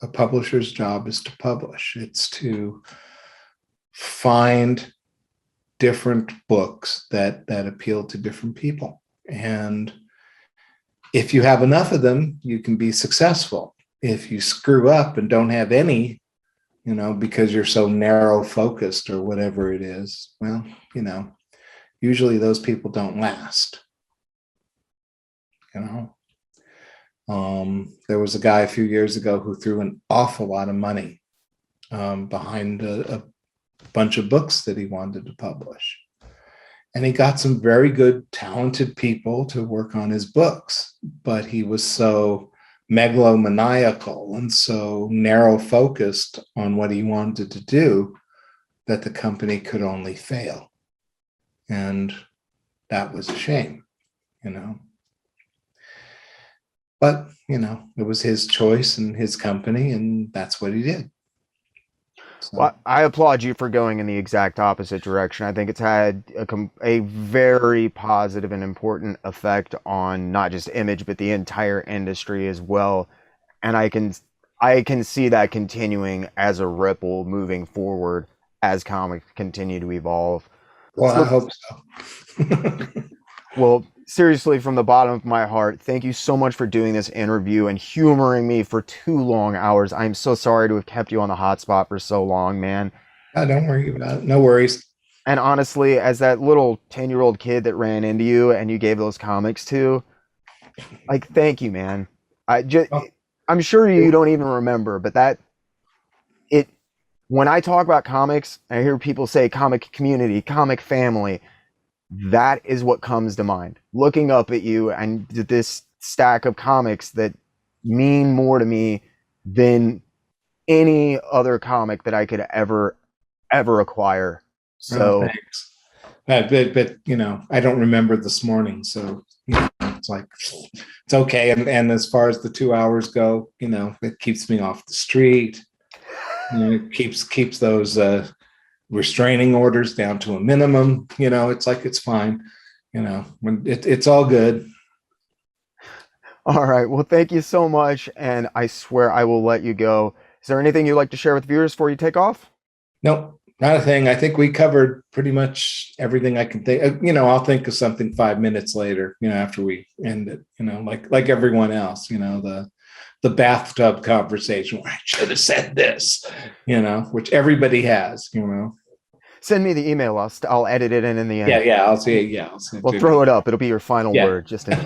A publisher's job is to publish. It's to find different books that appeal to different people. And if you have enough of them, you can be successful. If you screw up and don't have any, because you're so narrow focused or whatever it is, well, usually those people don't last. There was a guy a few years ago who threw an awful lot of money behind a bunch of books that he wanted to publish. And he got some very good, talented people to work on his books, but he was so megalomaniacal and so narrow focused on what he wanted to do that the company could only fail. And that was a shame, But, it was his choice and his company, and that's what he did. So. Well, I applaud you for going in the exact opposite direction. I think it's had a very positive and important effect on not just Image, but the entire industry as well. And I can see that continuing as a ripple moving forward as comics continue to evolve. Well, I hope so. Well, seriously, from the bottom of my heart, thank you so much for doing this interview and humoring me for 2 long hours. I'm so sorry to have kept you on the hot spot for so long, man. Don't worry about it. No worries. And honestly, as that little 10-year-old kid that ran into you and you gave those comics to, like, thank you, man. I'm sure you don't even remember, but when I talk about comics, I hear people say comic community, comic family. That is what comes to mind. Looking up at you and this stack of comics that mean more to me than any other comic that I could ever acquire. Oh, So, thanks. But you know, I don't remember this morning, so you know, it's like it's okay. And as far as the 2 hours go, you know, it keeps me off the street. You know, it keeps those restraining orders down to a minimum. You know, it's like it's fine. You know, when it's all good. all right. Well, thank you so much. And I swear I will let you go. Is there anything you'd like to share with viewers before you take off? Nope, not a thing. I think we covered pretty much everything I can think. You know, I'll think of something 5 minutes later. You know, after we end it. You know, like everyone else. You know, the bathtub conversation where I should have said this. You know, which everybody has. You know. Send me the email. I'll edit it in the end. Yeah. I'll see. Yeah, I'll see. We'll throw it up. It'll be your final word. Just in.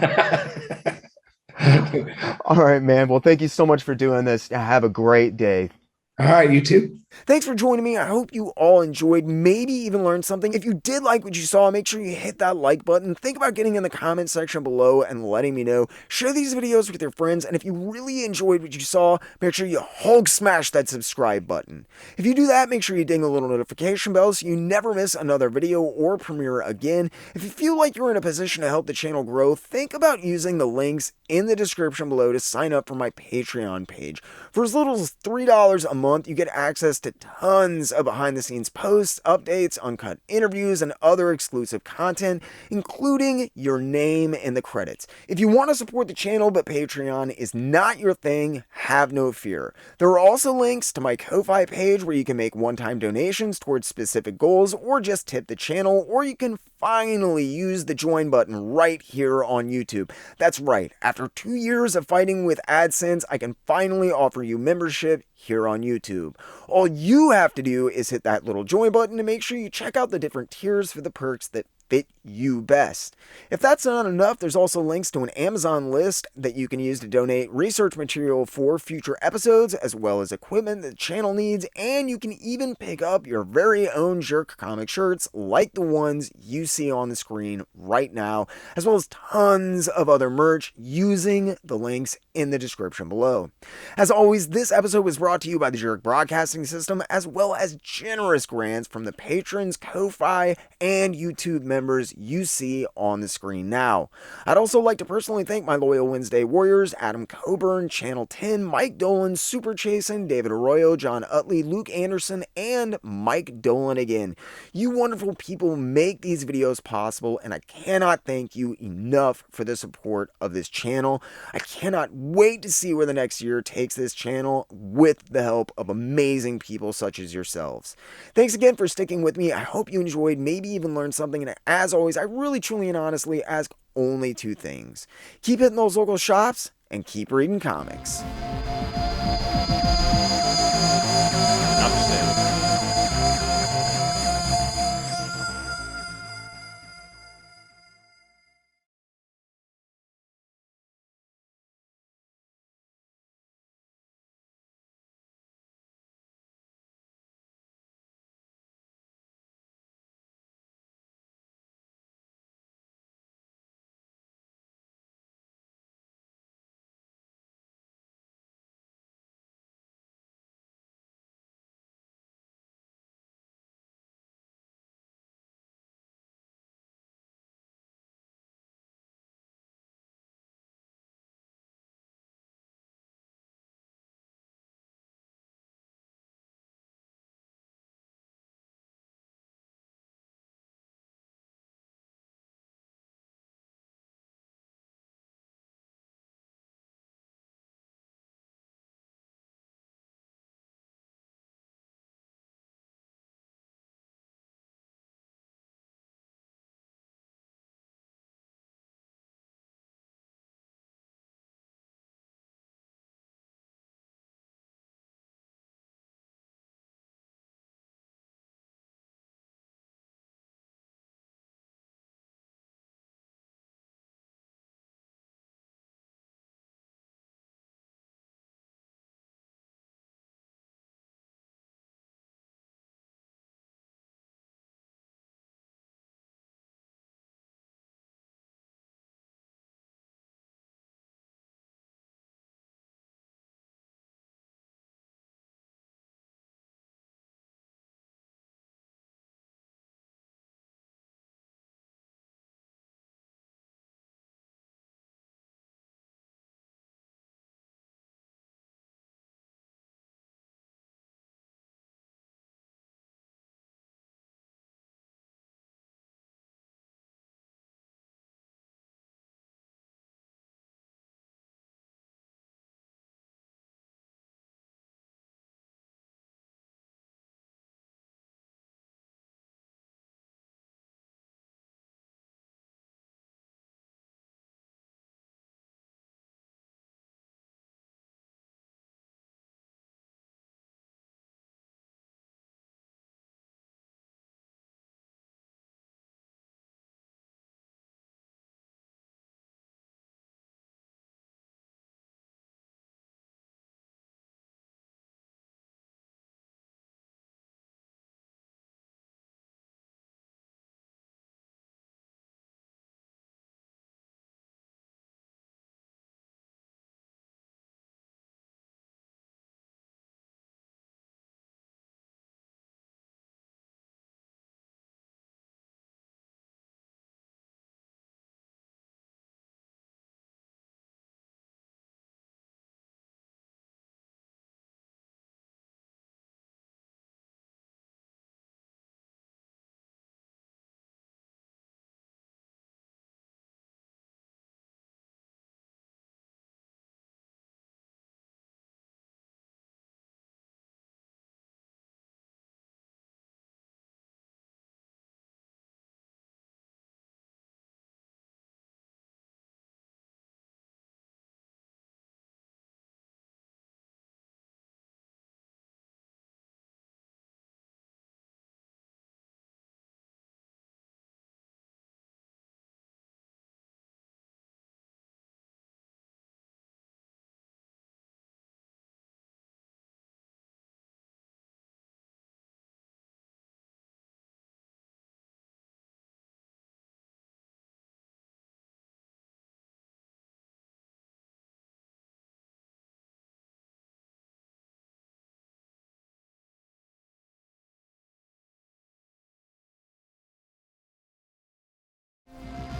All right, man. Well, thank you so much for doing this. Have a great day. All right, you too. Thanks for joining me. I hope you all enjoyed, maybe even learned something. If you did like what you saw, make sure you hit that like button. Think about getting in the comment section below and letting me know. Share these videos with your friends, and if you really enjoyed what you saw, make sure you Hulk smash that subscribe button. If you do that, make sure you ding the little notification bell so you never miss another video or premiere again. If you feel like you're in a position to help the channel grow, think about using the links in the description below to sign up for my Patreon page. For as little as $3 a month, you get access to tons of behind-the-scenes posts, updates, uncut interviews, and other exclusive content, including your name in the credits. If you want to support the channel but Patreon is not your thing, have no fear. There are also links to my Ko-Fi page where you can make one-time donations towards specific goals or just tip the channel, or you can finally use the join button right here on YouTube. That's right, after 2 years of fighting with AdSense, I can finally offer you membership here on YouTube. All you have to do is hit that little join button to make sure you check out the different tiers for the perks that fit you best. If that's not enough, there's also links to an Amazon list that you can use to donate research material for future episodes, as well as equipment that the channel needs, and you can even pick up your very own JerkComic shirts like the ones you see on the screen right now, as well as tons of other merch using the links in the description below. As always, this episode was brought to you by the Jerk Broadcasting System, as well as generous grants from the patrons, Ko-Fi, and YouTube members you see on the screen now. I'd also like to personally thank my loyal Wednesday warriors, Adam Coburn, Channel 10, Mike Dolan, Super Chasen, David Arroyo, John Utley, Luke Anderson, and Mike Dolan again. You wonderful people make these videos possible, and I cannot thank you enough for the support of this channel. I cannot wait to see where the next year takes this channel with the help of amazing people such as yourselves. Thanks again for sticking with me. I hope you enjoyed, maybe even learned something, and as always, I really, truly, and honestly ask only two things. Keep hitting those local shops, and keep reading comics.